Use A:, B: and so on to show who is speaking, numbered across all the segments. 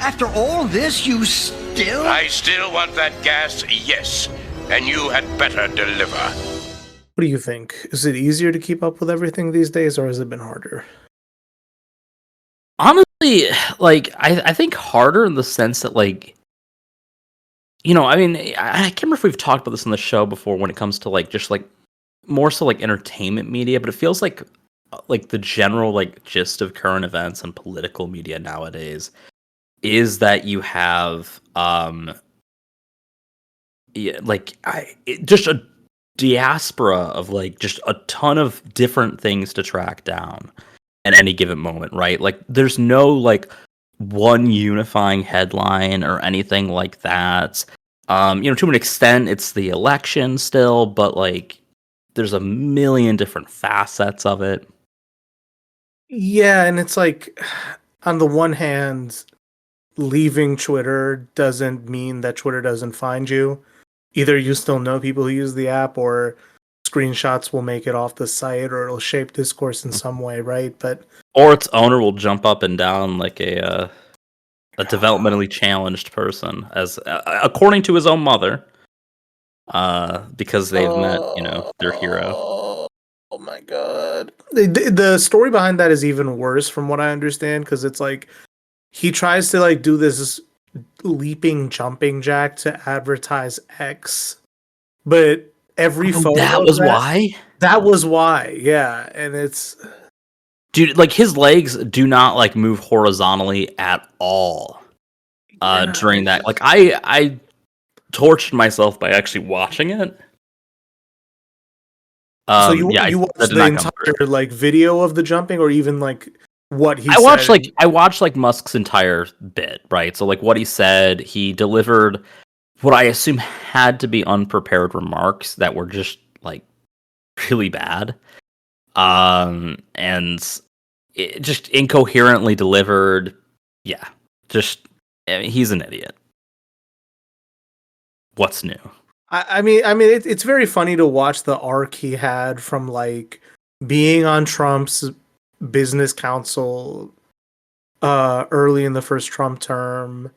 A: After all this, you still...
B: I still want that gas, yes. And you had better deliver.
C: What do you think? Is it easier to keep up with everything these days, or has it been harder?
D: Honestly, like, I think harder in the sense that, like, you know, I mean, I can't remember if we've talked about this on the show before when it comes to, like, just, like, more so, like, entertainment media, but it feels like, the general, like, gist of current events and political media nowadays is that you have, just a diaspora of, like, just a ton of different things to track down at any given moment, right? Like, there's no, like, one unifying headline or anything like that. To an extent, it's the election still, but, like, there's a million different facets of it.
C: Yeah, and it's like, on the one hand, leaving Twitter doesn't mean that Twitter doesn't find you. Either you still know people who use the app, or screenshots will make it off the site, or it'll shape discourse in some way, right? But
D: Or its owner will jump up and down like a developmentally challenged person, as according to his own mother, because they've met, their hero.
C: Oh my god. The story behind that is even worse from what I understand, because it's like he tries to like do this leaping jumping jack to advertise X, but every photo
D: That was why?
C: That was why, yeah. And it's,
D: dude, like, his legs do not, like, move horizontally at all during that. Like, I tortured myself by actually watching it.
C: So you watched the entire like video of the jumping, or even like what he said?
D: I watched like Musk's entire bit, right? So, like, what he said, he delivered what I assume had to be unprepared remarks that were just, like, really bad. And it just incoherently delivered. Yeah, he's an idiot. What's new?
C: I mean, it's very funny to watch the arc he had from like being on Trump's business council early in the first Trump term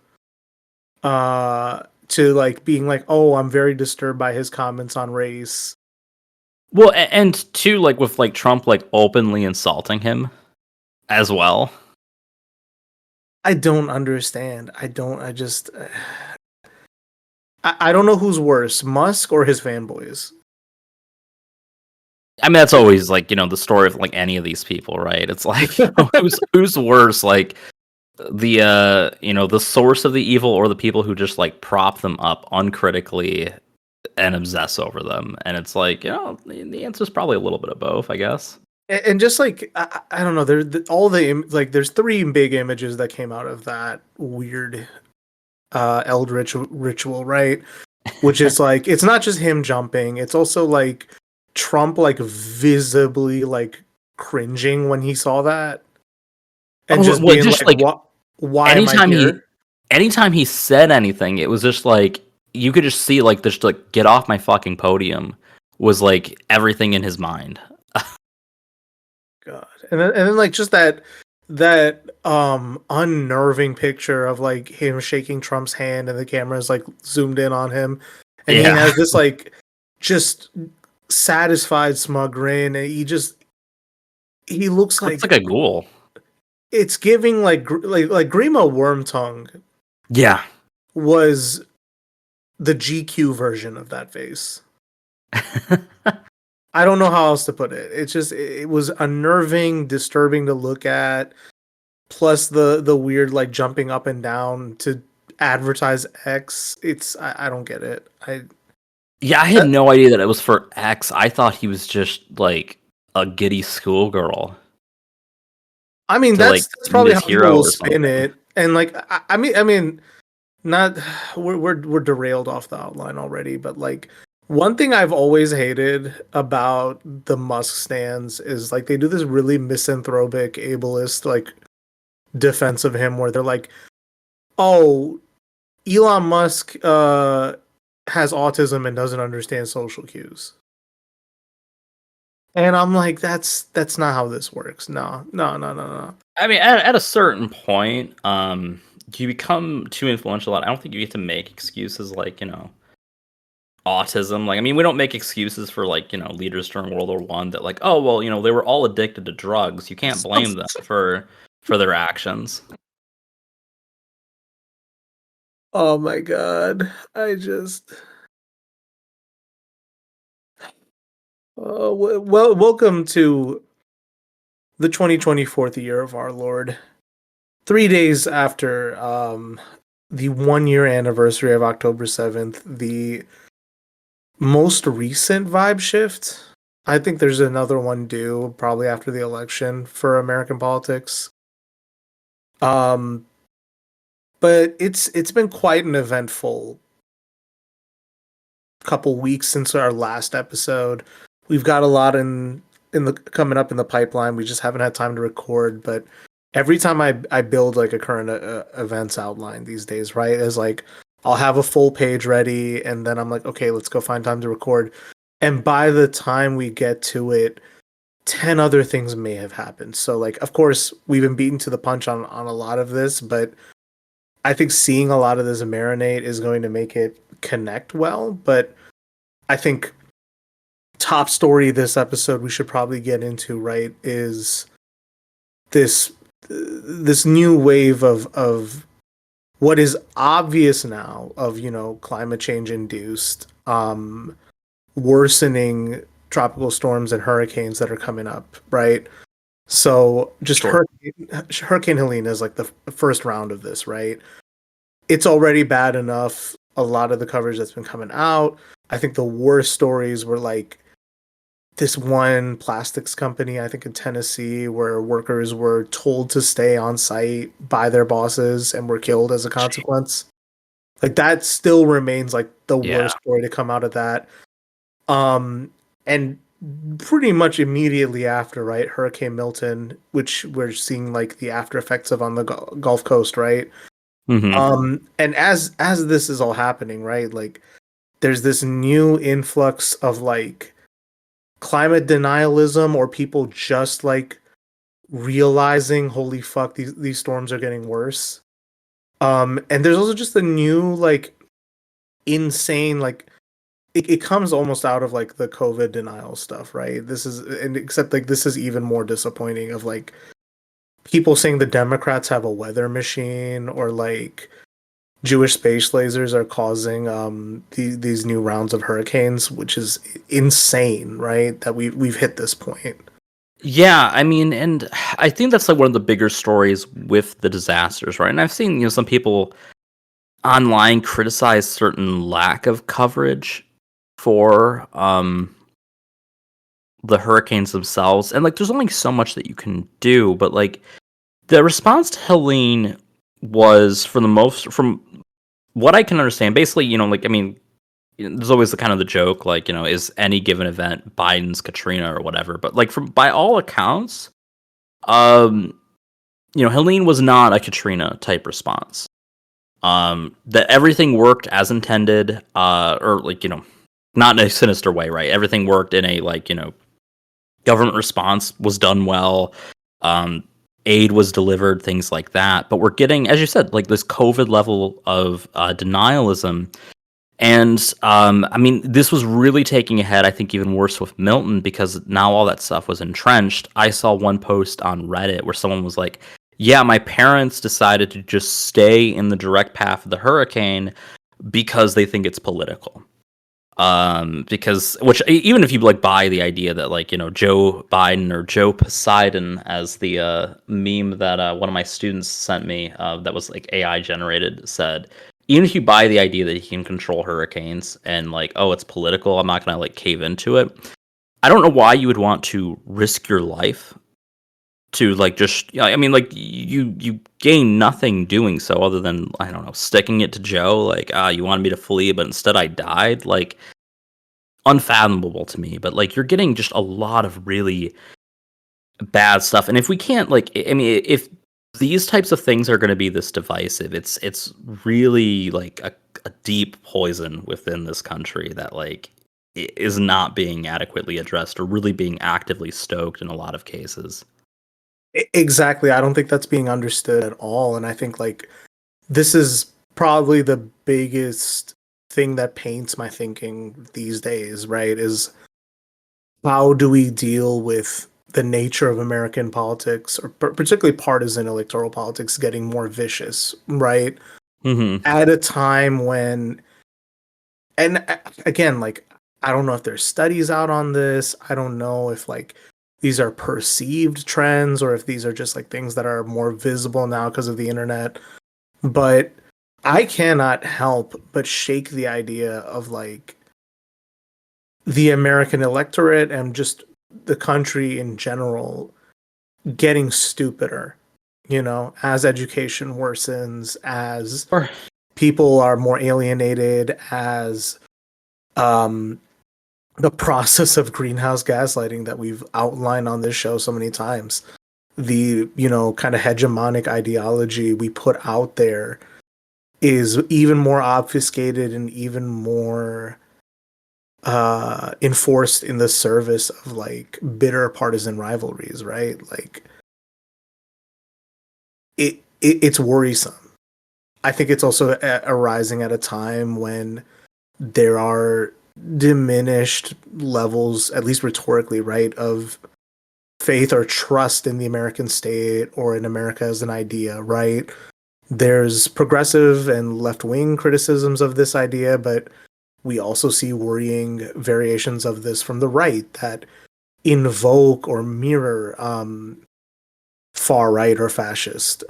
C: to like being like, oh, I'm very disturbed by his comments on race.
D: Well, and too, like, with like Trump like openly insulting him as well.
C: I don't understand. I just I don't know who's worse, Musk or his fanboys.
D: I mean, that's always, like, the story of, like, any of these people, right? It's like, who's worse, like, the source of the evil, or the people who just, like, prop them up uncritically and obsess over them? And it's like, the answer is probably a little bit of both, I guess.
C: And just like I don't know, there's three big images that came out of that weird eldritch ritual, right? Which is like, it's not just him jumping, it's also like Trump like visibly like cringing when he saw that, and just being like, why am I here?
D: Anytime he said anything, it was just like, you could just see, like, just like, get off my fucking podium was like everything in his mind.
C: God. And then like just that unnerving picture of like him shaking Trump's hand, and the camera is like zoomed in on him, and he has this like just satisfied smug grin, and he looks like
D: a ghoul.
C: It's giving like Grima Wormtongue.
D: Yeah,
C: was the GQ version of that face. I don't know how else to put it. It was unnerving, disturbing to look at. Plus the weird like jumping up and down to advertise X. I don't get it. I
D: had no idea that it was for X. I thought he was just like a giddy schoolgirl.
C: I mean, that's probably how people will spin it. And like, I mean, not we're derailed off the outline already, but like, one thing I've always hated about the Musk stands is like they do this really misanthropic, ableist like defense of him, where they're like, "Oh, Elon Musk has autism and doesn't understand social cues," and I'm like, "That's not how this works. No.
D: I mean, at a certain point, you become too influential. I don't think you get to make excuses like, autism. Like, I mean, we don't make excuses for like, leaders during World War One that like, oh well, they were all addicted to drugs. You can't blame them for their actions.
C: Oh my god. I just well, welcome to the 2024th year of our Lord. 3 days after the 1 year anniversary of October 7th, the most recent vibe shift. I think there's another one due probably after the election for American politics. Um, but it's been quite an eventful couple weeks since our last episode. We've got a lot in the coming up in the pipeline. We just haven't had time to record, but every time I build like a current events outline these days, right, is like I'll have a full page ready, and then I'm like, okay, let's go find time to record. And by the time we get to it, 10 other things may have happened. So like, of course, we've been beaten to the punch on a lot of this, but I think seeing a lot of this marinate is going to make it connect well. But I think top story this episode we should probably get into, right, is this new wave of what is obvious now of climate change induced worsening tropical storms and hurricanes that are coming up, right? So just
D: Sure.
C: Hurricane Helene is like the first round of this, right? It's already bad enough, a lot of the coverage that's been coming out. I think the worst stories were like this one plastics company, I think in Tennessee, where workers were told to stay on site by their bosses and were killed as a consequence. Like that still remains like the worst story to come out of that. And pretty much immediately after, right, Hurricane Milton, which we're seeing like the after effects of on the Gulf Coast, right?
D: Mm-hmm.
C: And as this is all happening, right, like there's this new influx of like climate denialism, or people just like realizing, holy fuck, these storms are getting worse. And there's also just the new like insane like it comes almost out of like the COVID denial stuff, right? This is, and except like this is even more disappointing of like people saying the Democrats have a weather machine, or like Jewish space lasers are causing these new rounds of hurricanes, which is insane, right? That we've hit this point.
D: Yeah, I mean, and I think that's like one of the bigger stories with the disasters, right? And I've seen, some people online criticize certain lack of coverage for the hurricanes themselves. And like there's only so much that you can do, but like the response to Helene was, for the most, from what I can understand, basically, like, I mean, there's always the kind of the joke, like, is any given event Biden's Katrina or whatever, but like by all accounts, Helene was not a Katrina type response. That everything worked as intended, or like, not in a sinister way, right? Everything worked in a like, government response was done well. Aid was delivered, things like that. But we're getting, as you said, like this COVID level of denialism. And I mean, this was really taking a head, I think, even worse with Milton, because now all that stuff was entrenched. I saw one post on Reddit where someone was like, yeah, my parents decided to just stay in the direct path of the hurricane because they think it's political. Because, which, even if you like buy the idea that like, Joe Biden, or Joe Poseidon, as the meme that one of my students sent me, that was like AI generated, said, even if you buy the idea that he can control hurricanes and like, oh, it's political, I'm not gonna like cave into it. I don't know why you would want to risk your life to like just, I mean, like you gain nothing doing so other than, I don't know, sticking it to Joe, like, you wanted me to flee, but instead I died. Like, unfathomable to me. But like, you're getting just a lot of really bad stuff. And if we can't, like, I mean, if these types of things are going to be this divisive, it's really like a deep poison within this country that like is not being adequately addressed, or really being actively stoked in a lot of cases.
C: Exactly. I don't think that's being understood at all. And I think like this is probably the biggest thing that paints my thinking these days, right? Is how do we deal with the nature of American politics, or particularly partisan electoral politics, getting more vicious, right?
D: Mm-hmm.
C: At a time when, and again, like, I don't know if there's studies out on this. I don't know if like these are perceived trends or if these are just like things that are more visible now because of the internet. But I cannot help but shake the idea of like the American electorate and just the country in general getting stupider, as education worsens, as
D: Or
C: people are more alienated, as the process of greenhouse gaslighting that we've outlined on this show so many times, the, kind of hegemonic ideology we put out there is even more obfuscated and even more enforced in the service of like bitter partisan rivalries, right? Like it's worrisome. I think it's also arising at a time when there are diminished levels, at least rhetorically, right, of faith or trust in the American state or in America as an idea, right? There's progressive and left-wing criticisms of this idea, but we also see worrying variations of this from the right that invoke or mirror far right or fascist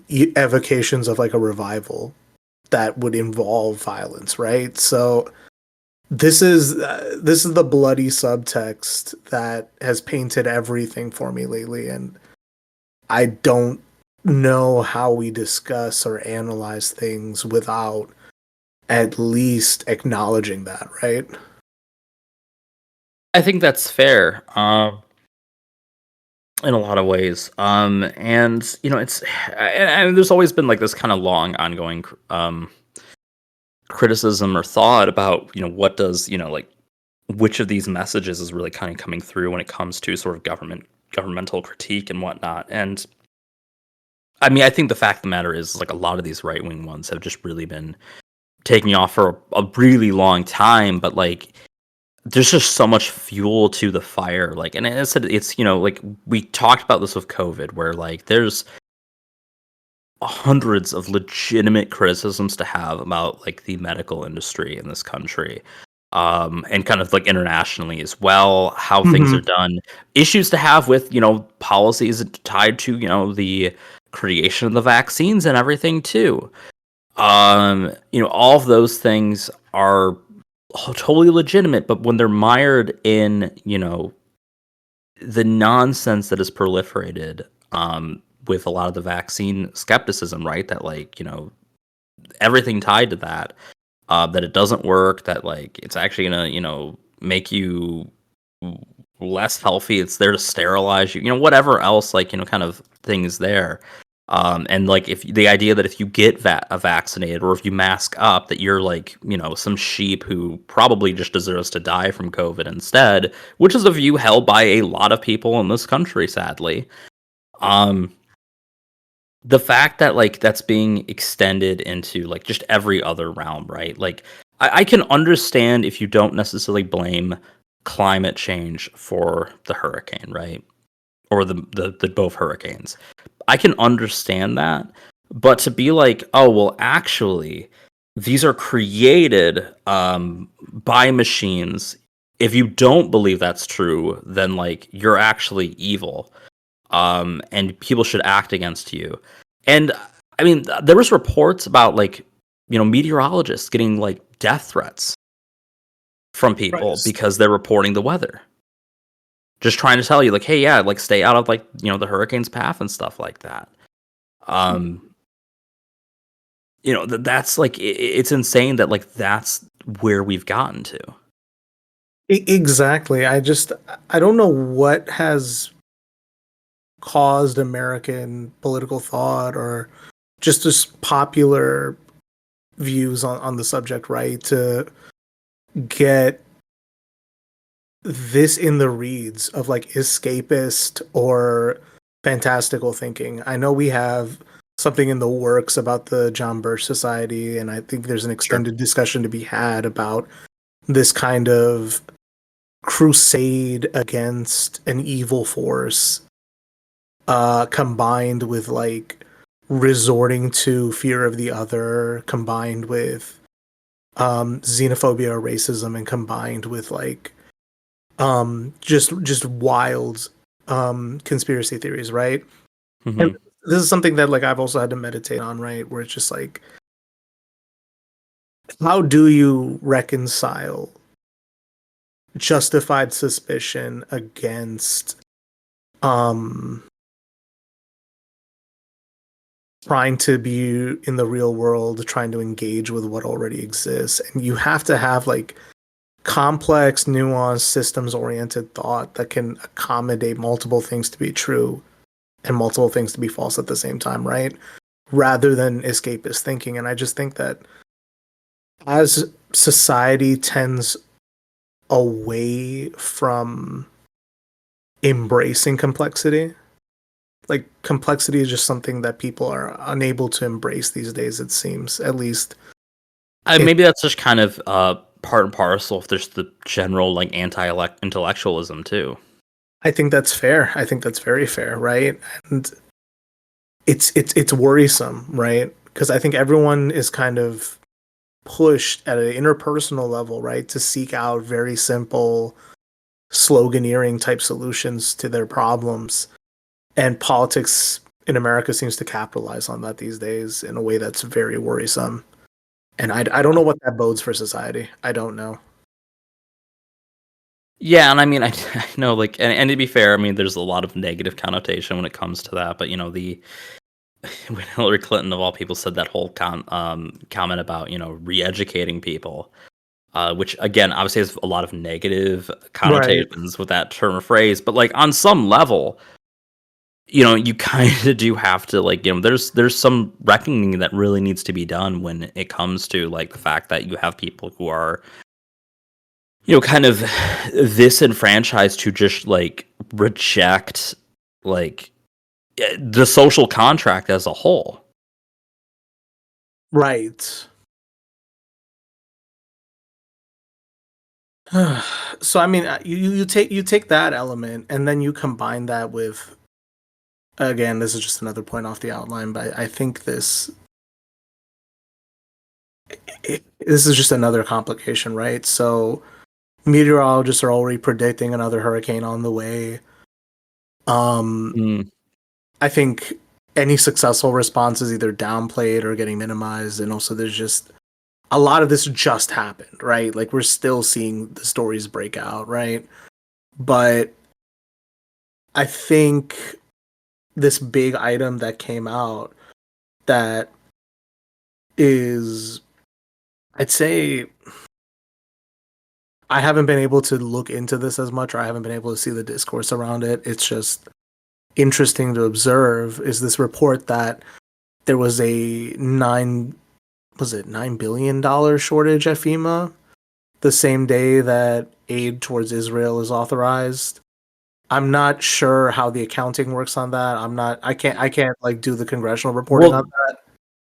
C: evocations of like a revival that would involve violence, right? So this is the bloody subtext that has painted everything for me lately, and I don't know how we discuss or analyze things without at least acknowledging that, right?
D: I think that's fair. In a lot of ways. And it's and there's always been like this kind of long ongoing criticism or thought about what does like which of these messages is really kind of coming through when it comes to sort of governmental critique and whatnot. And I mean, I think the fact of the matter is like a lot of these right wing ones have just really been taking off for a really long time, but like there's just so much fuel to the fire. Like, and it's like we talked about this with COVID, where like there's hundreds of legitimate criticisms to have about like the medical industry in this country, and kind of like internationally as well, how things are done, issues to have with policies tied to the creation of the vaccines and everything too. All of those things are totally legitimate, but when they're mired in the nonsense that is proliferated with a lot of the vaccine skepticism, right? That like everything tied to that, that it doesn't work, that like it's actually gonna make you less healthy. It's there to sterilize you, whatever else like kind of things there. And like if the idea that if you get vaccinated or if you mask up, that you're like some sheep who probably just deserves to die from COVID instead, which is a view held by a lot of people in this country, sadly. The fact that like that's being extended into like just every other realm, right? Like I can understand if you don't necessarily blame climate change for the hurricane, right? Or the both hurricanes. I can understand that, but to be like, oh well, actually, these are created by machines. If you don't believe that's true, then like you're actually evil, and people should act against you. And I mean, there was reports about like meteorologists getting like death threats from people
C: Right.
D: because they're reporting the weather, just trying to tell you like, hey, yeah, like stay out of like the hurricane's path and stuff like that. That's like it's insane that like that's where we've gotten to.
C: Exactly. I don't know what has caused American political thought or just popular views on the subject, right, to get this in the reads of like escapist or fantastical thinking. I know we have something in the works about the John Birch Society, and I think there's an extended discussion to be had about this kind of crusade against an evil force, combined with like resorting to fear of the other, combined with xenophobia or racism, and combined with like just wild conspiracy theories, right?
D: Mm-hmm.
C: And this is something that like I've also had to meditate on, right? Where it's just like, how do you reconcile justified suspicion against um trying to be in the real world, trying to engage with what already exists? And you have to have like complex, nuanced, systems oriented thought that can accommodate multiple things to be true and multiple things to be false at the same time, right? Rather than escapist thinking. And I just think that as society tends away from embracing complexity, like complexity is just something that people are unable to embrace these days, it seems, at least.
D: Maybe that's just kind of part and parcel if there's the general like anti-intellectualism too.
C: I think that's fair. I think that's very fair, right? And it's worrisome, right? Because I think everyone is kind of pushed at an interpersonal level, right, to seek out very simple sloganeering type solutions to their problems. And politics in America seems to capitalize on that these days in a way that's very worrisome. And I don't know what that bodes for society. I don't know.
D: Yeah, and I mean, I know, like, and to be fair, I mean, there's a lot of negative connotation when it comes to that. But when Hillary Clinton, of all people, said that whole comment about re-educating people, which again, obviously has a lot of negative connotations with that term or phrase. But like on some level, you kind of do have to like, there's some reckoning that really needs to be done when it comes to like the fact that you have people who are kind of disenfranchised to just like reject like the social contract as a whole.
C: Right. So I mean, you take that element and then you combine that with, again, this is just another point off the outline, but I think this is just another complication, right? So meteorologists are already predicting another hurricane on the way.
D: Mm.
C: I think any successful response is either downplayed or getting minimized, and also there's just a lot of this just happened, right? Like we're still seeing the stories break out, right? But I think this big item that came out that is, I'd say, I haven't been able to look into this as much, or I haven't been able to see the discourse around it. It's just interesting to observe is this report that there was a $9 billion shortage at FEMA the same day that aid towards Israel is authorized. I'm not sure how the accounting works on that. I can't like do the congressional reporting on that.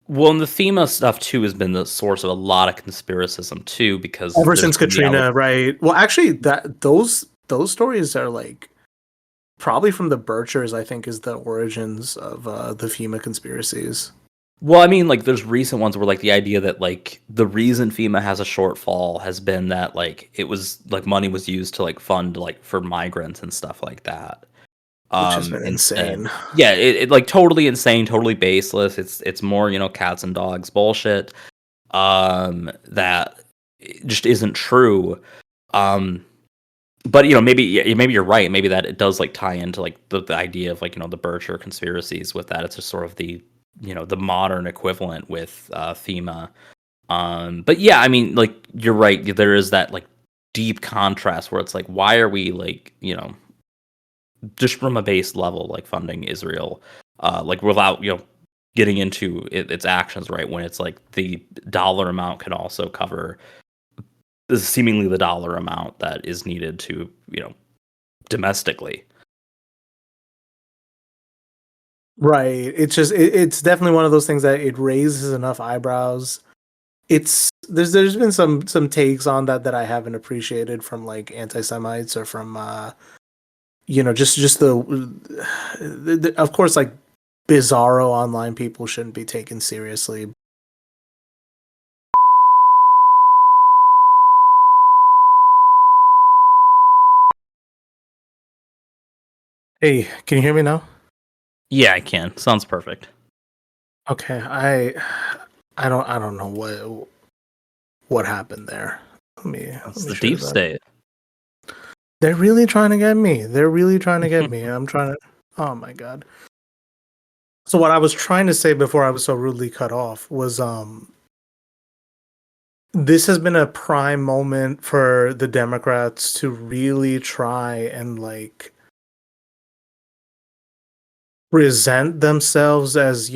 D: Well, and the FEMA stuff too has been the source of a lot of conspiracism too, because
C: Ever since Katrina, right? Well, actually, those stories are like probably from the Birchers. I think is the origins of the FEMA conspiracies.
D: Well, I mean, like, there's recent ones where, like, the idea that, like, the reason FEMA has a shortfall has been that, like, it was, like, money was used to, like, fund, like, for migrants and stuff like that.
C: Which has been insane.
D: Yeah, it like, totally insane, totally baseless. It's more, cats and dogs bullshit, that just isn't true. But, maybe you're right. Maybe that it does, like, tie into, like, the idea of, like, the Bircher conspiracies with that. It's just sort of the modern equivalent with FEMA. But yeah, I mean, like you're right. There is that like deep contrast where it's like, why are we like, just from a base level, like funding Israel, like without getting into its actions, right? When it's like the dollar amount can also cover seemingly the dollar amount that is needed to domestically.
C: Right. It's just it's definitely one of those things that it raises enough eyebrows. It's there's been some takes on that I haven't appreciated from like anti-Semites or from just the of course like bizarro online people shouldn't be taken seriously. Hey, can you hear me now?
D: Yeah, I can. Sounds perfect.
C: Okay, I don't know what happened there.
D: That's
C: Let me
D: the
C: share
D: deep
C: that.
D: state.
C: They're really trying to get me. They're really trying to get me. I'm trying to. Oh my god. So what I was trying to say before I was so rudely cut off was this has been a prime moment for the Democrats to really try and like present themselves as,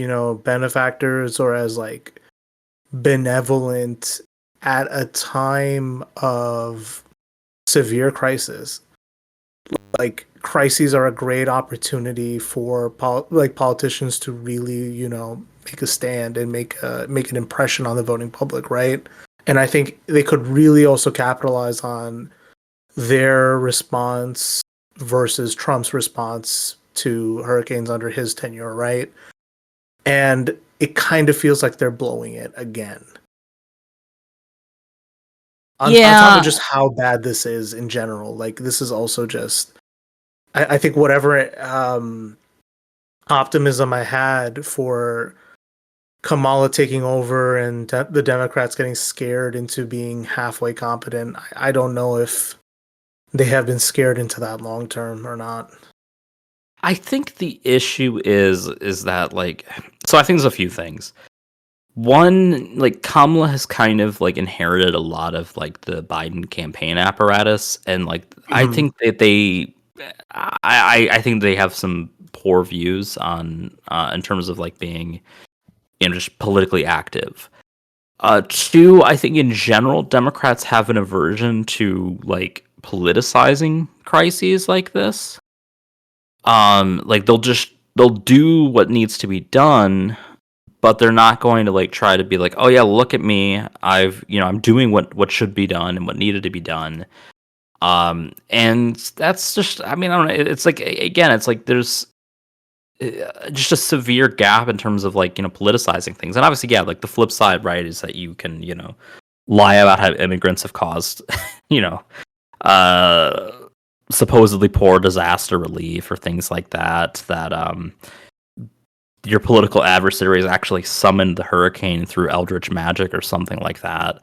C: benefactors or as like benevolent at a time of severe crisis. Like crises are a great opportunity for politicians to really, make a stand and make an impression on the voting public, right? And I think they could really also capitalize on their response versus Trump's response to hurricanes under his tenure, right? And it kind of feels like they're blowing it again. On top of
D: Yeah,
C: just how bad this is in general, like this is also just, I think whatever optimism I had for Kamala taking over and the Democrats getting scared into being halfway competent, I don't know if they have been scared into that long term or not.
D: I think the issue is that like so I think there's a few things. One, like Kamala has kind of like inherited a lot of like the Biden campaign apparatus, and like I
C: Mhm.
D: think that I think they have some poor views on in terms of like being just politically active. Two, I think in general Democrats have an aversion to like politicizing crises like this. Like they'll do what needs to be done, but they're not going to like try to be like, oh yeah, look at me, I'm doing what should be done and what needed to be done. And that's just, I mean, I don't know, it's like again, it's like there's just a severe gap in terms of like politicizing things. And obviously, yeah, like the flip side, right, is that you can lie about how immigrants have caused you know uh supposedly poor disaster relief or things like that your political adversaries actually summoned the hurricane through eldritch magic or something like that.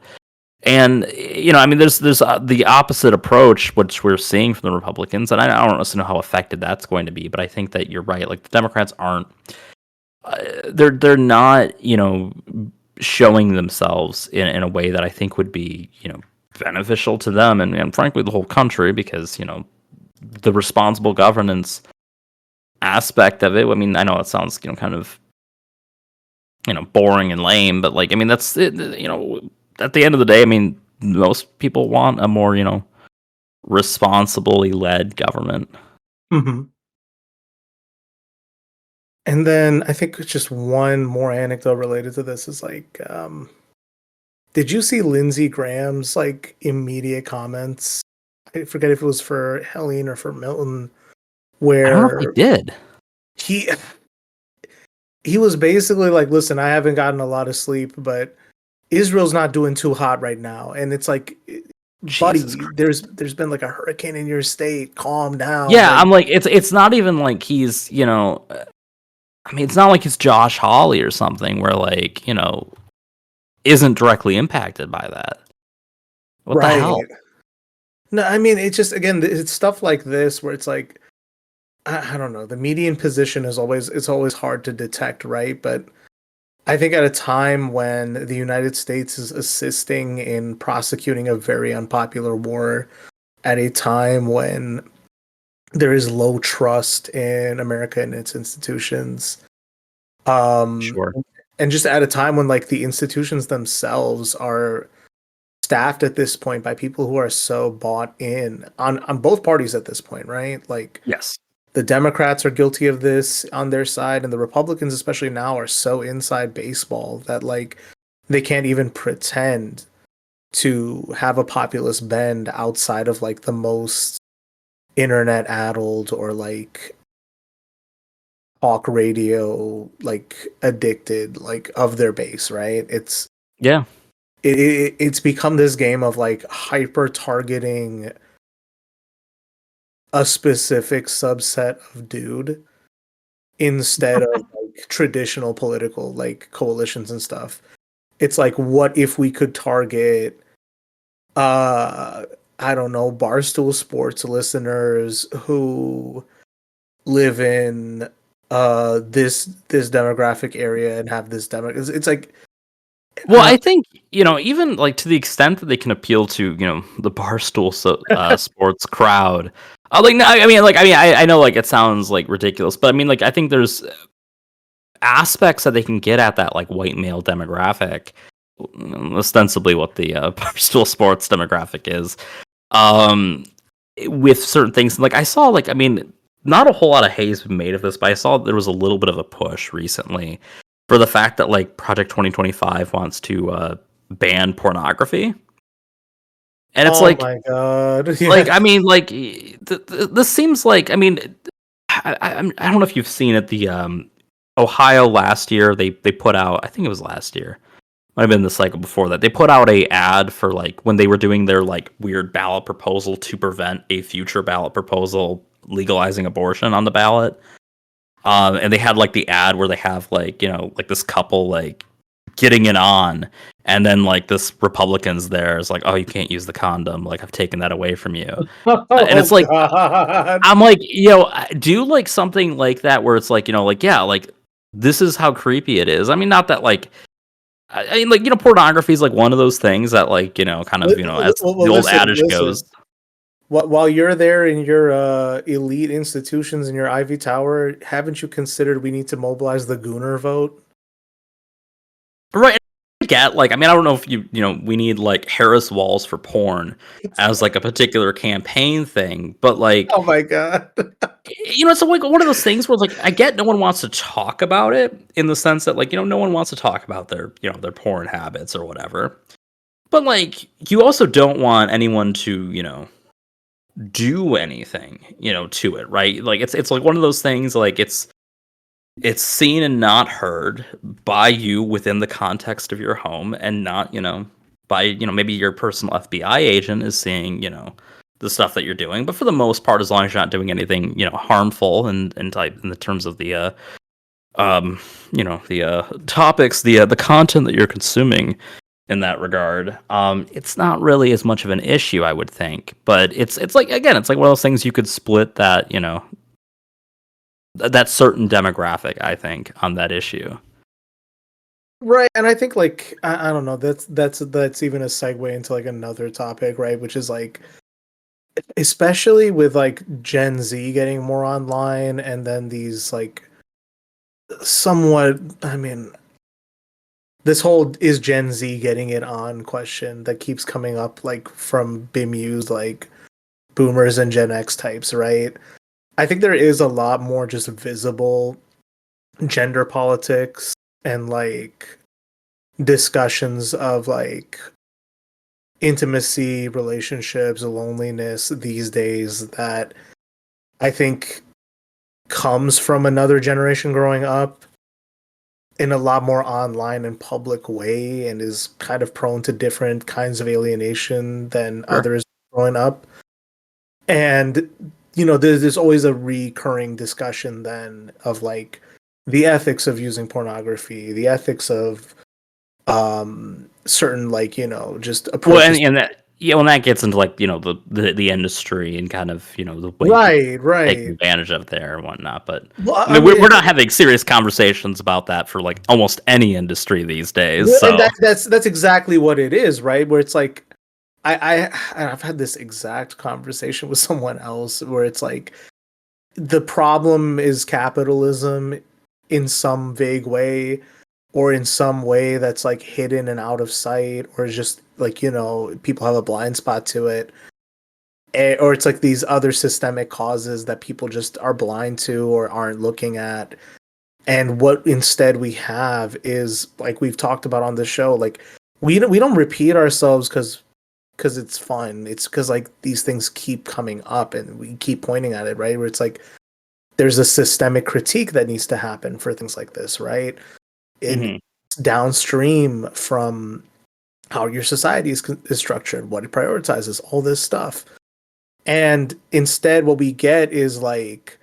D: And I mean, there's the opposite approach which we're seeing from the Republicans, and I don't necessarily know how effective that's going to be, but I think that you're right. Like the Democrats aren't, they're not showing themselves in a way that I think would be beneficial to them and frankly the whole country, because the responsible governance aspect of it. I mean, I know it sounds kind of boring and lame, but like I mean that's it, at the end of the day, I mean most people want a more responsibly led government.
C: Mhm. And then I think just one more anecdote related to this is like, did you see Lindsey Graham's like immediate comments? I forget if it was for Helene or for Milton,
D: I don't know if
C: where
D: they did.
C: he he was basically like, "Listen, I haven't gotten a lot of sleep, but Israel's not doing too hot right now." And it's like,
D: Jesus
C: buddy,
D: Christ.
C: there's been like a hurricane in your state. Calm down.
D: Yeah,
C: Like,
D: I'm like it's not even like he's I mean it's not like it's Josh Hawley or something where like isn't directly impacted by that. What the hell?
C: right. No, I mean, it's just again, it's stuff like this where it's like, I don't know. The median position is always it's always hard to detect, right? But I think at a time when the United States is assisting in prosecuting a very unpopular war, at a time when there is low trust in America and its institutions, um,
D: Sure.
C: and just at a time when like the institutions themselves are staffed at this point by people who are so bought in on both parties at this point, right? Like
D: Yes.
C: the Democrats are guilty of this on their side, and the Republicans, especially now, are so inside baseball that like they can't even pretend to have a populist bend outside of like the most internet addled or like talk radio like addicted like of their base, right? It's become this game of like hyper targeting a specific subset of dude instead of like traditional political like coalitions and stuff. It's like, what if we could target I don't know, Barstool Sports listeners who live in this demographic area and have this demo. It's like,
D: well, I think, even like to the extent that they can appeal to, the Barstool sports crowd. Like, no, I know like it sounds like ridiculous, but I mean, like, I think there's aspects that they can get at that like white male demographic, ostensibly what the Barstool sports demographic is, with certain things. Like I saw, like, I mean, not a whole lot of hay has been made of this, but I saw there was a little bit of a push recently for the fact that like Project 2025 wants to ban pornography. And it's like,
C: my god, yeah.
D: Like, I mean, like, this seems like, I mean, I don't know if you've seen it. The Ohio last year, they put out, I think it was last year, might have been the cycle before that. They put out a ad for like when they were doing their like weird ballot proposal to prevent a future ballot proposal legalizing abortion on the ballot. And they had like the ad where they have like, like this couple like getting it on, and then like this Republican's there is like, oh, you can't use the condom, like I've taken that away from you. And it's like,
C: God.
D: I'm like, do like something like that where it's like, like, yeah, like this is how creepy it is. I mean, not that like, I mean, like, pornography is like one of those things that like, kind of, as the old adage goes.
C: While you're there in your elite institutions in your Ivy Tower, haven't you considered we need to mobilize the Gooner vote?
D: Right. I get, like, I mean, I don't know if we need like Harris walls for porn as like a particular campaign thing, but like,
C: oh my god,
D: it's like one of those things where like I get no one wants to talk about it in the sense that like, no one wants to talk about their their porn habits or whatever, but like you also don't want anyone to do anything to it, right? Like it's like one of those things, like it's seen and not heard by you within the context of your home, and not by maybe your personal FBI agent is seeing the stuff that you're doing, but for the most part, as long as you're not doing anything harmful and type in the terms of the topics, the content that you're consuming in that regard, it's not really as much of an issue, I would think. But it's like, again, it's like one of those things you could split that that certain demographic, I think, on that issue.
C: right? And I think like I don't know, that's even a segue into like another topic, right? Which is like, especially with like Gen Z getting more online, and then these like somewhat, I mean, this whole is Gen Z getting it on question that keeps coming up, like from BIMUs, like boomers and Gen X types, right? I think there is a lot more just visible gender politics and like discussions of like intimacy, relationships, loneliness these days that I think comes from another generation growing up in a lot more online and public way, and is kind of prone to different kinds of alienation than others growing up. And there's always a recurring discussion then of like the ethics of using pornography, the ethics of certain like just approaches.
D: Well, and that when that gets into like the industry and kind of the way
C: right
D: take advantage of there and whatnot. But
C: well,
D: I mean, we're not having serious conversations about that for like almost any industry these days.
C: Well,
D: so
C: and that's exactly what it is, right? Where it's like I've had this exact conversation with someone else where it's like the problem is capitalism in some vague way, or in some way that's like hidden and out of sight, or just like people have a blind spot to it. or it's like these other systemic causes that people just are blind to or aren't looking at. And what instead we have is, like we've talked about on the show, like we don't repeat ourselves because it's fun. It's because like these things keep coming up and we keep pointing at it, right? Where it's like there's a systemic critique that needs to happen for things like this, right? In downstream from how your society is structured, what it prioritizes, all this stuff. And instead, what we get is like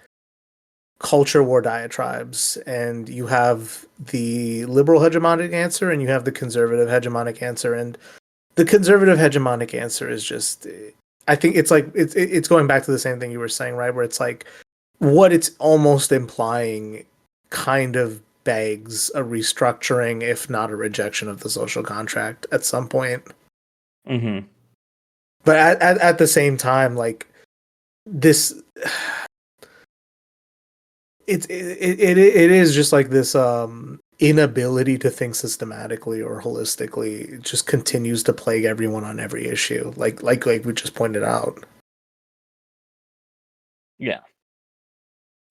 C: culture war diatribes, and you have the liberal hegemonic answer and you have the conservative hegemonic answer. And the conservative hegemonic answer is just, I think it's like it's going back to the same thing you were saying, right? Where it's like what it's almost implying kind of begs a restructuring, if not a rejection of the social contract at some point. But at the same time, like this, it is just like this inability to think systematically or holistically. It just continues to plague everyone on every issue, like we just pointed out.
D: Yeah.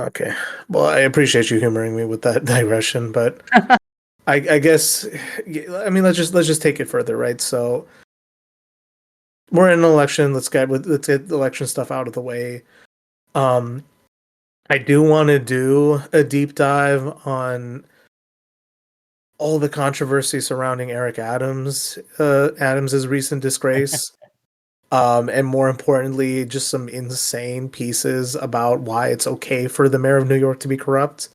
C: Okay. Well, I appreciate you humoring me with that digression, but I guess, I mean, let's just take it further, right? So we're in an election. Let's get the election stuff out of the way. I do want to do a deep dive on all the controversy surrounding Eric Adams's recent disgrace. And more importantly, just some insane pieces about why it's okay for the mayor of New York to be corrupt.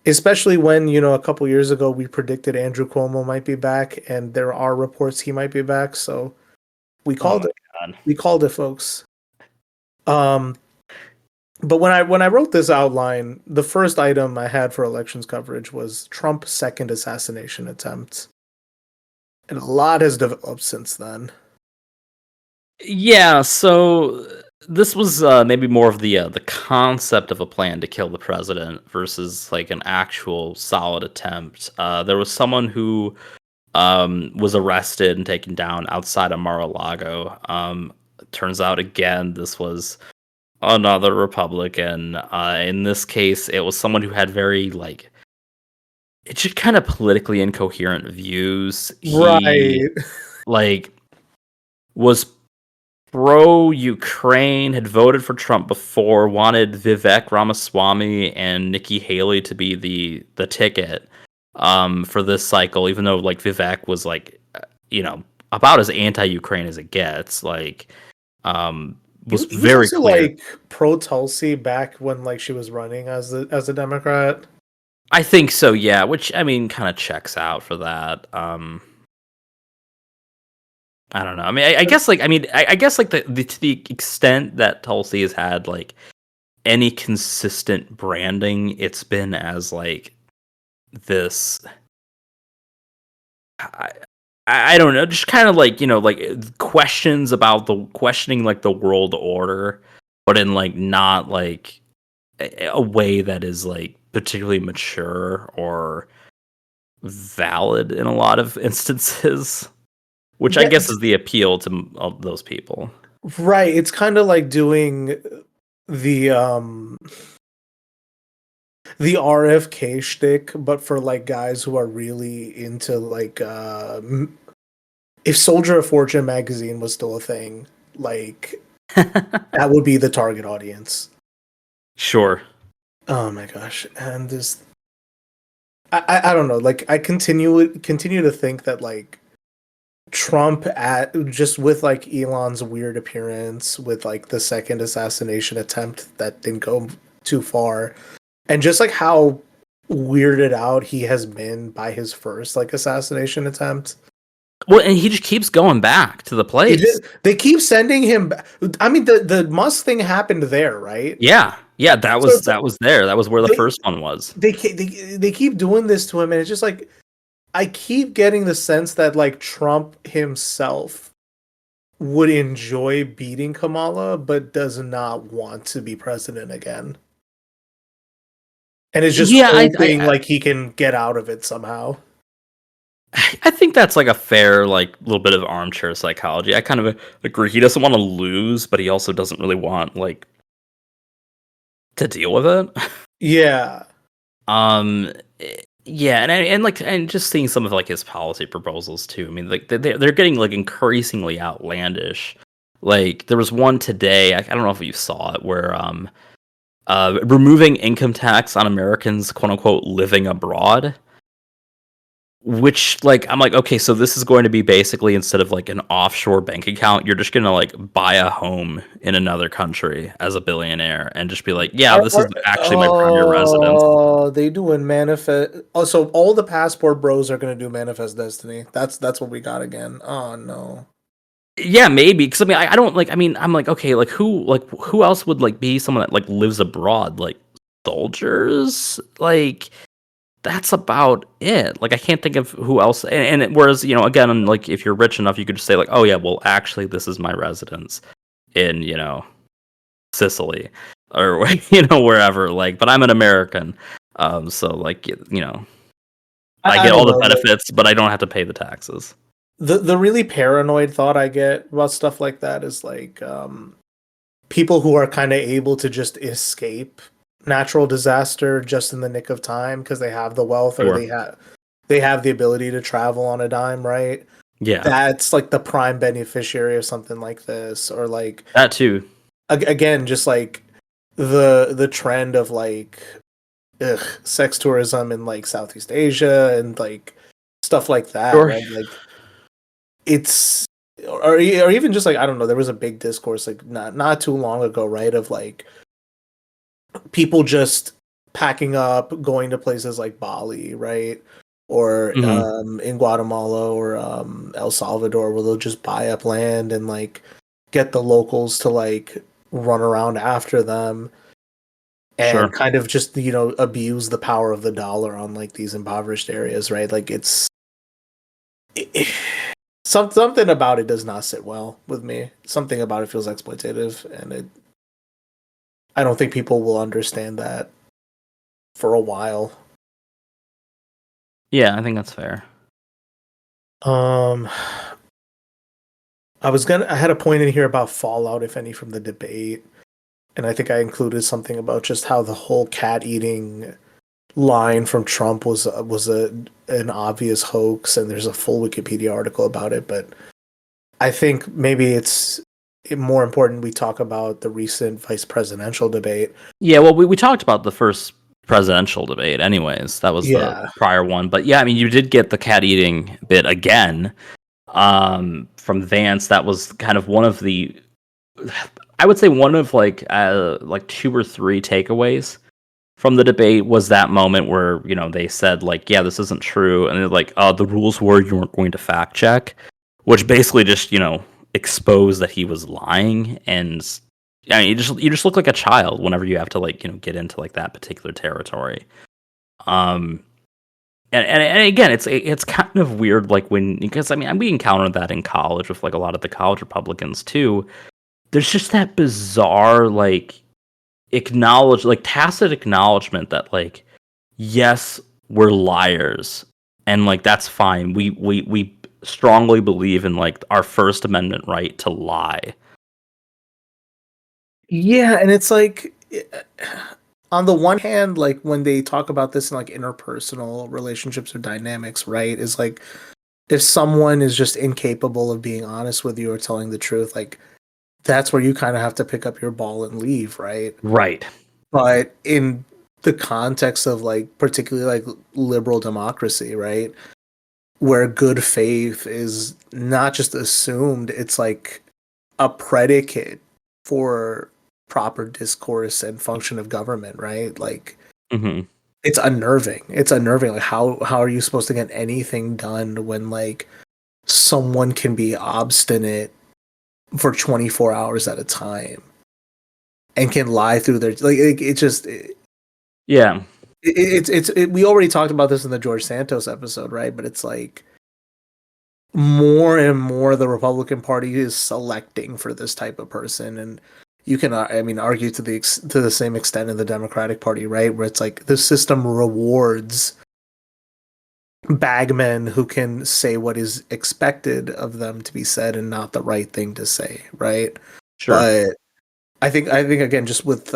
C: Especially when, a couple years ago we predicted Andrew Cuomo might be back, and there are reports he might be back. So we called it.
D: God.
C: We called it, folks. But when I wrote this outline, the first item I had for elections coverage was Trump's second assassination attempt. And a lot has developed since then.
D: Yeah, so this was maybe more of the concept of a plan to kill the president versus like an actual solid attempt. There was someone who was arrested and taken down outside of Mar-a-Lago. Turns out again, this was another Republican. In this case, it was someone who had very it's just kind of politically incoherent views. He was pro-Ukraine, had voted for Trump before, wanted Vivek Ramaswamy and Nikki Haley to be the ticket for this cycle, even though Vivek was about as anti-Ukraine as it gets. Was
C: he
D: very
C: also
D: clear.
C: Pro Tulsi back when she was running as a Democrat.
D: I think so, yeah. Which kind of checks out for that. I don't know. I mean, I guess I guess to the extent that Tulsi has had any consistent branding, it's been as this. I don't know, just kind of questions about questioning the world order, but in not a way that is particularly mature or valid in a lot of instances, which I guess is the appeal to those people.
C: Right. It's kind of like doing the RFK shtick, but for guys who are really into if Soldier of Fortune magazine was still a thing, that would be the target audience.
D: Sure.
C: Oh my gosh. And this, I don't know. I continue to think that Trump just with Elon's weird appearance, with the second assassination attempt that didn't go too far, and just how weirded out he has been by his first assassination attempt.
D: Well, and he just keeps going back to the place.
C: They keep sending him back. I mean, the Musk thing happened there, right?
D: Yeah, that was there. That was where the first one was.
C: They keep doing this to him, and it's just I keep getting the sense that Trump himself would enjoy beating Kamala, but does not want to be president again. And it's just hoping he can get out of it somehow.
D: I think that's like a fair, like, little bit of armchair psychology. I kind of agree. He doesn't want to lose, but he also doesn't really want like to deal with it.
C: Yeah.
D: Yeah, and just seeing some of like his policy proposals too. I mean, like they're getting like increasingly outlandish. Like there was one today. I don't know if you saw it, where removing income tax on Americans, quote unquote, living abroad. Which, like, I'm like, okay, so this is going to be basically, instead of like an offshore bank account, you're just gonna like buy a home in another country as a billionaire and just be like, yeah, this is actually my primary residence.
C: Oh, they doing manifest. Oh, so all the passport bros are gonna do manifest destiny. That's what we got again. Oh no.
D: Yeah, maybe, because I mean, I don't like. I mean, I'm like, like who else would like be someone that like lives abroad? Like soldiers, like that's about it. Like I can't think of who else. Whereas, again, like if you're rich enough, you could just say like, oh yeah, well actually this is my residence in Sicily or wherever. Like, but I'm an American, so like I
C: I
D: get all
C: don't
D: the
C: know.
D: benefits, but I don't have to pay the taxes.
C: The really paranoid thought I get about stuff like that is like people who are kind of able to just escape natural disaster just in the nick of time because they have the wealth or
D: Sure.
C: they have the ability to travel on a dime, right?
D: Yeah,
C: That's like the prime beneficiary of something like this, or like
D: that too.
C: again, just like the trend of like sex tourism in like Southeast Asia and like stuff like that,
D: Sure.
C: right? Like it's or even just like I don't know, there was a big discourse like not too long ago, right? Of like people just packing up, going to places like Bali, right? Or
D: Mhm.
C: in Guatemala or El Salvador, where they'll just buy up land and like get the locals to like run around after them
D: Sure.
C: and kind of just abuse the power of the dollar on like these impoverished areas, right? Like something about it does not sit well with me. Something about it feels exploitative, and I don't think people will understand that for a while.
D: Yeah, I think that's fair.
C: Um, I had a point in here about fallout, if any, from the debate, and I think I included something about just how the whole cat eating line from Trump was an obvious hoax, and there's a full Wikipedia article about it. But I think maybe it's more important we talk about the recent vice presidential debate.
D: Yeah, well, we talked about the first presidential debate, anyways. That was the
C: Yeah,
D: prior one, but yeah, I mean, you did get the cat eating bit again, from Vance. That was kind of one of the, I would say, one of like two or three takeaways from the debate was that moment where they said like, yeah, this isn't true, and they're like, the rules were you weren't going to fact check, which basically just exposed that he was lying. And I mean, you just look like a child whenever you have to like get into like that particular territory. um and again, it's kind of weird, like because I mean we encountered that in college with like a lot of the college Republicans too. There's just that bizarre like tacit acknowledgement that like, yes, we're liars, and like that's fine. We strongly believe in like our First Amendment right to lie.
C: yeah, and it's like on the one hand, like when they talk about this in like interpersonal relationships or dynamics, right, is like if someone is just incapable of being honest with you or telling the truth, like that's where you kind of have to pick up your ball and leave, right?
D: Right.
C: But in the context of like particularly like liberal democracy, right, where good faith is not just assumed, it's like a predicate for proper discourse and function of government, right? Like
D: Hmm.
C: it's unnerving. It's unnerving. Like how are you supposed to get anything done when like someone can be obstinate for 24 hours at a time and can lie through their like it just
D: Yeah.
C: we already talked about this in the George Santos episode, right? But it's like more and more the Republican Party is selecting for this type of person, and you can I mean argue to the same extent in the Democratic Party, right? Where it's like the system rewards bagmen who can say what is expected of them to be said and not the right thing to say, right?
D: Sure.
C: But I think again, just with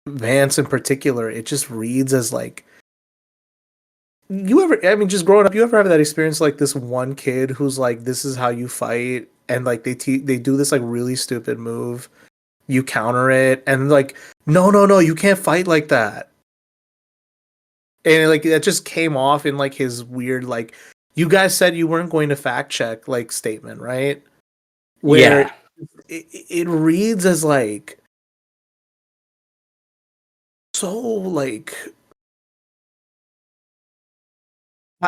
C: Vance in particular, it just reads as like just growing up, you ever have that experience like this one kid who's like, this is how you fight, and like they do this like really stupid move, you counter it, and like, no, you can't fight like that. And like that just came off in like his weird like, you guys said you weren't going to fact check like statement, right? Where it reads as like so like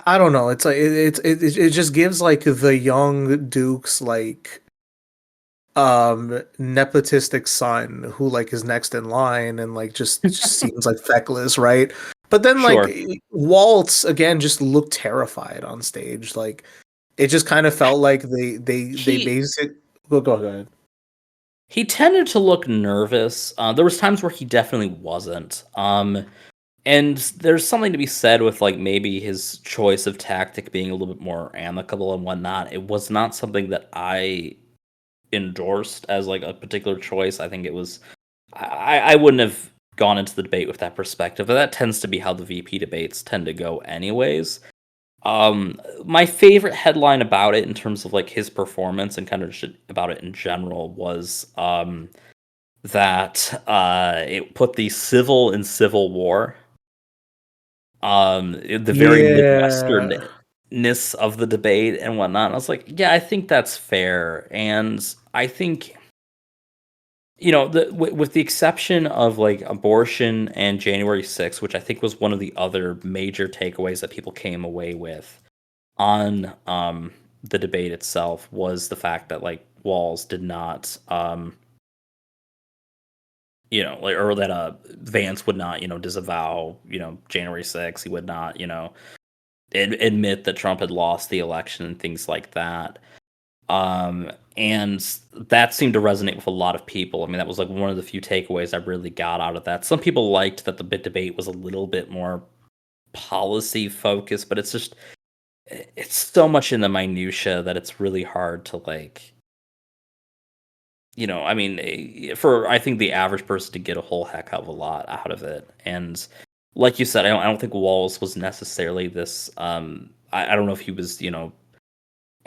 C: I don't know. It's like it just gives like the young Duke's like nepotistic son who like is next in line and like just seems like feckless, right? But then
D: Sure.
C: like Waltz again just looked terrified on stage. Like it just kind of felt like they basic go ahead.
D: He tended to look nervous. There was times where he definitely wasn't. And there's something to be said with like maybe his choice of tactic being a little bit more amicable and whatnot. It was not something that I endorsed as like a particular choice. I think it was I wouldn't have gone into the debate with that perspective, but that tends to be how the VP debates tend to go anyways. My favorite headline about it in terms of like his performance and kind of about it in general was that it put the civil in civil war. The very Midwesternness of the debate and whatnot. And I was like, yeah, I think that's fair, and I think with the exception of like abortion and January 6th, which I think was one of the other major takeaways that people came away with on the debate itself, was the fact that like Walls did not or that Vance would not disavow January 6th. He would not admit that Trump had lost the election and things like that. And that seemed to resonate with a lot of people. I mean, that was like one of the few takeaways I really got out of that. Some people liked that the debate was a little bit more policy focused, but it's so much in the minutia that it's really hard to like, I mean, for I think the average person to get a whole heck of a lot out of it. And like you said, I don't think Walls was necessarily this. I don't know if he was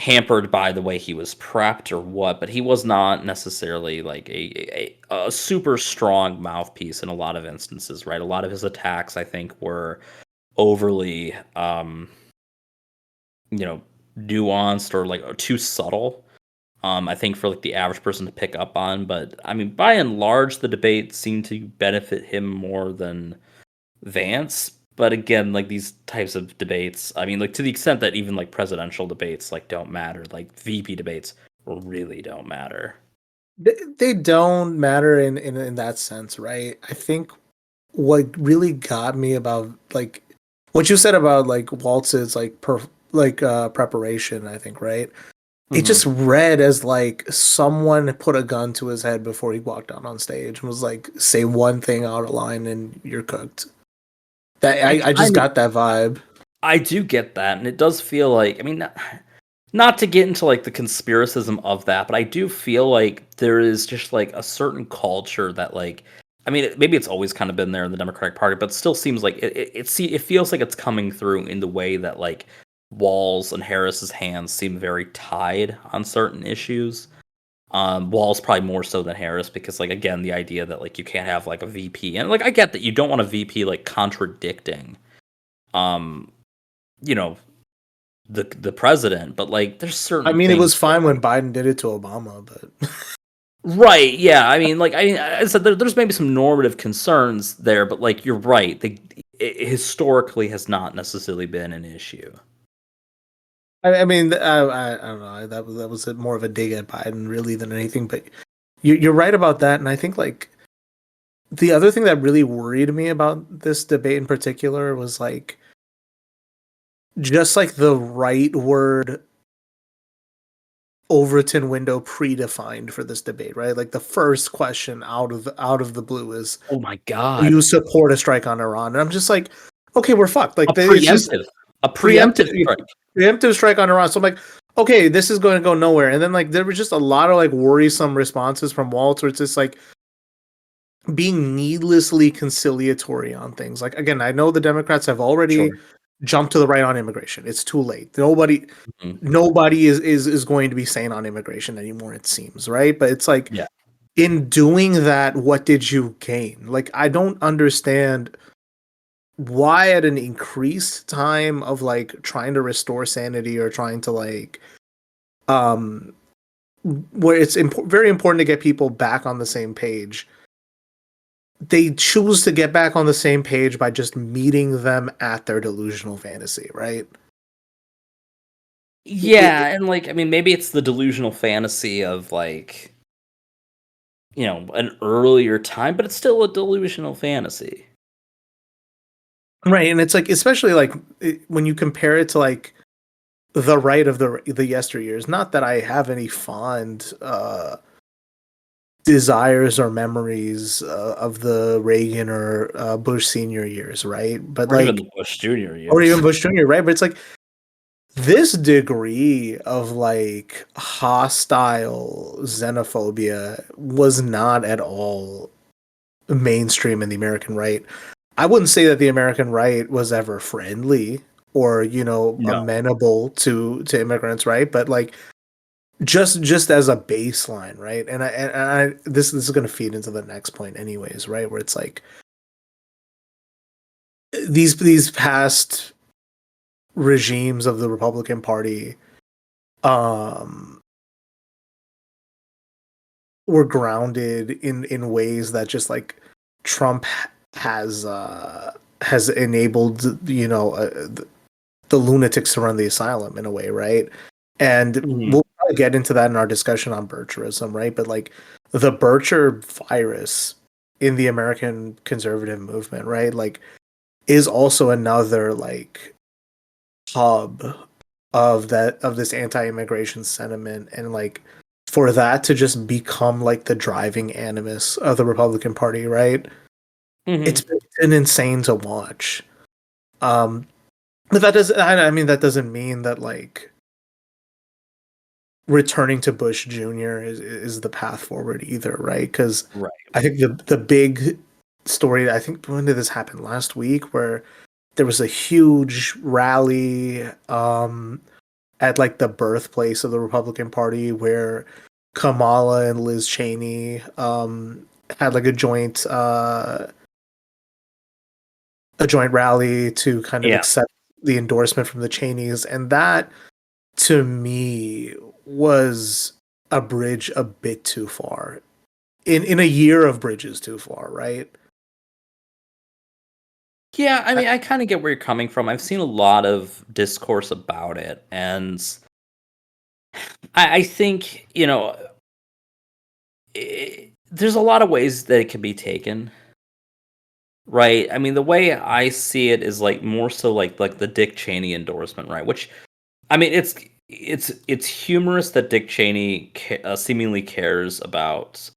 D: hampered by the way he was prepped or what, but he was not necessarily like a super strong mouthpiece in a lot of instances, right? A lot of his attacks, I think, were overly nuanced or like too subtle. I think for like the average person to pick up on, but I mean, by and large, the debate seemed to benefit him more than Vance. But again, like these types of debates, I mean, like to the extent that even like presidential debates like don't matter, like VP debates really don't matter.
C: They don't matter in that sense, right? I think what really got me about like what you said about like Waltz's like preparation, I think, right? It just read as like someone put a gun to his head before he walked out on stage and was like, say one thing out of line and you're cooked. That I just got that vibe.
D: I do get that, and it does feel like, I mean, not to get into like the conspiracism of that, but I do feel like there is just like a certain culture that like, I mean, maybe it's always kind of been there in the Democratic Party, but it still seems like it feels like it's coming through in the way that like Walls and Harris's hands seem very tied on certain issues. Walls probably more so than Harris, because like again, the idea that like you can't have like a VP, and like I get that you don't want a VP like contradicting the president, but like there's certain
C: I mean, it was fine when Biden did it to Obama, but
D: right, yeah. I mean, I said there's maybe some normative concerns there, but like you're right, it historically has not necessarily been an issue.
C: I mean, I don't know. That was more of a dig at Biden, really, than anything. But you're right about that, and I think like the other thing that really worried me about this debate in particular was like just like the right word Overton window predefined for this debate, right? Like the first question out of the blue is,
D: oh my god,
C: do you support a strike on Iran? And I'm just like, okay, we're fucked. Like
D: preemptive. A preemptive strike.
C: Preemptive strike on Iran. So I'm like, okay, this is going to go nowhere. And then like there was just a lot of like worrisome responses from Waltz where it's just like being needlessly conciliatory on things. Like again, I know the Democrats have already jumped to the right on immigration. It's too late. Nobody is going to be sane on immigration anymore, it seems, right? But it's like in doing that, what did you gain? Like I don't understand why at an increased time of like trying to restore sanity or trying to like where it's very important to get people back on the same page, they choose to get back on the same page by just meeting them at their delusional fantasy, right?
D: Yeah, and like I mean maybe it's the delusional fantasy of like an earlier time, but it's still a delusional fantasy.
C: Right, and it's like especially like when you compare it to like the right of the yesteryears. Not that I have any fond desires or memories of the Reagan or Bush senior years, right? But
D: or
C: like
D: even the Bush Jr. years.
C: Or even Bush Jr., right? But it's like this degree of like hostile xenophobia was not at all mainstream in the American right. I wouldn't say that the American right was ever friendly or amenable to immigrants, right? But like just as a baseline, right? And I this is going to feed into the next point, anyways, right? Where it's like these past regimes of the Republican Party were grounded in ways that just like Trump has enabled the lunatics to run the asylum in a way, right? And we'll probably get into that in our discussion on Bircherism, right? But like the Bircher virus in the American conservative movement, right? Like is also another like hub of this anti-immigration sentiment, and like for that to just become like the driving animus of the Republican Party, right? It's been insane to watch. But that doesn't. I mean, that doesn't mean that like returning to Bush Jr. is the path forward either, right? Because I think the big story. I think when did this happen? Last week, where there was a huge rally at like the birthplace of the Republican Party where Kamala and Liz Cheney had like a joint rally to kind of accept the endorsement from the Cheneys, and that to me was a bridge a bit too far in a year of bridges too far, right?
D: Yeah, I mean, I kind of get where you're coming from. I've seen a lot of discourse about it, and I think, there's a lot of ways that it can be taken, right? I mean, the way I see it is like more so like the Dick Cheney endorsement, right? Which, I mean, it's humorous that Dick Cheney seemingly cares about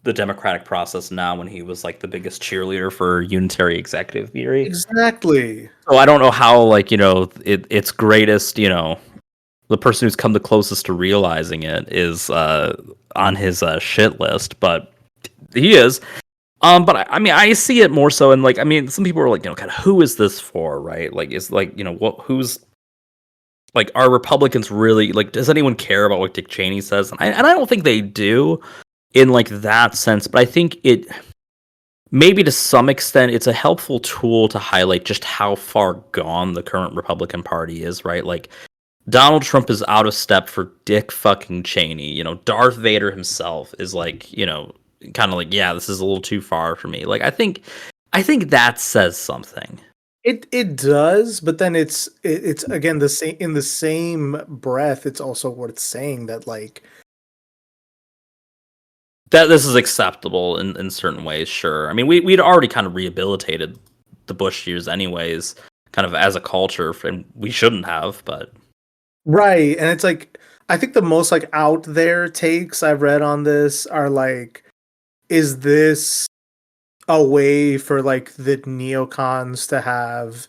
D: the democratic process now when he was like the biggest cheerleader for unitary executive theory.
C: Exactly.
D: So I don't know how like its greatest the person who's come the closest to realizing it is on his shit list, but he is. But I mean, I see it more so in like, I mean, some people are like, kind of, who is this for, right? Like, is like, who's like, are Republicans really like? Does anyone care about what Dick Cheney says? And I don't think they do, in like that sense. But I think it maybe to some extent it's a helpful tool to highlight just how far gone the current Republican Party is, right? Like Donald Trump is out of step for Dick fucking Cheney. Darth Vader himself is like, kind of like, yeah, this is a little too far for me. Like, I think that says something.
C: It does, but then it's again the same in the same breath. It's also worth saying that like
D: that this is acceptable in certain ways. Sure, I mean we'd already kind of rehabilitated the Bush years anyways, kind of as a culture, and we shouldn't have, but.
C: Right, and it's like I think the most like out there takes I've read on this are like, is this a way for like the neocons to have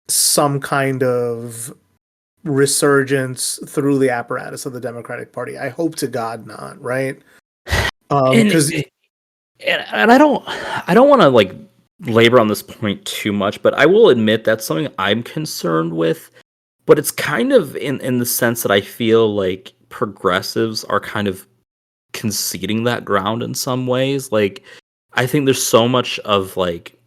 C: some kind of resurgence through the apparatus of the Democratic Party. I hope to God not, right? Because
D: and I don't want to like labor on this point too much, but I will admit that's something I'm concerned with. But it's kind of in the sense that I feel like progressives are kind of conceding that ground in some ways. Like, I think there's so much of like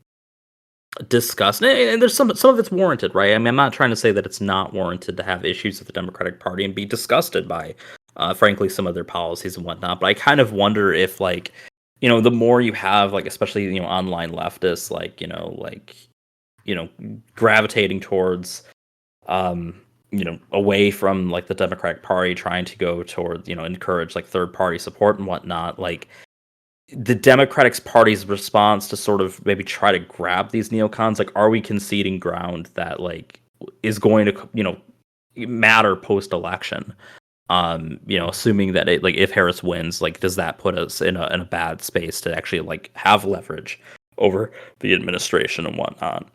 D: disgust, and there's some of it's warranted, right? I mean, I'm not trying to say that it's not warranted to have issues with the Democratic Party and be disgusted by, frankly, some of their policies and whatnot. But I kind of wonder if, like, the more you have, like, especially online leftists, gravitating towards, away from like the Democratic Party, trying to go toward, encourage like third party support and whatnot, like the Democratic Party's response to sort of maybe try to grab these neocons, like, are we conceding ground that like is going to matter post election? Assuming that it, like, if Harris wins, like, does that put us in a bad space to actually like have leverage over the administration and whatnot?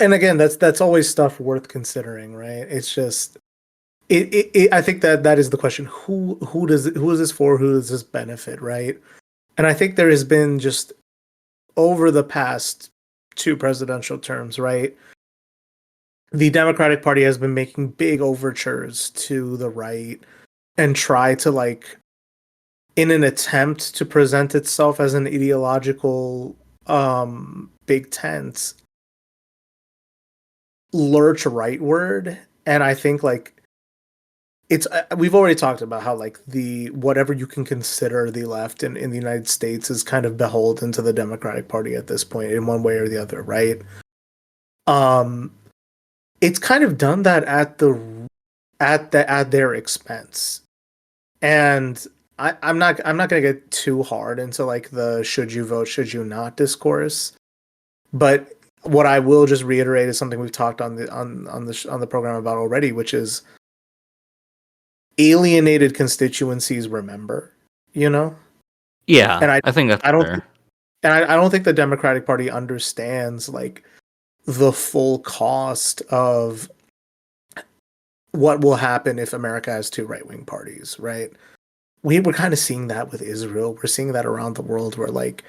C: and again, that's always stuff worth considering, right? It's just I think that is the question. Who is this for? Who does this benefit, right? And I think there has been just over the past 2 presidential terms, right? The Democratic Party has been making big overtures to the right and try to, like, in an attempt to present itself as an ideological big tent, lurch rightward. And I think, like, it's we've already talked about how, like, the whatever you can consider the left in the United States is kind of beholden to the Democratic Party at this point in one way or the other, right? It's kind of done that at their expense. And I'm not gonna get too hard into like the should you vote, should you not discourse. But what I will just reiterate is something we've talked on the program about already, which is alienated constituencies remember,
D: Yeah,
C: and
D: I think that's
C: I don't
D: fair.
C: and I don't think the Democratic Party understands like the full cost of what will happen if America has 2 right-wing parties, right? We're kind of seeing that with Israel. We're seeing that around the world where like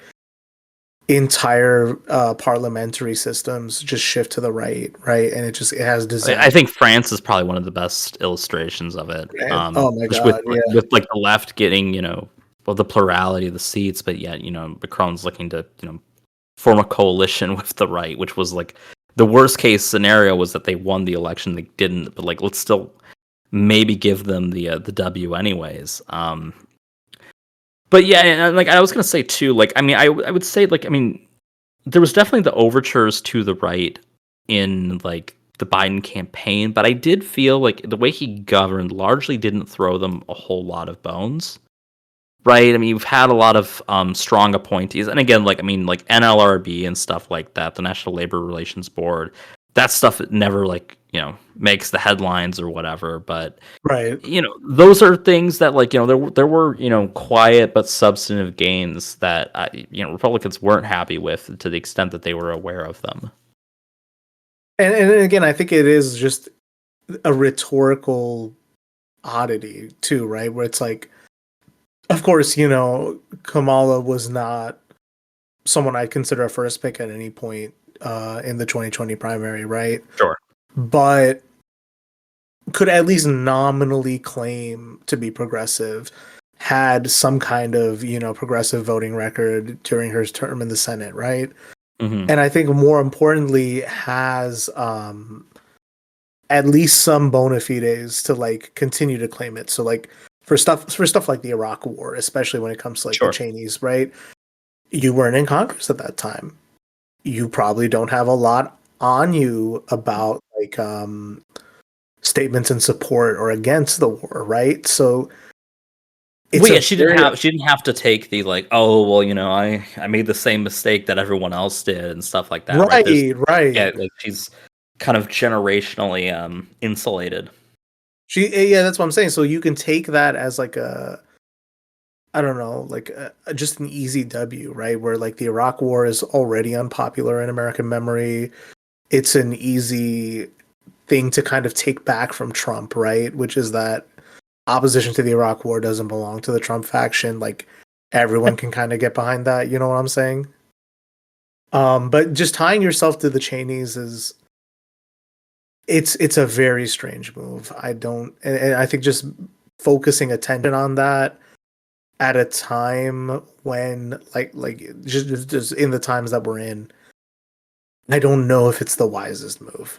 C: entire parliamentary systems just shift to the right, and it has disaster.
D: I think France is probably one of the best illustrations of it.
C: Oh my
D: Just
C: God, yeah.
D: with like the left getting, the plurality of the seats, but yet, Macron's looking to, form a coalition with the right, which was like the worst case scenario was that they won the election. They didn't, but like, let's still maybe give them the W anyways. But yeah, and like I was gonna say too, like, I mean, I would say, like, I mean, there was definitely the overtures to the right in like the Biden campaign, but I did feel like the way he governed largely didn't throw them a whole lot of bones. Right? I mean, you've had a lot of strong appointees, and again, like, I mean, like NLRB and stuff like that, the National Labor Relations Board, that stuff never, like, makes the headlines or whatever. But
C: Right.
D: those are things that, like, there were quiet but substantive gains that Republicans weren't happy with to the extent that they were aware of them.
C: And again, I think it is just a rhetorical oddity too, right? Where it's like, of course, Kamala was not someone I'd consider a first pick at any point in the 2020 primary, right?
D: Sure.
C: But could at least nominally claim to be progressive, had some kind of, progressive voting record during her term in the Senate, right?
D: Mm-hmm.
C: And I think more importantly has at least some bona fides to like continue to claim it. So like for stuff like the Iraq War, especially when it comes to like the Cheneys, right? You weren't in Congress at that time. You probably don't have a lot on you about like statements in support or against the war, right? So
D: she didn't have to take the like, oh well, I made the same mistake that everyone else did and stuff like that.
C: Right.
D: Yeah, like she's kind of generationally insulated.
C: That's what I'm saying. So you can take that as like I don't know, like just an easy W, right? Where like the Iraq War is already unpopular in American memory. it's an easy thing to kind of take back from Trump, right? Which is that opposition to the Iraq War doesn't belong to the Trump faction. Like everyone can kind of get behind that. You know what I'm saying? But just tying yourself to the Cheneys is it's a very strange move. And I think just focusing attention on that at a time when like just in the times that we're in, I don't know if it's the wisest move.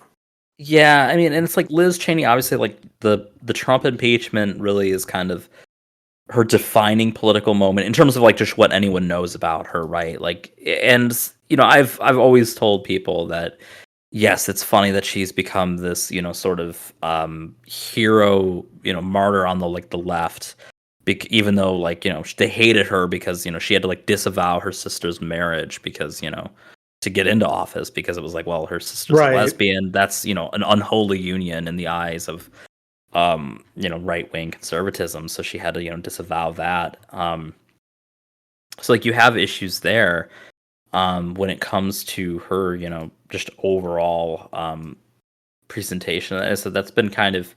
D: Yeah, I mean, and it's like Liz Cheney, obviously, like the Trump impeachment really is kind of her defining political moment in terms of like just what anyone knows about her, right? Like, and I've always told people that yes, it's funny that she's become this, sort of hero, martyr on the left, even though like they hated her because she had to like disavow her sister's marriage because to get into office because it was like, well, her sister's a lesbian. That's an unholy union in the eyes of right wing conservatism. So she had to disavow that. So like you have issues there when it comes to her just overall presentation. So that's been kind of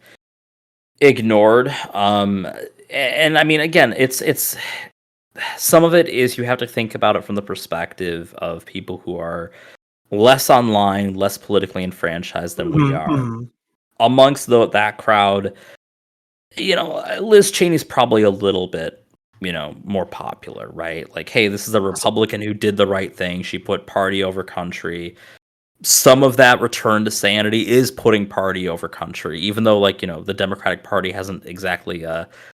D: ignored. And I mean, again, it's some of it is you have to think about it from the perspective of people who are less online, less politically enfranchised than we are. Amongst that crowd, Liz Cheney's probably a little bit, more popular, right? Like, hey, this is a Republican who did the right thing. She put party over country. Some of that return to sanity is putting party over country, even though, like, the Democratic Party hasn't exactly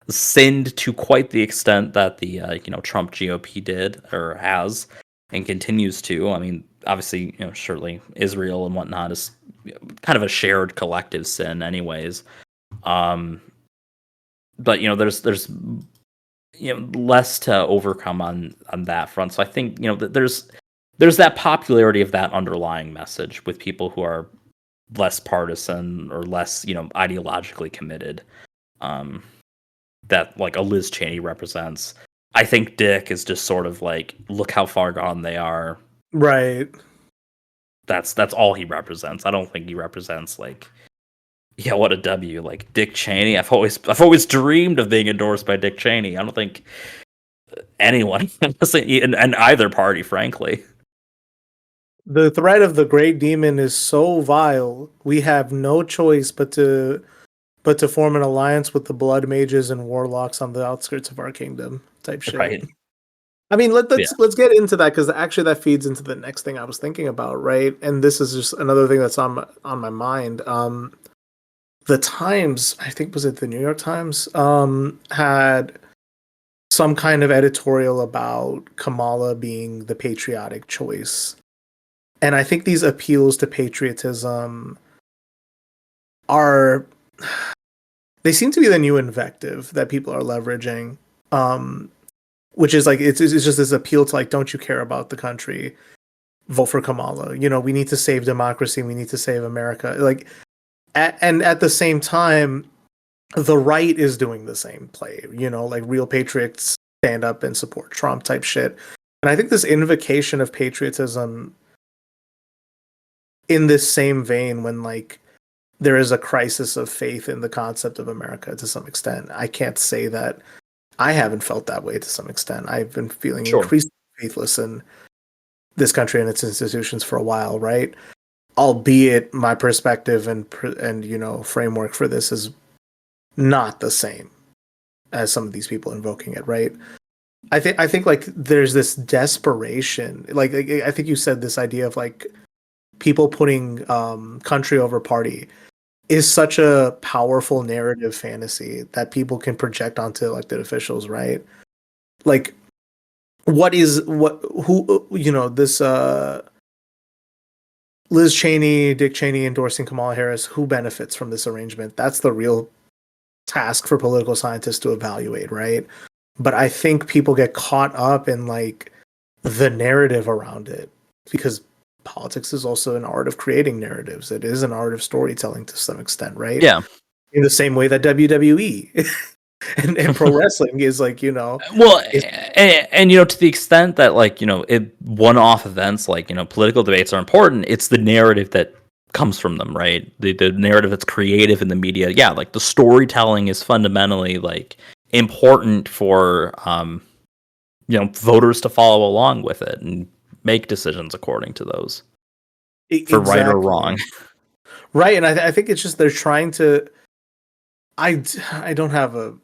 D: sinned to quite the extent that the, Trump GOP did or has and continues to. I mean, obviously, surely Israel and whatnot is kind of a shared collective sin anyways. But, there's less to overcome on that front. So I think, there's that popularity of that underlying message with people who are less partisan or less, ideologically committed. That like a Liz Cheney represents. I think Dick is just sort of like, look how far gone they are.
C: Right.
D: That's all he represents. I don't think he represents like, yeah, what a W. Like Dick Cheney. I've always dreamed of being endorsed by Dick Cheney. I don't think anyone in either party, frankly.
C: The threat of the great demon is so vile. We have no choice but to form an alliance with the blood mages and warlocks on the outskirts of our kingdom. Type shit. Right. I mean, let's get into that because actually that feeds into the next thing I was thinking about, right? And this is just another thing that's on my mind. The Times, I think was it the New York Times, had some kind of editorial about Kamala being the patriotic choice. And I think these appeals to patriotism they seem to be the new invective that people are leveraging, which is like, it's just this appeal to like, don't you care about the country? Vote for Kamala. We need to save democracy. We need to save America. Like, and at the same time, the right is doing the same play, like real patriots stand up and support Trump type shit. And I think this invocation of patriotism in this same vein, when like there is a crisis of faith in the concept of America to some extent. I can't say that I haven't felt that way to some extent. I've been feeling increasingly faithless in this country and its institutions for a while, right? Albeit my perspective and framework for this is not the same as some of these people invoking it, right? I think like there's this desperation, like I think you said this idea of like people putting country over party is such a powerful narrative fantasy that people can project onto elected officials, right? Like this Liz Cheney, Dick Cheney endorsing Kamala Harris, who benefits from this arrangement? That's the real task for political scientists to evaluate, right? But I think people get caught up in like the narrative around it because politics is also an art of creating narratives. It is an art of storytelling to some extent, right?
D: Yeah.
C: In the same way that WWE and pro wrestling is like,
D: well, and to the extent that like, one-off events like, political debates are important, it's the narrative that comes from them, right? The narrative that's creative in the media, yeah, like the storytelling is fundamentally like important for voters to follow along with it and make decisions according to those, for right or wrong.
C: Right, and I think it's just they're trying to. I don't have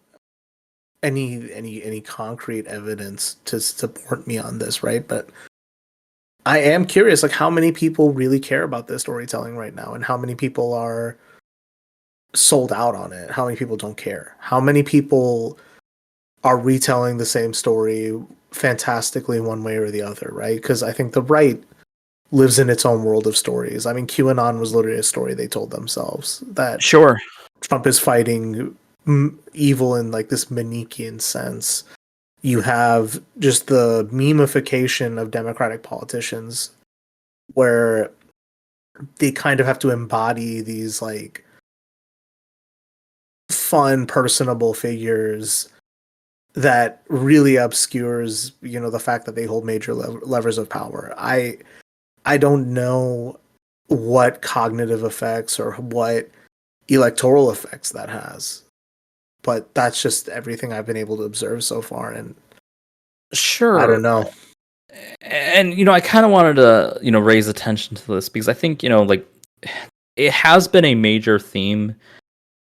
C: any concrete evidence to support me on this, right? But I am curious, like how many people really care about this storytelling right now, and how many people are sold out on it. How many people don't care? How many people are retelling the same story fantastically one way or the other, right? Because I think the right lives in its own world of stories. I mean, QAnon was literally a story they told themselves that
D: Sure,
C: Trump is fighting evil in like this Manichean sense. You have just the memification of Democratic politicians where they kind of have to embody these like fun, personable figures that really obscures, the fact that they hold major levers of power. I don't know what cognitive effects or what electoral effects that has, but that's just everything I've been able to observe so far, and
D: sure,
C: I don't know.
D: And I kind of wanted to raise attention to this because I think like it has been a major theme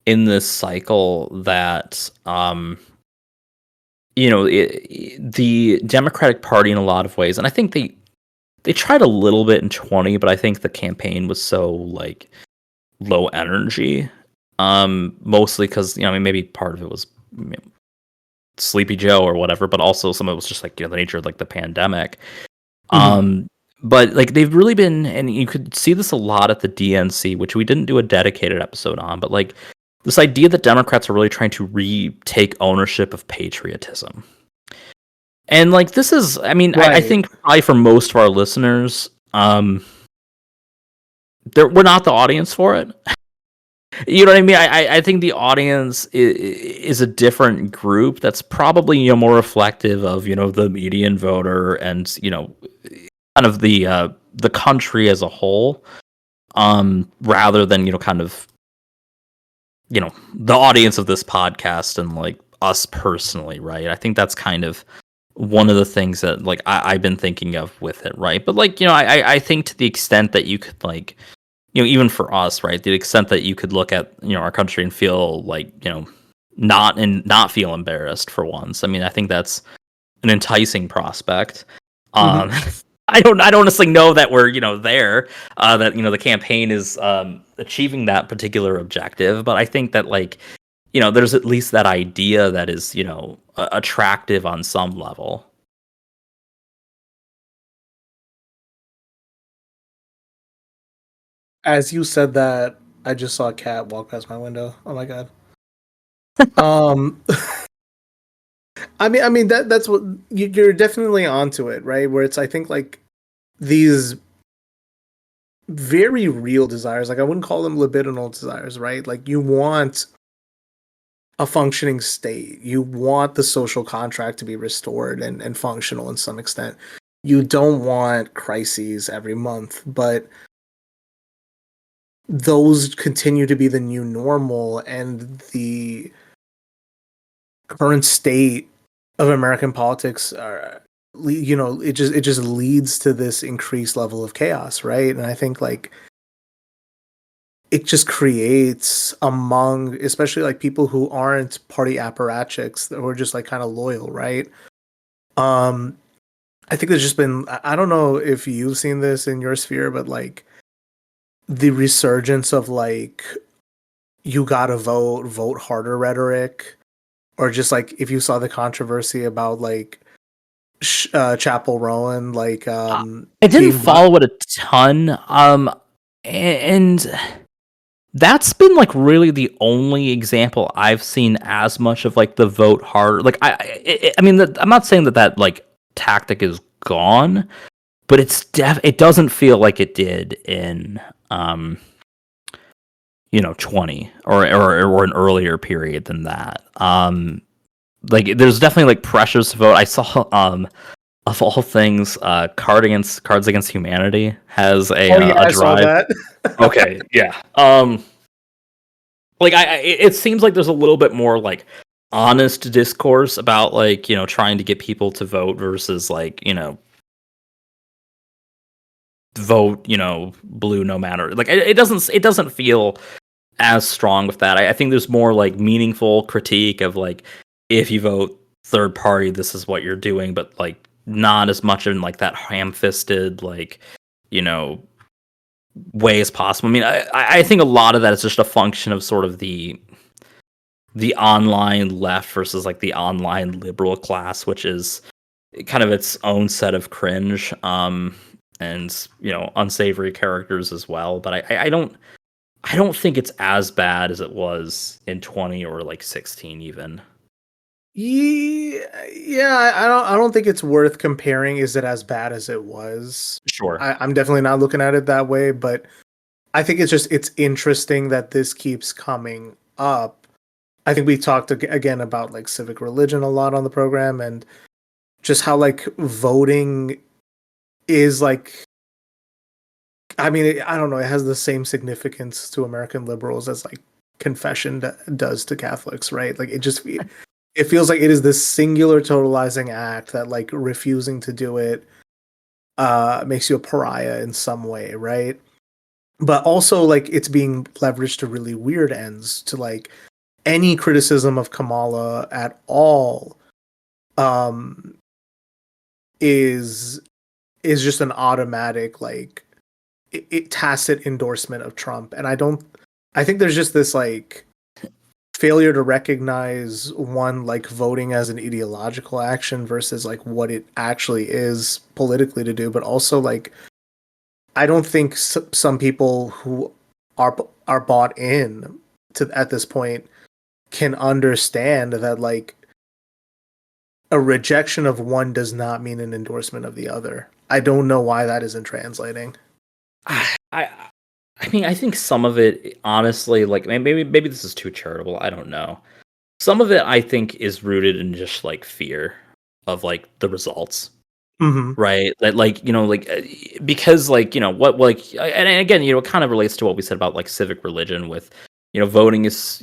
D: in this cycle that the Democratic Party in a lot of ways, and I think they tried a little bit in 20, but I think the campaign was so like low energy, mostly because maybe part of it was Sleepy Joe or whatever, but also some of it was just like the nature of like the pandemic. But like they've really been, and you could see this a lot at the DNC, which we didn't do a dedicated episode on, but like this idea that Democrats are really trying to retake ownership of patriotism. And like this is, I mean, I think probably for most of our listeners, we're not the audience for it. You know what I mean? I think the audience is a different group that's probably more reflective of the median voter and kind of the country as a whole, rather than kind of the audience of this podcast and like us personally, right? I think that's kind of one of the things that like I've been thinking of with it, right? But like I think to the extent that you could like even for us, right, the extent that you could look at our country and feel like not feel embarrassed for once. I mean, I think that's an enticing prospect. I don't necessarily know that we're there, that the campaign is achieving that particular objective, but I think that like there's at least that idea that is attractive on some level.
C: As you said that, I just saw a cat walk past my window. Oh my god. I mean that's what you're definitely onto it, right? Where it's I think like these very real desires, like I wouldn't call them libidinal desires, right? Like you want a functioning state. You want the social contract to be restored and functional in some extent. You don't want crises every month, but those continue to be the new normal, and the current state of American politics are it just leads to this increased level of chaos, right? And I think like it just creates among especially like people who aren't party apparatchiks, who are just like kind of loyal, right? I think there's just been, I don't know if you've seen this in your sphere, but like the resurgence of like you gotta vote harder rhetoric, or just like if you saw the controversy about like Chapel Rowan, like
D: I didn't follow it a ton, and that's been like really the only example I've seen as much of like the vote harder. Like I mean, I'm not saying that like tactic is gone, but it doesn't feel like it did in 20 or an earlier period than that. Like there's definitely like pressures to vote. I saw of all things, Cards Against Humanity has a
C: I
D: drive.
C: saw that.
D: Okay, yeah. Like it seems like there's a little bit more like honest discourse about like trying to get people to vote versus like vote blue no matter, like it doesn't feel as strong with that. I think there's more like meaningful critique of like if you vote third party, this is what you're doing, but like not as much in like that ham-fisted like you know way as possible. I mean, I think a lot of that is just a function of sort of the online left versus like the online liberal class, which is kind of its own set of cringe, and unsavory characters as well. But I don't think it's as bad as it was in 20 or like 16 even.
C: Yeah, I don't think it's worth comparing. Is it as bad as it was?
D: Sure.
C: I'm definitely not looking at it that way, but I think it's interesting that this keeps coming up. I think we talked again about like civic religion a lot on the program, and just how like voting is like, I mean, I don't know, it has the same significance to American liberals as like confession does to Catholics, right? Like it feels like it is this singular totalizing act that like refusing to do it makes you a pariah in some way, right? But also like it's being leveraged to really weird ends, to like any criticism of Kamala at all um is just an automatic like tacit endorsement of Trump. And I think there's just this like failure to recognize, one, like voting as an ideological action versus like what it actually is politically to do, but also like I don't think some people who are bought in to at this point can understand that like a rejection of one does not mean an endorsement of the other. I don't know why that isn't translating.
D: I mean, I think some of it, honestly, like maybe this is too charitable. I don't know. Some of it, I think, is rooted in just like fear of like the results, right? That like because like what like and again it kind of relates to what we said about like civic religion with voting is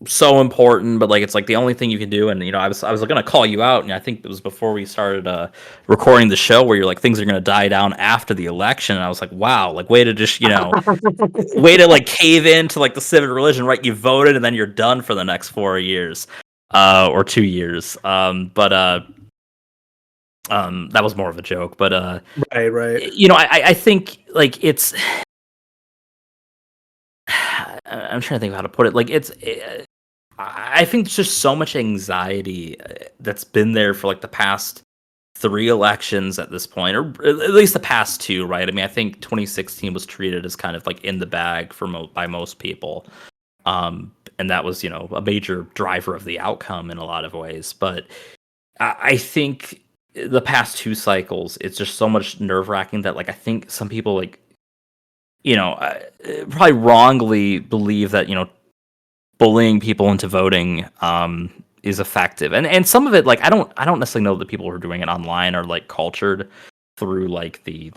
D: so important, but like it's like the only thing you can do. And I was gonna call you out, and I think it was before we started recording the show where you're like things are gonna die down after the election, and I was like, wow, like way to just way to like cave into like the civic religion, right? You voted and then you're done for the next 4 years or 2 years. But that was more of a joke, but
C: right.
D: I think like it's I'm trying to think of how to put it. Like I think there's just so much anxiety that's been there for like the past 3 elections at this point, or at least the past 2, right? I mean, I think 2016 was treated as kind of like in the bag for by most people, and that was a major driver of the outcome in a lot of ways. But I think the past 2 cycles, it's just so much nerve wracking that like I think some people like probably wrongly believe that bullying people into voting is effective, and some of it like I don't necessarily know that people who are doing it online are like cultured through like the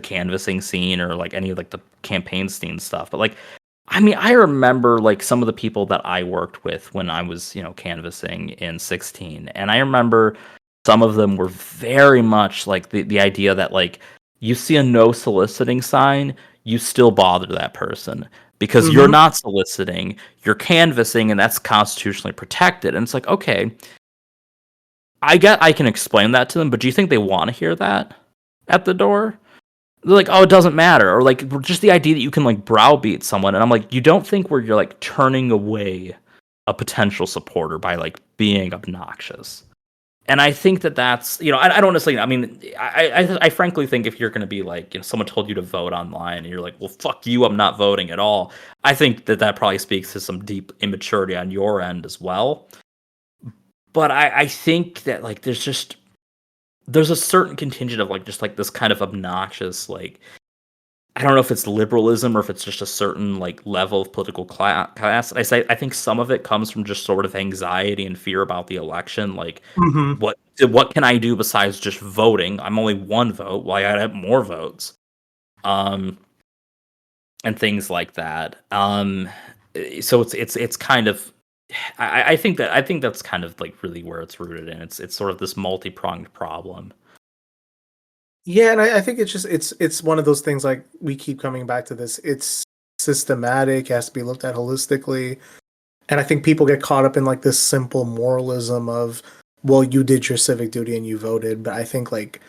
D: canvassing scene or like any of like the campaign scene stuff. But like I mean, I remember like some of the people that I worked with when I was canvassing in 16, and I remember some of them were very much like the idea that like you see a no soliciting sign, you still bother that person because you're not soliciting, you're canvassing, and that's constitutionally protected. And it's like, okay, I can explain that to them, but do you think they want to hear that at the door? They're like, oh, it doesn't matter, or like just the idea that you can like browbeat someone. And I'm like, you don't think where you're like turning away a potential supporter by like being obnoxious. And I think that's I don't necessarily. I mean, I frankly think if you're going to be like someone told you to vote online and you're like, well, fuck you, I'm not voting at all. I think that probably speaks to some deep immaturity on your end as well. But I think that like there's a certain contingent of like just like this kind of obnoxious like I don't know if it's liberalism or if it's just a certain like level of political class. I think some of it comes from just sort of anxiety and fear about the election. Like,
C: Mm-hmm.
D: what can I do besides just voting? I'm only one vote. Why I have more votes? Um, and things like that. So it's kind of. I think that's kind of like really where it's rooted in. It's sort of this multi-pronged problem.
C: Yeah, and I think it's one of those things like we keep coming back to this. It's systematic, it has to be looked at holistically. And I think people get caught up in like this simple moralism of, well, you did your civic duty and you voted. But I think like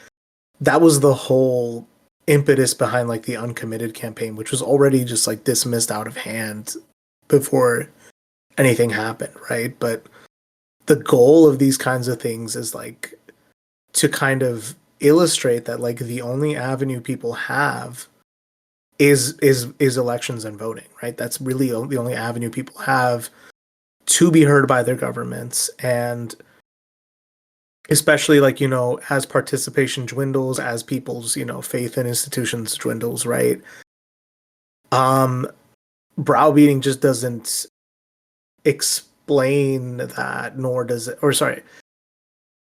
C: that was the whole impetus behind like the uncommitted campaign, which was already just like dismissed out of hand before anything happened, right? But the goal of these kinds of things is like to kind of illustrate that like the only avenue people have is elections and voting, right? That's really the only avenue people have to be heard by their governments. And especially like, as participation dwindles, as people's, faith in institutions dwindles, right? Browbeating just doesn't explain that, nor does it, or sorry,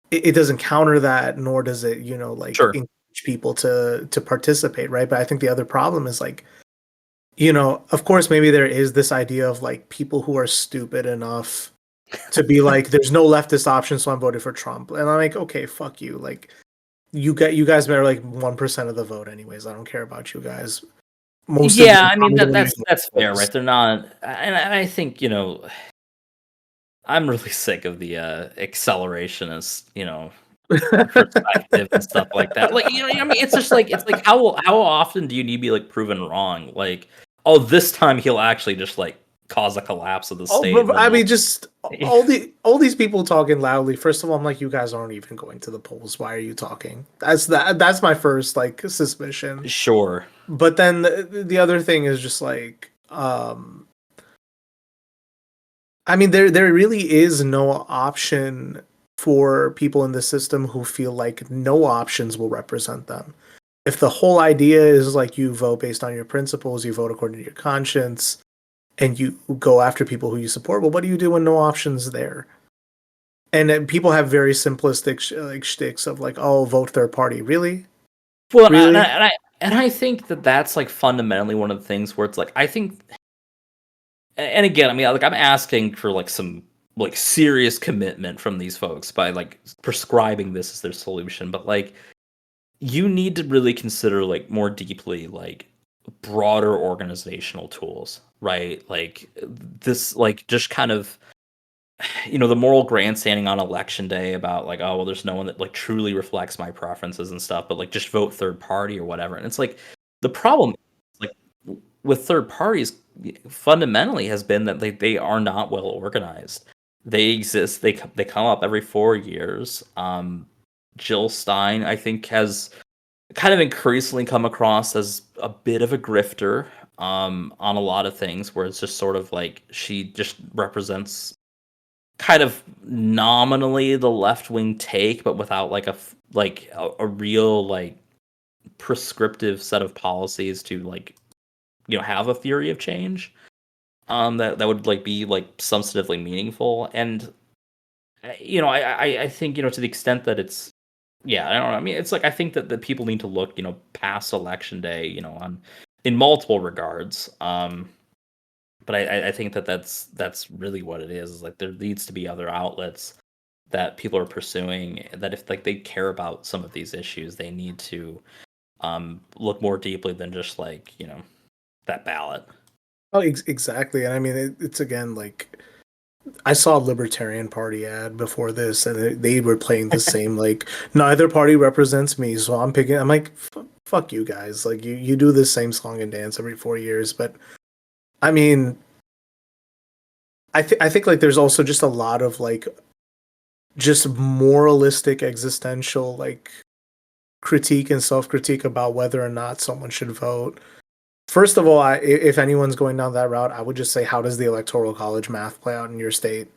C: it doesn't counter that, nor does it, like
D: Sure.
C: encourage people to participate, right? But I think the other problem is like, of course, maybe there is this idea of like people who are stupid enough to be like, there's no leftist option, so I'm voting for Trump. And I'm like, okay, fuck you. Like, you guys are like 1% of the vote, anyways. I don't care about you guys.
D: I mean that's fair, right? They're not, and I think I'm really sick of the accelerationist, perspective and stuff like that. Like, I mean, it's like how often do you need to be like proven wrong? Like, oh, this time he'll actually just like cause a collapse of the state.
C: I mean, just all these people talking loudly. First of all, I'm like, you guys aren't even going to the polls. Why are you talking? That's my first like suspicion.
D: Sure.
C: But then the other thing is just like, I mean, there really is no option for people in the system who feel like no options will represent them. If the whole idea is like you vote based on your principles, you vote according to your conscience, and you go after people who you support, well, what do you do when no options there? And people have very simplistic like shticks of like, oh, vote third party. Really?
D: Well,
C: Really?
D: and I think that's like fundamentally one of the things where it's like I think, and again, I mean, like I'm asking for like some like serious commitment from these folks by like prescribing this as their solution, but like you need to really consider like more deeply like broader organizational tools, right? Like this, like just kind of the moral grandstanding on election day about like, oh well, there's no one that like truly reflects my preferences and stuff, but like just vote third party or whatever. And it's like the problem like with third parties fundamentally has been that they are not well organized. They exist, they come up every 4 years. Jill Stein, I think, has kind of increasingly come across as a bit of a grifter on a lot of things, where it's just sort of like she just represents kind of nominally the left wing take, but without like a real like prescriptive set of policies to like have a theory of change that would like be like substantively meaningful. And I think to the extent that it's yeah, I don't know. I mean, it's like I think that the people need to look, past election day, on in multiple regards. But I think that's really what it is. Is like there needs to be other outlets that people are pursuing. That if like they care about some of these issues, they need to look more deeply than just like that ballot.
C: Oh, exactly. And I mean, it's again like I saw a Libertarian Party ad before this, and they were playing the same like neither party represents me, so I'm picking. I'm like, fuck you guys. Like you do the same song and dance every 4 years, but I mean, I think like there's also just a lot of like just moralistic existential like critique and self-critique about whether or not someone should vote. First of all, if anyone's going down that route, I would just say, how does the electoral college math play out in your state?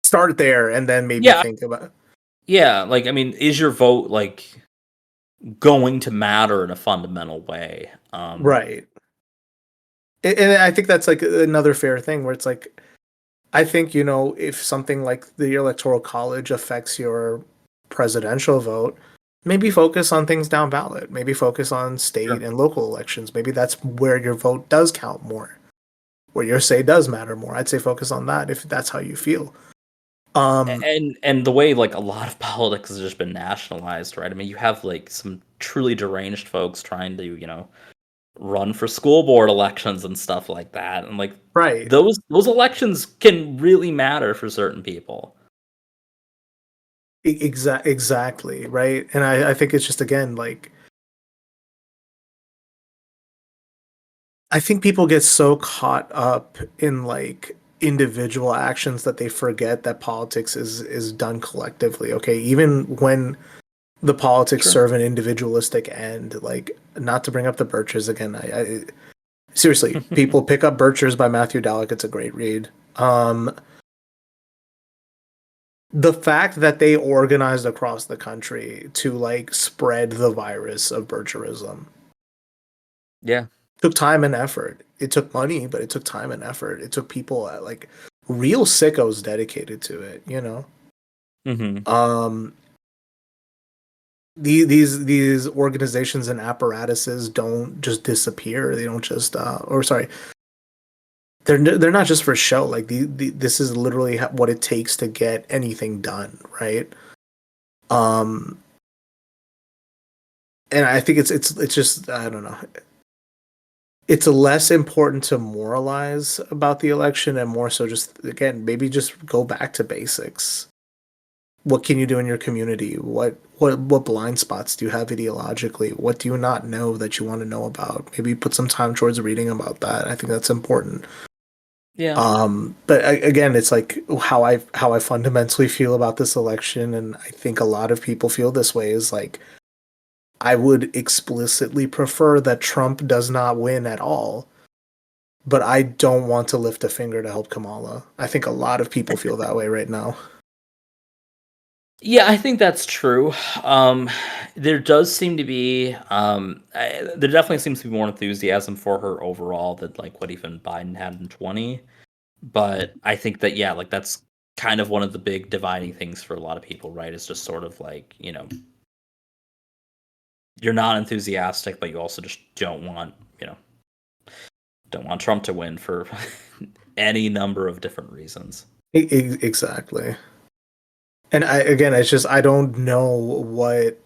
C: Start there, and then maybe think about.
D: Yeah, like I mean, is your vote like going to matter in a fundamental way.
C: Right. And I think that's like another fair thing where it's like, I think, if something like the Electoral College affects your presidential vote, maybe focus on things down ballot. Maybe focus on state and local elections. Maybe that's where your vote does count more, where your say does matter more. I'd say focus on that if that's how you feel.
D: And the way like a lot of politics has just been nationalized, right? I mean, you have like some truly deranged folks trying to, run for school board elections and stuff like that, and like
C: right.
D: those elections can really matter for certain people.
C: Exactly, right. And I think it's just, again, like, I think people get so caught up in like individual actions that they forget that politics is done collectively. Okay, even when the politics serve an individualistic end, like, not to bring up the Birchers again, I seriously, people pick up Birchers by Matthew Dallek. It's a great read. The fact that they organized across the country to like spread the virus of Bircherism,
D: Yeah,
C: took time and effort. It took money, but it took time and effort. It took people like real sickos dedicated to it.
D: Mm-hmm.
C: These organizations and apparatuses don't just disappear. They don't just they're not just for show. Like this is literally what it takes to get anything done, right? And I think it's just, I don't know. It's less important to moralize about the election and more so just, again, maybe just go back to basics. What can you do in your community? What blind spots do you have ideologically? What do you not know that you want to know about? Maybe put some time towards reading about that. I think that's important.
D: Yeah.
C: But again, it's like how I fundamentally feel about this election, and I think a lot of people feel this way, is like, I would explicitly prefer that Trump does not win at all, but I don't want to lift a finger to help Kamala. I think a lot of people feel that way right now.
D: Yeah, I think that's true. There does seem to be, there definitely seems to be more enthusiasm for her overall than like what even Biden had in 20. But I think that, yeah, like that's kind of one of the big dividing things for a lot of people, right? It's just sort of like, you're not enthusiastic, but you also just don't want Trump to win for any number of different reasons.
C: Exactly. And it's just, I don't know what.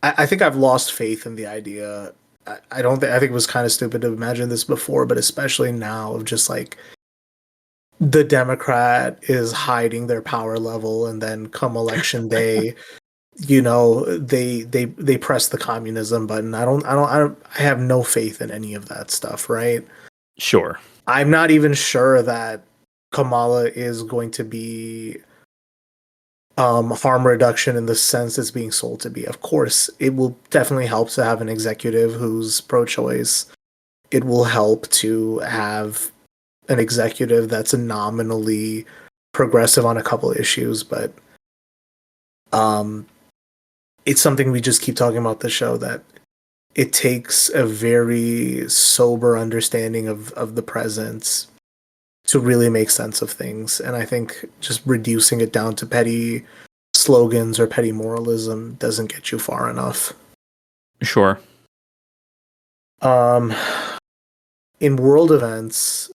C: I think I've lost faith in the idea. I don't think, I think it was kind of stupid to imagine this before, but especially now, of just like the Democrat is hiding their power level, and then come election day, they press the communism button. I have no faith in any of that stuff, right?
D: Sure.
C: I'm not even sure that Kamala is going to be harm reduction in the sense it's being sold to be. Of course, it will definitely help to have an executive who's pro-choice. It will help to have an executive that's nominally progressive on a couple of issues, but it's something we just keep talking about the show, that it takes a very sober understanding of the present to really make sense of things. And I think just reducing it down to petty slogans or petty moralism doesn't get you far enough.
D: Sure.
C: In world events,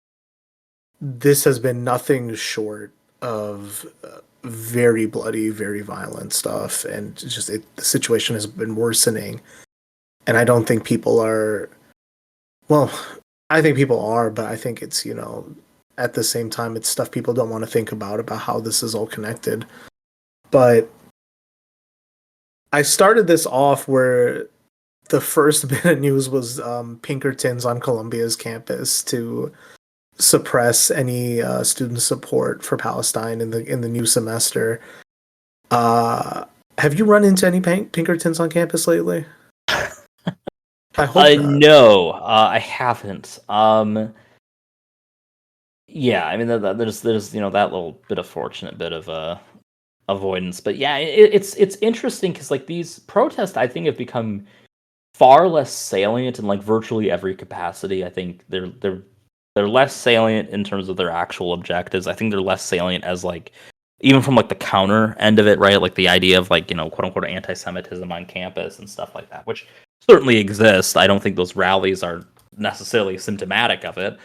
C: this has been nothing short of very bloody, very violent stuff, and just the situation has been worsening. And I don't think people are. Well, I think people are, but I think it's, at the same time, it's stuff people don't want to think about how this is all connected. But I started this off where the first bit of news was Pinkertons on Columbia's campus to suppress any student support for Palestine in the new semester. Have you run into any Pinkertons on campus lately? I hope not.
D: No, I haven't. Yeah, I mean, there's that little bit of fortunate bit of avoidance. But yeah, it's interesting because like these protests, I think, have become far less salient in like virtually every capacity. I think they're less salient in terms of their actual objectives. I think they're less salient as like even from like the counter end of it, right? Like the idea of like, quote unquote anti-Semitism on campus and stuff like that, which certainly exists. I don't think those rallies are necessarily symptomatic of it.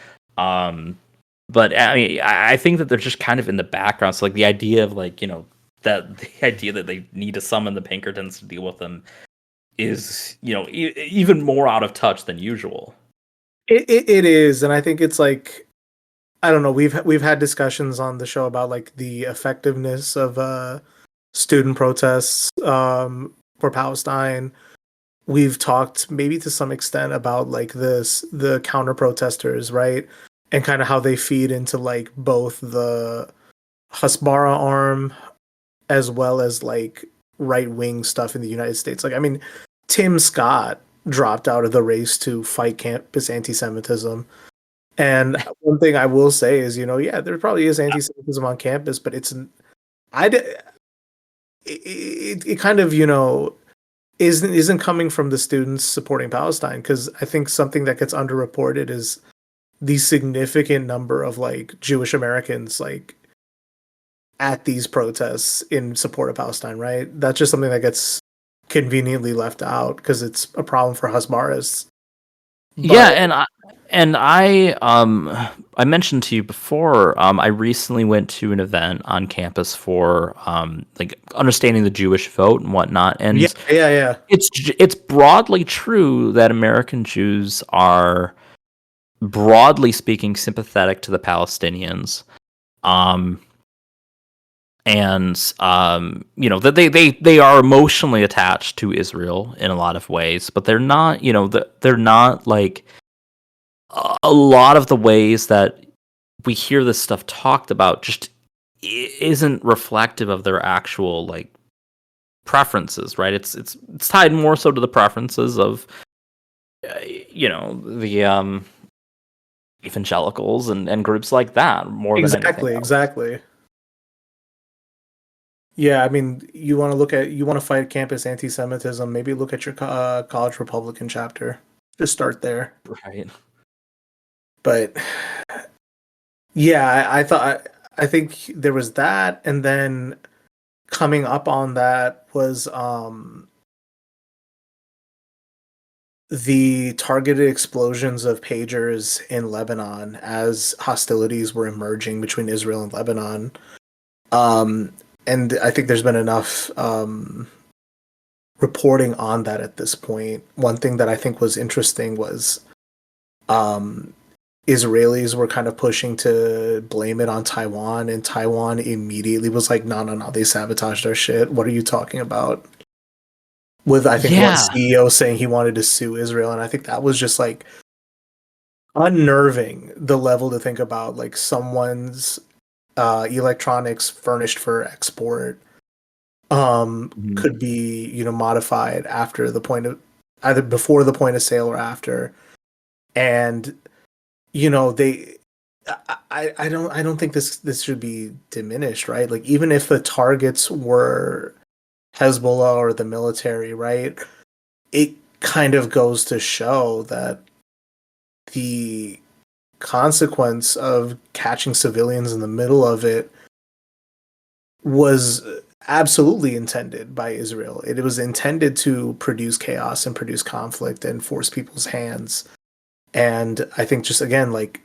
D: But I mean, I think that they're just kind of in the background. So like the idea of like, that the idea that they need to summon the Pinkertons to deal with them is, even more out of touch than usual.
C: It is, and I think it's like, I don't know. We've had discussions on the show about like the effectiveness of student protests for Palestine. We've talked maybe to some extent about like the counter protesters, right? And kind of how they feed into like both the Hasbara arm as well as like right wing stuff in the United States. Like, I mean, Tim Scott dropped out of the race to fight campus anti-Semitism. And one thing I will say is, yeah, there probably is anti-Semitism on campus, but it kind of, isn't coming from the students supporting Palestine, because I think something that gets underreported is the significant number of like Jewish Americans like at these protests in support of Palestine, right? That's just something that gets conveniently left out because it's a problem for Hasbarists.
D: Yeah, and I mentioned to you before, I recently went to an event on campus for like understanding the Jewish vote and whatnot, and
C: yeah.
D: It's broadly true that American Jews are, broadly speaking, sympathetic to the Palestinians. And that they are emotionally attached to Israel in a lot of ways, but they're not, they're not like a lot of the ways that we hear this stuff talked about just isn't reflective of their actual like preferences, right? It's tied more so to the preferences of the evangelicals and groups like that more than anything else.
C: Exactly. Yeah, I mean, you want to fight campus anti-Semitism, maybe look at your college Republican chapter. Just start there.
D: Right.
C: But yeah, I think there was that, and then coming up on that was the targeted explosions of pagers in Lebanon as hostilities were emerging between Israel and Lebanon. And I think there's been enough reporting on that at this point. One thing that I think was interesting was Israelis were kind of pushing to blame it on Taiwan, and Taiwan immediately was like, no, they sabotaged our shit. What are you talking about? With, I think, one CEO saying he wanted to sue Israel, and I think that was just like unnerving, the level to think about, like someone's electronics furnished for export could be modified after the point of, either before the point of sale or after. And I don't think this should be diminished, right? Like, even if the targets were Hezbollah or the military, right, it kind of goes to show that the consequence of catching civilians in the middle of it was absolutely intended by Israel. It was intended to produce chaos and produce conflict and force people's hands. And I think, just again, like,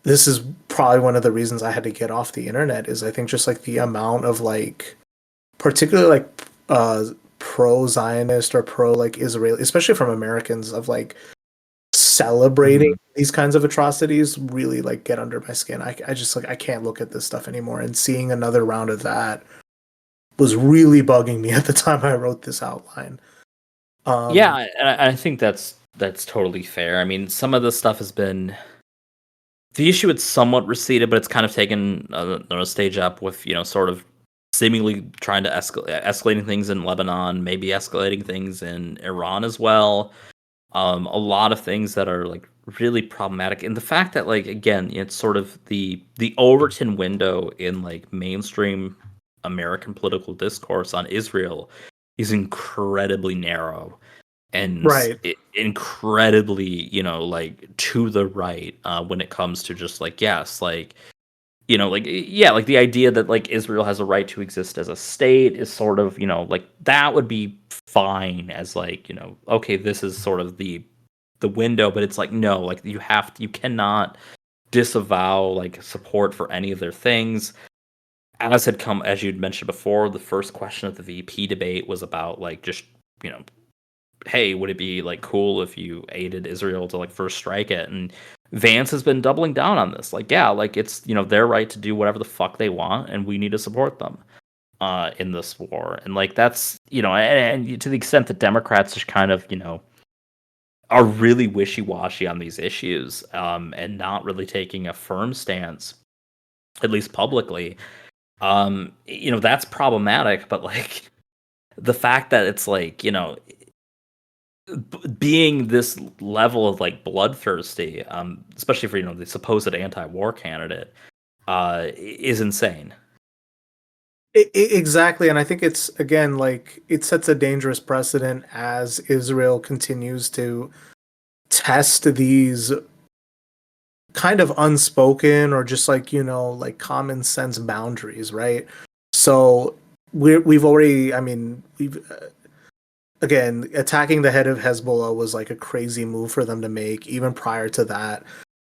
C: this is probably one of the reasons I had to get off the internet, is I think just like the amount of like, particularly like pro-Zionist or pro like Israel, especially from Americans, of like celebrating these kinds of atrocities really like get under my skin. I just like, I can't look at this stuff anymore, and seeing another round of that was really bugging me at the time I wrote this outline.
D: Yeah, I think that's totally fair. I mean, some of the stuff has been, the issue had somewhat receded, but it's kind of taken a stage up with, sort of seemingly trying to escalating things in Lebanon, maybe escalating things in Iran as well. A lot of things that are like really problematic, and the fact that, like, again, it's sort of the Overton window in like mainstream American political discourse on Israel is incredibly narrow and
C: Right.
D: incredibly, like to the right when it comes to just like, yes, like, like, yeah, like the idea that like Israel has a right to exist as a state is sort of, like that would be fine as like, okay, this is sort of the window, but it's like, no, like you cannot disavow like support for any of their things. As you'd mentioned before, the first question of the VP debate was about like just, you know, hey, would it be like cool if you aided Israel to like first strike it? And Vance has been doubling down on this. Like, yeah, like it's, their right to do whatever the fuck they want, and we need to support them in this war. And like that's, and to the extent that Democrats just kind of, are really wishy-washy on these issues, and not really taking a firm stance, at least publicly, that's problematic. But like the fact that it's like, being this level of like bloodthirsty, especially for the supposed anti-war candidate, is insane.
C: Exactly, and I think it's again like it sets a dangerous precedent as Israel continues to test these kind of unspoken or just like like common sense boundaries, right? So we've already, I mean, we've again, attacking the head of Hezbollah was like a crazy move for them to make. Even prior to that,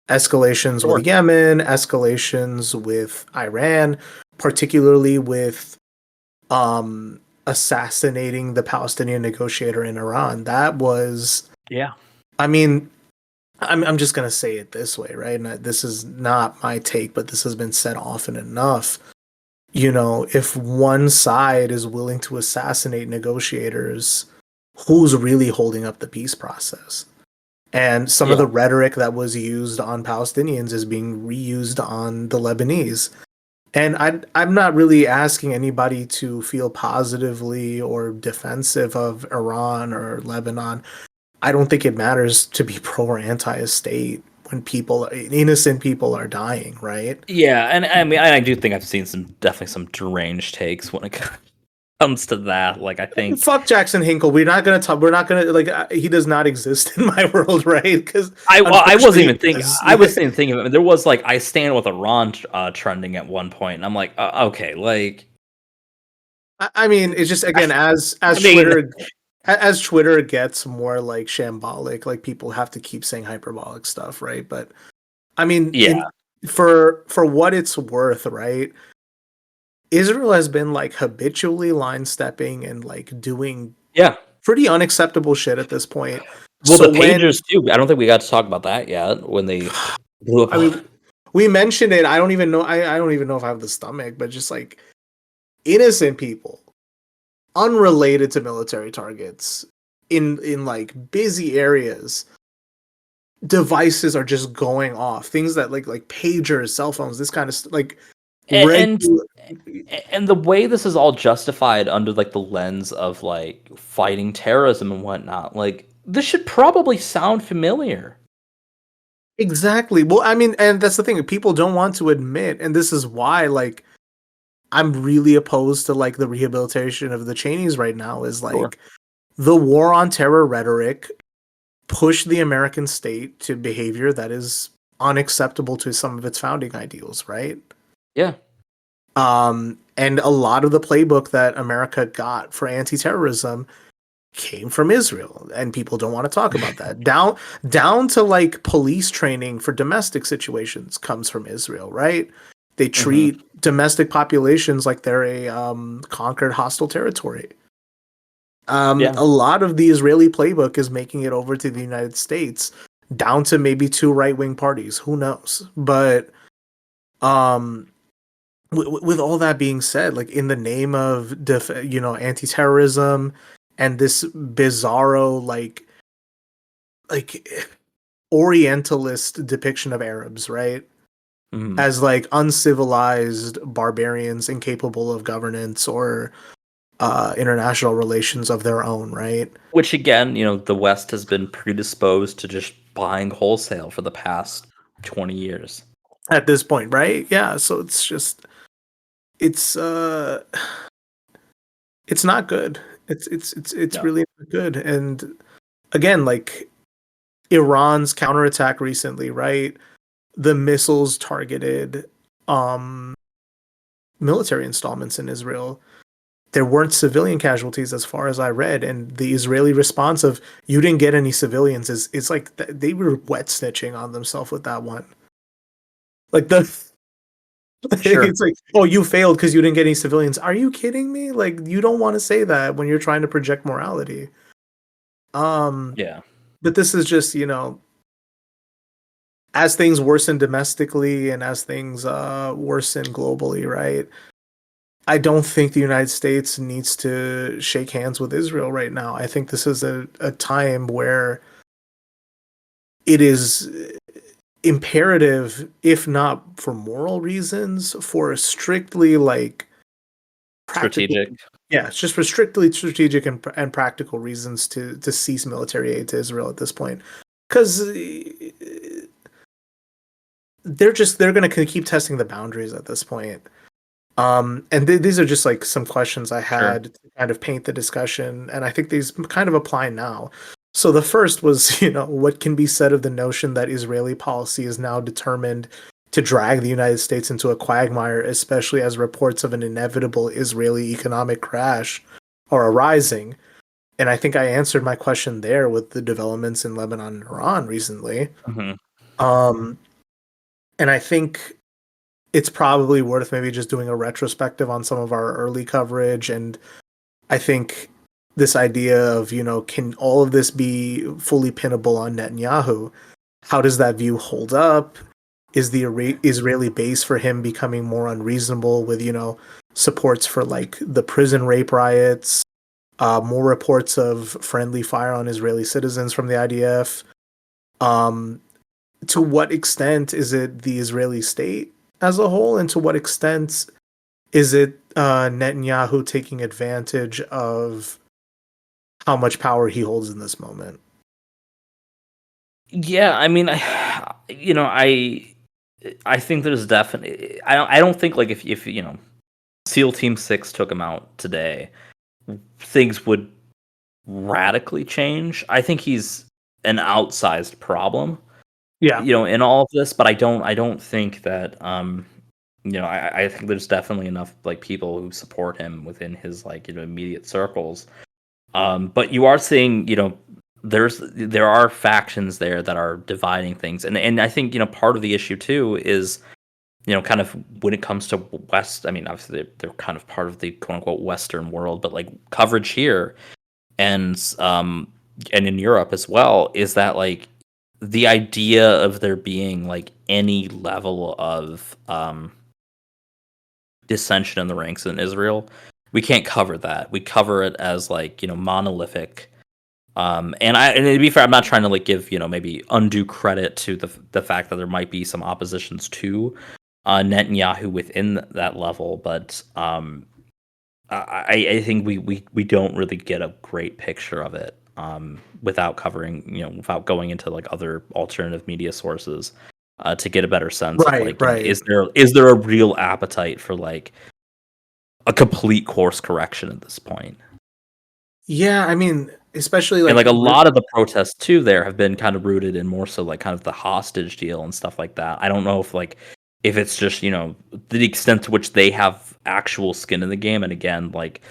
C: escalations
D: Sure.
C: with Yemen, escalations with Iran, particularly with assassinating the Palestinian negotiator in Iran. That was,
D: Yeah.
C: I mean, I'm just gonna say it this way, right? And this is not my take, but this has been said often enough. If one side is willing to assassinate negotiators, who's really holding up the peace process? And some of the rhetoric that was used on Palestinians is being reused on the Lebanese. And I'm not really asking anybody to feel positively or defensive of Iran or Lebanon. I don't think it matters to be pro or anti-state when innocent people are dying, right?
D: Yeah, and I mean, I do think I've seen definitely some deranged takes when it comes to that. Like, I think
C: Fuck Jackson Hinkle. We're not gonna talk. We're not gonna like. He does not exist in my world, right? Because
D: I wasn't even thinking. I wasn't even thinking of it. There was like I stand with Iran trending at one point, and I'm like, okay, like.
C: I mean, it's just again as Twitter gets more like shambolic, like people have to keep saying hyperbolic stuff, right? But I mean,
D: yeah,
C: for what it's worth, right? Israel has been like habitually line stepping and like doing pretty unacceptable shit at this point.
D: Well, so the pagers too. I don't think we got to talk about that yet. When they blew up,
C: I mean, we mentioned it. I don't even know. I don't even know if I have the stomach, but just like innocent people, unrelated to military targets, in like busy areas, devices are just going off. Things that like pagers, cell phones, this kind of like.
D: And the way this is all justified under like the lens of like fighting terrorism and whatnot, like this should probably sound familiar.
C: Exactly. Well, I mean, and that's the thing. People don't want to admit, and this is why, like, I'm really opposed to like the rehabilitation of the Cheneys right now. Is like the war on terror rhetoric pushed the American state to behavior that is unacceptable to some of its founding ideals, right?
D: Yeah.
C: And a lot of the playbook that America got for anti-terrorism came from Israel, and people don't want to talk about that. Down to like police training for domestic situations comes from Israel, right? They treat domestic populations like they're a conquered hostile territory. A lot of the Israeli playbook is making it over to the United States, down to maybe two right-wing parties. Who knows? But with all that being said, like in the name of anti-terrorism and this bizarro like Orientalist depiction of Arabs, right? As like uncivilized barbarians incapable of governance or international relations of their own, right?
D: Which again, the West has been predisposed to just buying wholesale for the past 20 years.
C: At this point, right? Yeah, so it's just it's it's not good. It's
D: No.
C: really not good. And again, like Iran's counterattack recently, right? The missiles targeted um military installments in Israel. There weren't civilian casualties as far as I read, and the Israeli response of "you didn't get any civilians" is it's like they were wet snitching on themselves with that one. Like the
D: Sure.
C: it's like, oh, you failed because you didn't get any civilians. Are you kidding me? Like you don't want to say that when you're trying to project morality.
D: Yeah.
C: But this is just, as things worsen domestically and as things worsen globally, right? I don't think the United States needs to shake hands with Israel right now. I think this is a time where it is imperative, if not for moral reasons, for a strictly like practical,
D: Strategic.
C: yeah, it's just for strictly strategic and practical reasons to cease military aid to Israel at this point, because they're going to keep testing the boundaries at this point. And these are just like some questions I had to kind of paint the discussion, and I think these kind of apply now. So the first was, what can be said of the notion that Israeli policy is now determined to drag the United States into a quagmire, especially as reports of an inevitable Israeli economic crash are arising. And I think I answered my question there with the developments in Lebanon and Iran recently.
D: Mm-hmm.
C: And I think it's probably worth maybe just doing a retrospective on some of our early coverage. And I think this idea of, can all of this be fully pinnable on Netanyahu? How does that view hold up? Is the Israeli base for him becoming more unreasonable with, supports for like the prison rape riots, more reports of friendly fire on Israeli citizens from the IDF? To what extent is it the Israeli state as a whole, and to what extent is it Netanyahu taking advantage of how much power he holds in this moment?
D: Yeah, I mean, I think there's definitely. I don't think like if SEAL Team 6 took him out today, things would radically change. I think he's an outsized problem.
C: Yeah.
D: In all of this, but I don't think that I think there's definitely enough like people who support him within his like immediate circles. But you are seeing there are factions there that are dividing things, and I think part of the issue too is kind of when it comes to West. I mean, obviously they're kind of part of the quote unquote Western world, but like coverage here and in Europe as well is that like the idea of there being like any level of dissension in the ranks in Israel, we can't cover that. We cover it as like monolithic. And to be fair, I'm not trying to like give maybe undue credit to the fact that there might be some oppositions to Netanyahu within that level, but I think we don't really get a great picture of it without covering without going into like other alternative media sources to get a better sense of like is there a real appetite for like a complete course correction at this point?
C: Yeah, I mean, especially like,
D: and like a lot of the protests too there have been kind of rooted in more so like kind of the hostage deal and stuff like that. I don't know if it's just the extent to which they have actual skin in the game, and again like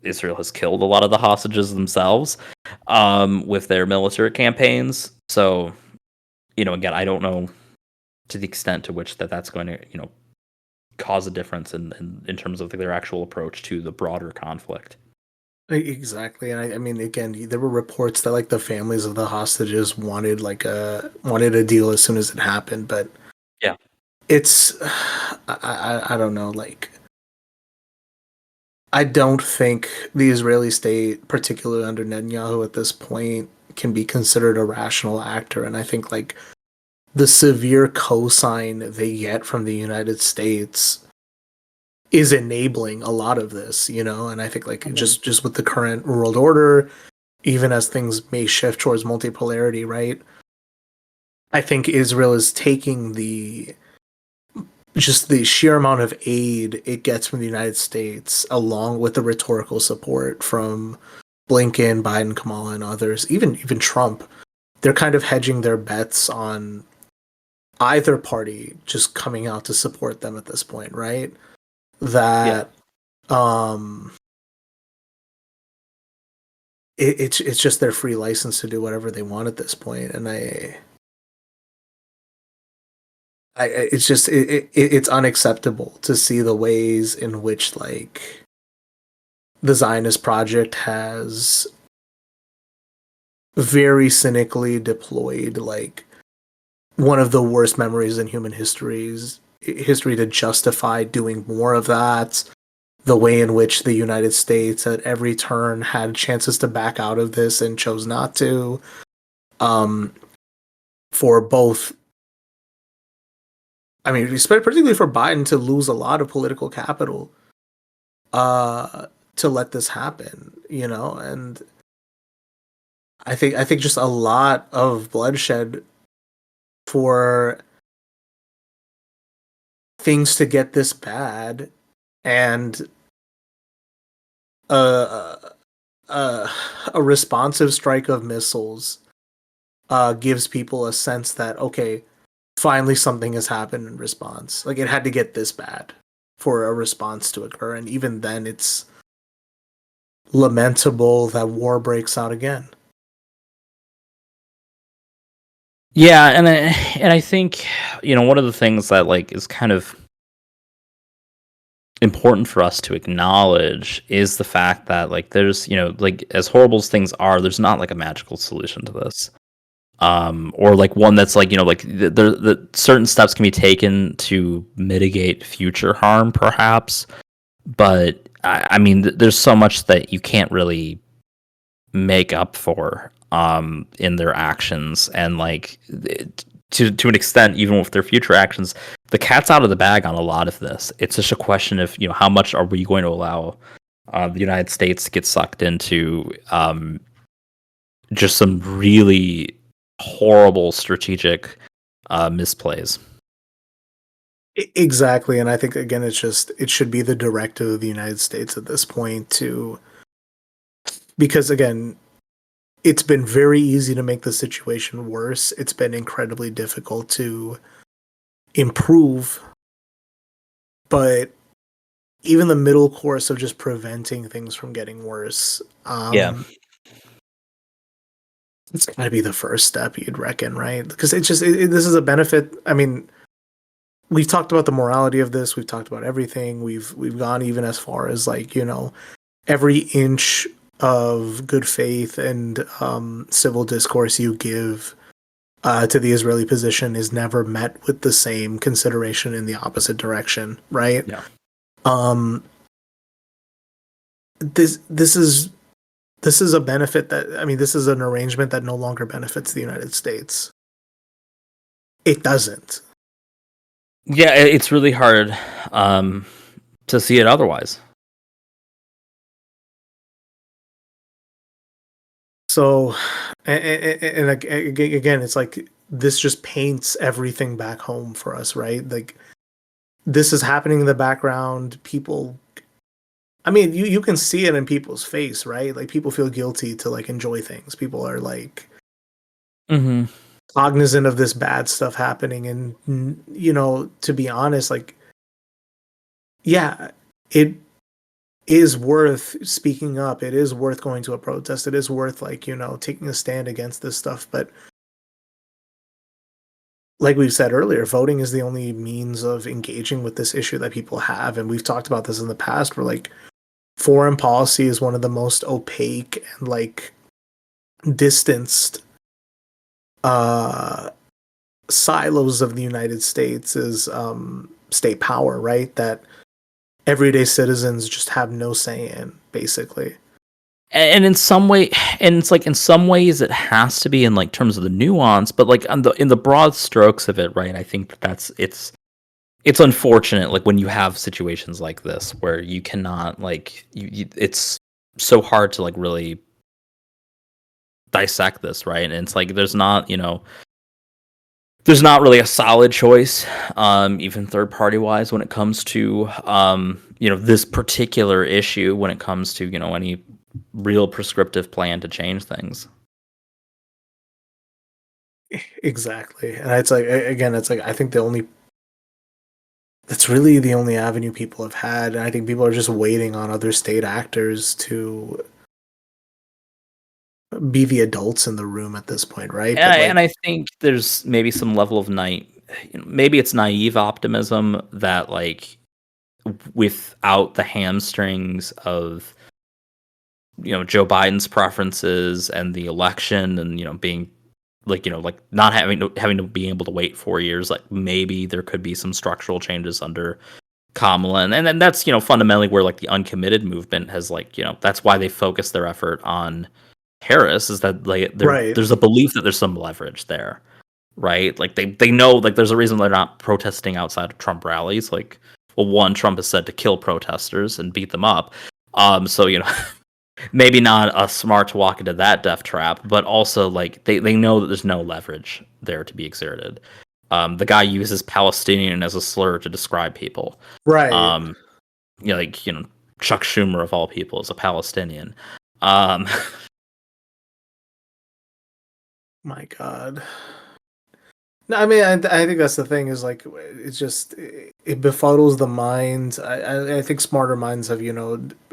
D: Israel has killed a lot of the hostages themselves with their military campaigns. So, again, I don't know to the extent to which that's going to, cause a difference in terms of their actual approach to the broader conflict.
C: Exactly. And I mean, again, there were reports that like the families of the hostages wanted a deal as soon as it happened, but
D: yeah,
C: it's I don't know, like I don't think the Israeli state, particularly under Netanyahu at this point, can be considered a rational actor. And I think like the severe cosign they get from the United States is enabling a lot of this, and I think like just with the current world order, even as things may shift towards multipolarity, right? I think Israel is taking the just the sheer amount of aid it gets from the United States, along with the rhetorical support from Blinken, Biden, Kamala, and others, even Trump, they're kind of hedging their bets on either party just coming out to support them at this point, right? That it's just their free license to do whatever they want at this point, and it's just it's unacceptable to see the ways in which like the Zionist project has very cynically deployed like one of the worst memories in human history to justify doing more of that. The way in which the United States at every turn had chances to back out of this and chose not to. For both, I mean, particularly for Biden to lose a lot of political capital to let this happen, you know, and I think just a lot of bloodshed for things to get this bad, and a responsive strike of missiles gives people a sense that, okay, finally something has happened in response. Like, it had to get this bad for a response to occur, and even then it's lamentable that war breaks out again.
D: Yeah, and I think, you know, one of the things that like is kind of important for us to acknowledge is the fact that like there's, you know, like as horrible as things are, there's not like a magical solution to this. Or like one that's like, you know, like the certain steps can be taken to mitigate future harm, perhaps. But I mean, there's so much that you can't really make up for in their actions, and like to an extent, even with their future actions, the cat's out of the bag on a lot of this. It's just a question of, you know, how much are we going to allow the United States to get sucked into just some really horrible strategic misplays.
C: Exactly, and I think again, it should be the directive of the United States at this point to, because again, it's been very easy to make the situation worse. It's been incredibly difficult to improve, but even the middle course of just preventing things from getting worse, it's got to be the first step, you'd reckon, right? Because this is a benefit. I mean, we've talked about the morality of this. We've talked about everything. We've gone even as far as like, you know, every inch of good faith and civil discourse you give to the Israeli position is never met with the same consideration in the opposite direction, right?
D: Yeah.
C: This is a benefit that, I mean, this is an arrangement that no longer benefits the United States. It doesn't.
D: Yeah, it's really hard to see it otherwise.
C: So, and again, it's like this just paints everything back home for us, right? Like, this is happening in the background. People, I mean, you can see it in people's face, right? Like, people feel guilty to like enjoy things. People are like cognizant of this bad stuff happening, and you know, to be honest, like, yeah, it is worth speaking up. It is worth going to a protest. It is worth, like, you know, taking a stand against this stuff. But like we've said earlier, voting is the only means of engaging with this issue that people have. And we've talked about this in the past, where like foreign policy is one of the most opaque and like distanced silos of the United States is state power, right? That everyday citizens just have no say in, basically.
D: And in some way, and it's like in some ways it has to be in like terms of the nuance, but like in the broad strokes of it, right? I think it's unfortunate, like when you have situations like this where you cannot like it's so hard to like really dissect this, right? And it's like there's not, you know, there's not really a solid choice, even third party wise, when it comes to this particular issue. When it comes to any real prescriptive plan to change things.
C: Exactly, and it's like again, it's like I think that's really the only avenue people have had, and I think people are just waiting on other state actors to be the adults in the room at this point, right?
D: And I think there's maybe some level of maybe it's naive optimism that like without the hamstrings of Joe Biden's preferences and the election, and being like not having to be able to wait 4 years, like maybe there could be some structural changes under Kamala, and then that's fundamentally where like the uncommitted movement has that's why they focus their effort on Harris, is that like there's a belief that there's some leverage there, right? Like they know like there's a reason they're not protesting outside of Trump rallies. Like, well, one, Trump has said to kill protesters and beat them up, so maybe not smart to walk into that death trap, but also like they know that there's no leverage there to be exerted. The guy uses Palestinian as a slur to describe people,
C: right?
D: Chuck Schumer of all people is a Palestinian.
C: My God. No, I mean, I think that's the thing, is like it's just it befuddles the mind. I think smarter minds have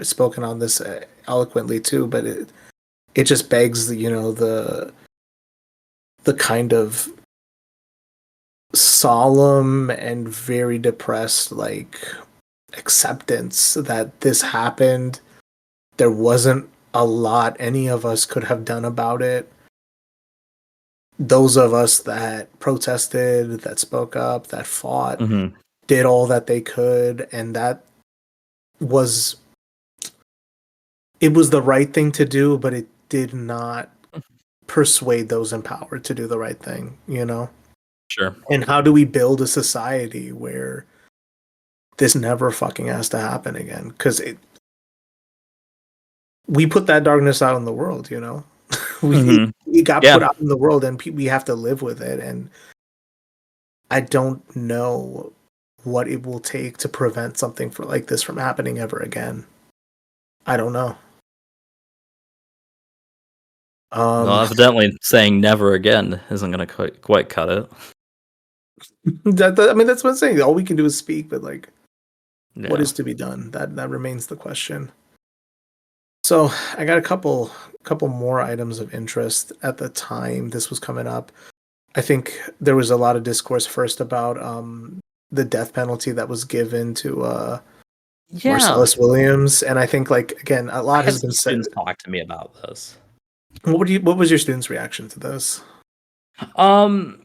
C: spoken on this eloquently too, but it just begs the kind of solemn and very depressed like acceptance that this happened. There wasn't a lot any of us could have done about it. Those of us that protested, that spoke up, that fought, did all that they could, and it was the right thing to do, but it did not persuade those in power to do the right thing,
D: Sure.
C: And how do we build a society where this never fucking has to happen again? Because we put that darkness out in the world, we got put out in the world, and we have to live with it. And I don't know what it will take to prevent something like this from happening ever again. I don't know.
D: Well, evidently saying never again isn't going to quite cut it.
C: I mean, that's what I'm saying. All we can do is speak, but like, what is to be done? That remains the question. So I got a couple more items of interest at the time this was coming up. I think there was a lot of discourse first about the death penalty that was given to Marcellus Williams, and I think like again a lot has been said.
D: Students talk to me about this.
C: What was your students' reaction to this?
D: In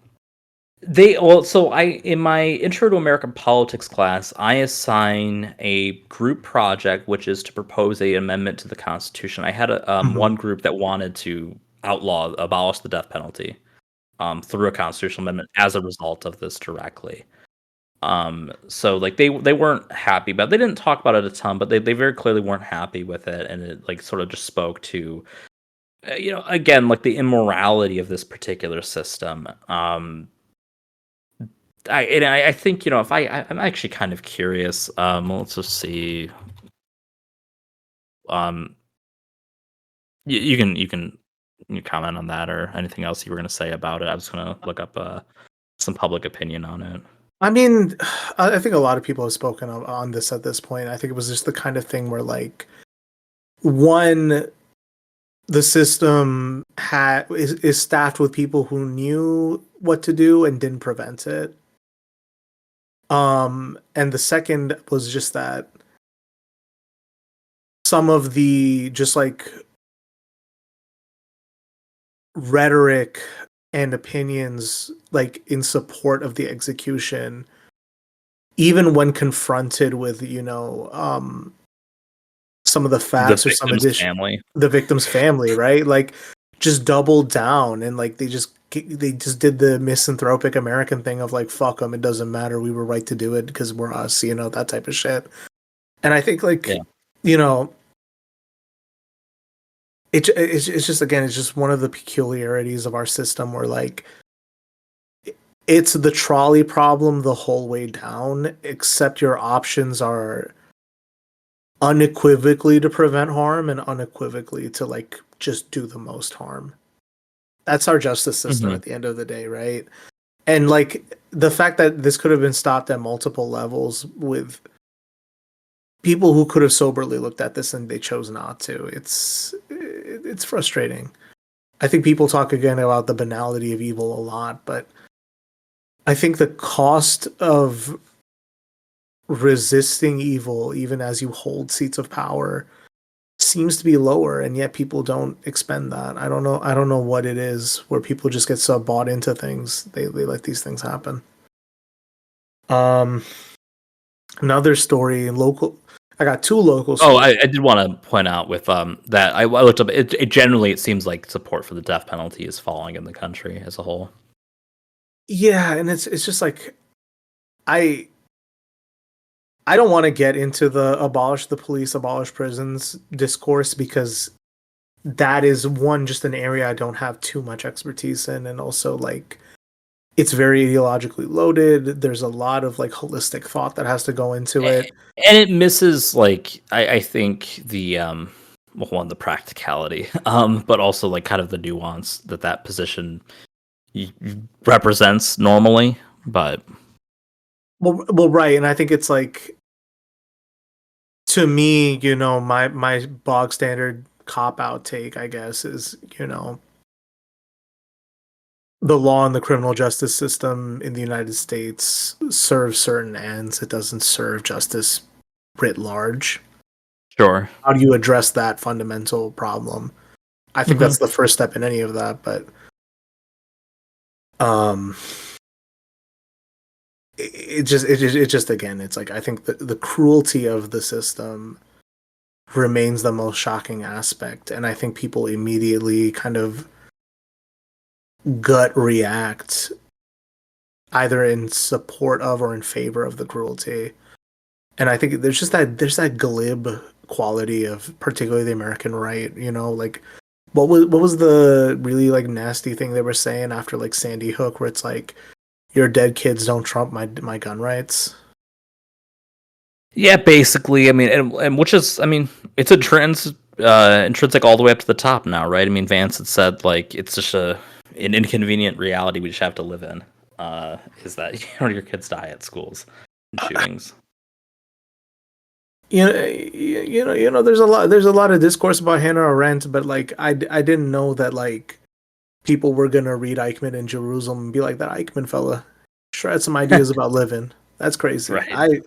D: my Intro to American Politics class, I assign a group project, which is to propose an amendment to the Constitution. I had one group that wanted to abolish the death penalty through a constitutional amendment as a result of this directly. So like they weren't happy, but they didn't talk about it a ton, but they very clearly weren't happy with it, and it like sort of just spoke to again like the immorality of this particular system. I think if I'm actually kind of curious. Let's just see. You can comment on that or anything else you were going to say about it. I was going to look up some public opinion on it.
C: I mean, I think a lot of people have spoken on this at this point. I think it was just the kind of thing where like one, the system is staffed with people who knew what to do and didn't prevent it. And the second was just that some of the just like rhetoric and opinions like in support of the execution, even when confronted with some of the facts or some addition, the victim's family, right? Like just doubled down and like they just did the misanthropic American thing of like, fuck them, it doesn't matter, we were right to do it because we're us, that type of shit. And I think like it's just again, it's just one of the peculiarities of our system where like it's the trolley problem the whole way down, except your options are unequivocally to prevent harm and unequivocally to like just do the most harm. That's our justice system at the end of the day, right? And like the fact that this could have been stopped at multiple levels with people who could have soberly looked at this and they chose not to. It's frustrating. I think people talk again about the banality of evil a lot, but I think the cost of resisting evil, even as you hold seats of power, seems to be lower, and yet people don't expend that. I don't know what it is where people just get so bought into things. They let these things happen. Another story local. I got two local stories.
D: I did want to point out with that I looked up it generally it seems like support for the death penalty is falling in the country as a whole.
C: Yeah, and it's just like I don't want to get into the abolish the police, abolish prisons discourse because that is one just an area I don't have too much expertise in, and also like it's very ideologically loaded. There's a lot of like holistic thought that has to go into it,
D: and it misses like I think the the practicality, but also like kind of the nuance that position represents normally. But
C: well, right, and I think it's like to me, you know, my bog standard cop out take, I guess, is you know the law and the criminal justice system in the United States serves certain ends. It doesn't serve justice writ large.
D: Sure.
C: How do you address that fundamental problem? I think that's the first step in any of that, but it just again, it's like I think the cruelty of the system remains the most shocking aspect, and I think people immediately kind of gut react either in support of or in favor of the cruelty. And I think there's that glib quality of particularly the American right, you know, like what was the really like nasty thing they were saying after like Sandy Hook where it's like your dead kids don't trump my gun rights.
D: Yeah, basically. I mean, and which is, I mean, it's a intrinsic all the way up to the top now, right? I mean, Vance had said like it's just an inconvenient reality we just have to live in. Is that your kids die at schools and shootings?
C: You know, there's a lot of discourse about Hannah Arendt, but like I didn't know that like people were gonna read Eichmann in Jerusalem and be like that Eichmann fella sure had some ideas about living. That's crazy.
D: Right.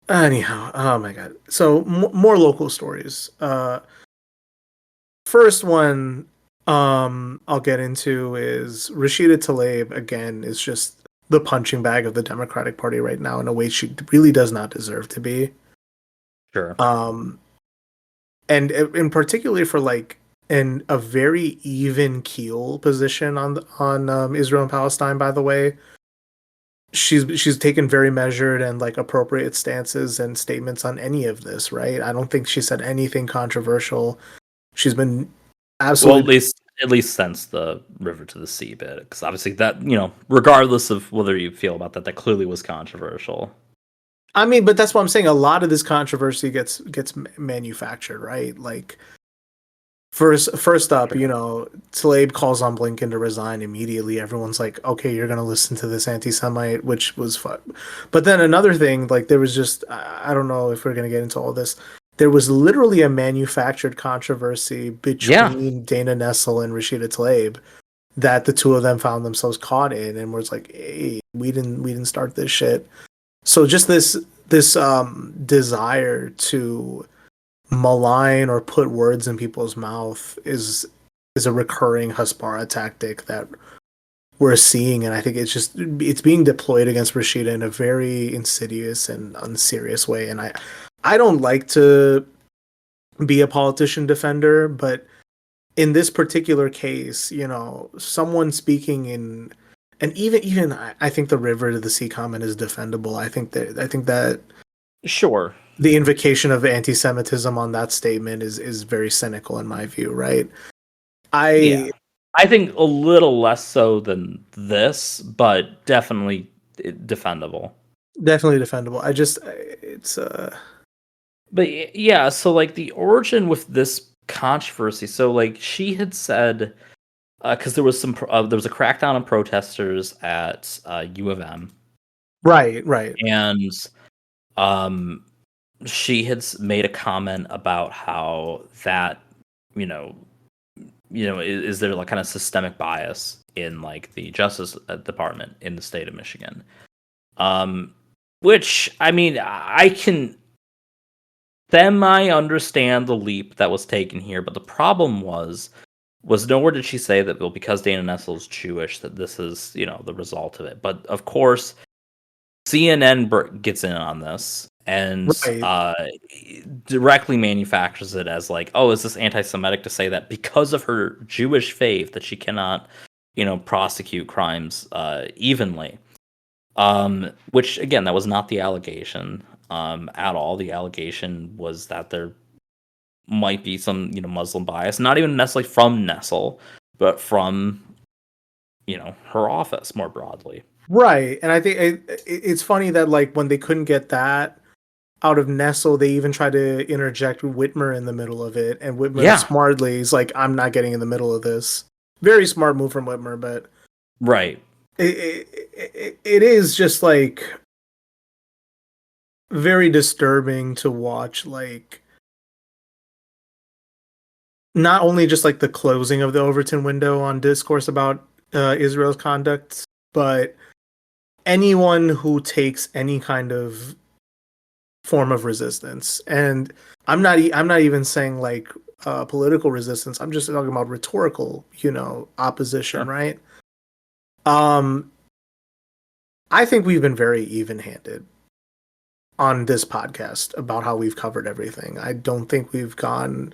C: Anyhow, oh my god. So more local stories. First one I'll get into is Rashida Tlaib again is just the punching bag of the Democratic Party right now in a way she really does not deserve to be.
D: Sure.
C: And in particularly for like a very even keel position on Israel and Palestine. By the way, she's taken very measured and like appropriate stances and statements on any of this. Right? I don't think she said anything controversial. She's been absolutely
D: at least since the river to the sea bit, because obviously that regardless of whether you feel about that clearly was controversial.
C: I mean, but that's what I'm saying. A lot of this controversy gets manufactured, right? Like, first up, you know, Tlaib calls on Blinken to resign immediately. Everyone's like, okay, you're going to listen to this anti-Semite, which was fun. But then another thing, like, there was just, I don't know if we're going to get into all this. There was literally a manufactured controversy between Dana Nessel and Rashida Tlaib that the two of them found themselves caught in, and was like, hey, we didn't start this shit. So just this desire to malign or put words in people's mouth is a recurring Hasbara tactic that we're seeing, and I think it's being deployed against Rashida in a very insidious and unserious way. And I don't like to be a politician defender, but in this particular case, you know, someone speaking in. And even I think the river to the sea comment is defendable. I think that
D: sure
C: the invocation of anti-Semitism on that statement is very cynical in my view, right?
D: I think a little less so than this, but definitely defendable.
C: Definitely defendable. It's
D: But yeah, so like the origin with this controversy. So like she had said, because there was there was a crackdown on protesters at U of M,
C: right.
D: and um, she had made a comment about how that you know is there like kind of systemic bias in like the Justice Department in the state of Michigan, which I mean I can semi understand the leap that was taken here, but the problem was nowhere did she say that, well, because Dana Nessel is Jewish, that this is, the result of it. But of course, CNN gets in on this and
C: right.
D: directly manufactures it as like, oh, is this anti-Semitic to say that because of her Jewish faith that she cannot, prosecute crimes evenly? Which again, that was not the allegation at all. The allegation was that there might be some, Muslim bias, not even necessarily from Nessel, but from, her office more broadly.
C: Right. And I think it's funny that like when they couldn't get that out of Nessel, they even tried to interject Whitmer in the middle of it, and Whitmer
D: Yeah.
C: smartly is like, I'm not getting in the middle of this. Very smart move from Whitmer, but
D: Right.
C: it is just like very disturbing to watch, like not only just like the closing of the Overton window on discourse about Israel's conduct, but anyone who takes any kind of form of resistance. And I'm not even saying like political resistance. I'm just talking about rhetorical, opposition,
D: Sure.
C: right? I think we've been very even-handed on this podcast about how we've covered everything. I don't think we've gone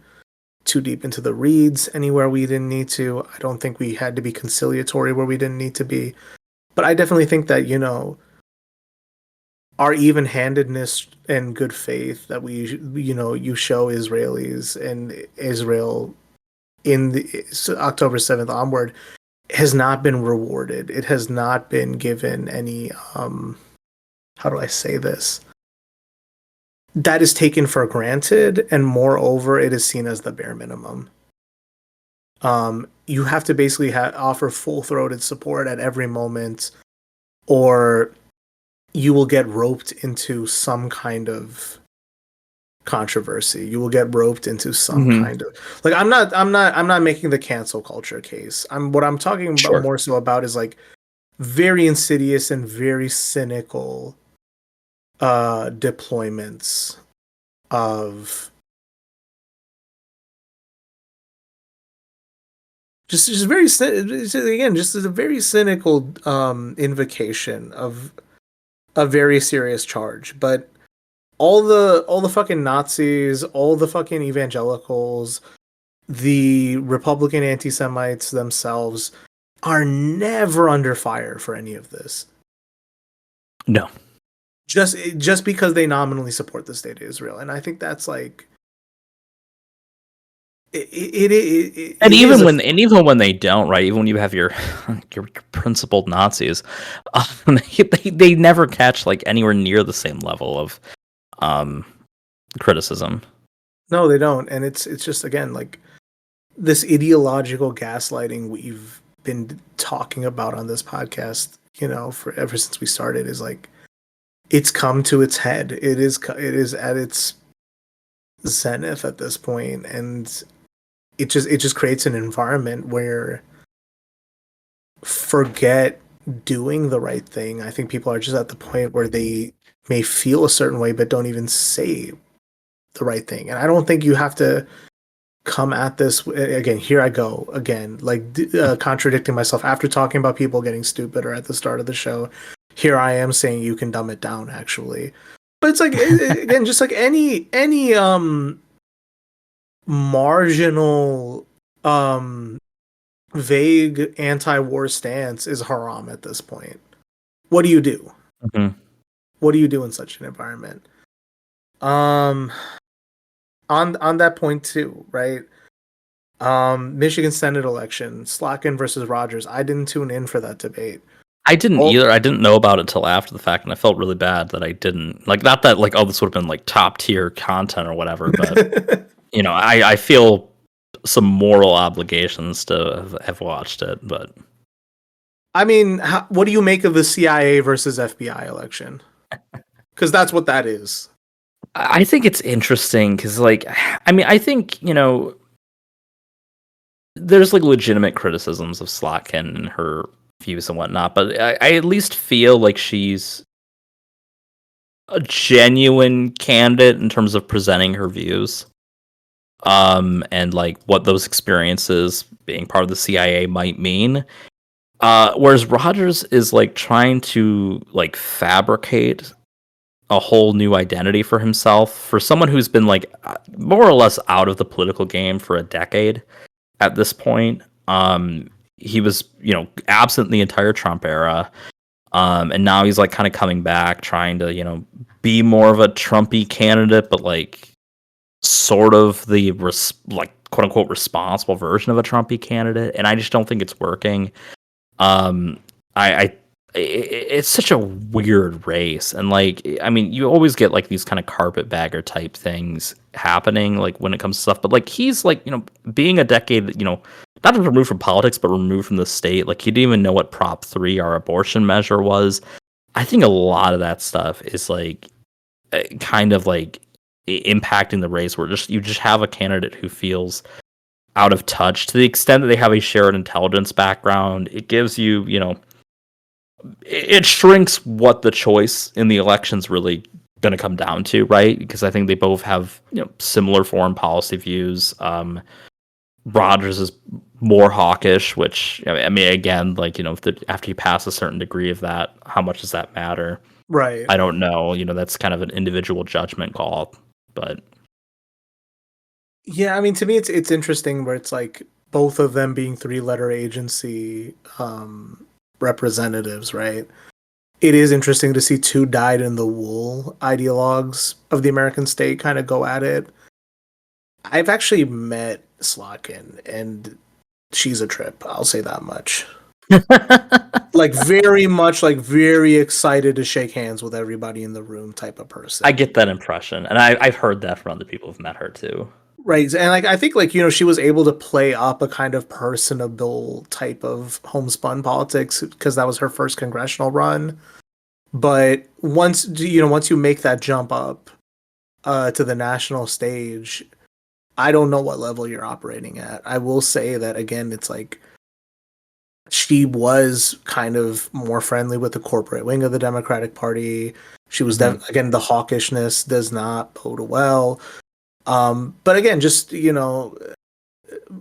C: too deep into the reads anywhere we didn't need to. I don't think we had to be conciliatory where we didn't need to be. But I definitely think that, our even-handedness and good faith that you show Israelis and Israel in the October 7th onward has not been rewarded. It has not been given any how do I say this? That is taken for granted, and moreover, it is seen as the bare minimum. You have to basically offer full-throated support at every moment, or you will get roped into some kind of controversy. You will get roped into some kind of like I'm not making the cancel culture case. What I'm talking about
D: Sure.
C: more so about is like very insidious and very cynical deployments of just very again just a very cynical invocation of a very serious charge. But all the fucking Nazis, all the fucking evangelicals, the Republican anti-Semites themselves are never under fire for any of this.
D: No.
C: Just because they nominally support the state of Israel. And I think that's like
D: and even when they don't, right? Even when you have your principled Nazis, they never catch like anywhere near the same level of criticism.
C: No, they don't. And it's just again like this ideological gaslighting we've been talking about on this podcast, for ever since we started, is like it's come to its head. It is at its zenith at this point, and it just creates an environment where forget doing the right thing. I think people are just at the point where they may feel a certain way but don't even say the right thing. And I don't think you have to come at this again. Here I go again, like contradicting myself after talking about people getting stupider at the start of the show. Here I am saying you can dumb it down, actually. But it's like again, just like any marginal vague anti-war stance is haram at this point. What do you do?
D: Mm-hmm.
C: What do you do in such an environment? On that point too, right? Michigan Senate election, Slotkin versus Rogers. I didn't tune in for that debate.
D: I didn't either. I didn't know about it till after the fact, and I felt really bad that I didn't. Like, not that like, oh, this would have been like top tier content or whatever, but I feel some moral obligations to have watched it. But
C: I mean, what do you make of the CIA versus FBI election? Because that's what that is.
D: I think it's interesting because, like, I mean, I think there's like legitimate criticisms of Slotkin and her views and whatnot, but I at least feel like she's a genuine candidate in terms of presenting her views, and like what those experiences being part of the CIA might mean. Whereas Rogers is like trying to like fabricate a whole new identity for himself for someone who's been like more or less out of the political game for a decade at this point. He was, absent the entire Trump era. And now he's like kind of coming back, trying to, be more of a Trumpy candidate, but like sort of the like quote unquote responsible version of a Trumpy candidate. And I just don't think it's working. It's such a weird race, and like, I mean, you always get like these kind of carpetbagger type things happening, like when it comes to stuff. But like, he's like, being a decade, not removed from politics, but removed from the state. Like, he didn't even know what Prop 3, our abortion measure, was. I think a lot of that stuff is like, kind of like impacting the race, where you just have a candidate who feels out of touch to the extent that they have a shared intelligence background. It gives you, it shrinks what the choice in the election's really going to come down to, right? Because I think they both have, similar foreign policy views. Rogers is more hawkish, which, I mean, again, like, after you pass a certain degree of that, how much does that matter?
C: Right.
D: I don't know. That's kind of an individual judgment call, but
C: yeah, I mean, to me, it's interesting where it's like both of them being 3-letter agency representatives, right? It is interesting to see two dyed-in-the-wool ideologues of the American state kind of go at it. I've actually met Slotkin, and she's a trip. I'll say that much. Like, very much, like, very excited to shake hands with everybody in the room type of person.
D: I get that impression, and I've heard that from other people who've met her too.
C: Right, and like, I think, like, she was able to play up a kind of personable type of homespun politics because that was her first congressional run. But once you make that jump up to the national stage, I don't know what level you're operating at. I will say that, again, it's like she was kind of more friendly with the corporate wing of the Democratic Party. She was again, the hawkishness does not bode well. But again, just,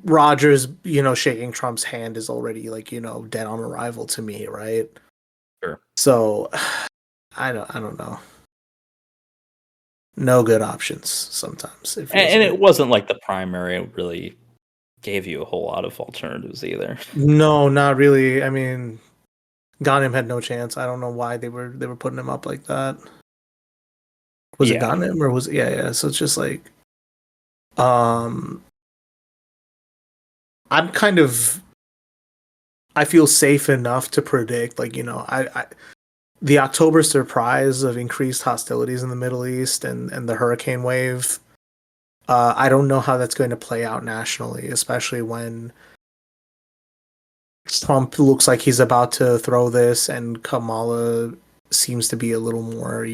C: Rogers, shaking Trump's hand is already like, dead on arrival to me, right?
D: Sure.
C: So I don't know. No good options sometimes.
D: And it wasn't like the primary really gave you a whole lot of alternatives either.
C: No, not really. I mean, Ghanem had no chance. I don't know why they were putting him up like that. Was it Ghanem or was it? Yeah. So it's just like, I'm kind of, I feel safe enough to predict, like, the October surprise of increased hostilities in the Middle East and the hurricane wave. I don't know how that's going to play out nationally, especially when Trump looks like he's about to throw this and Kamala seems to be a little more,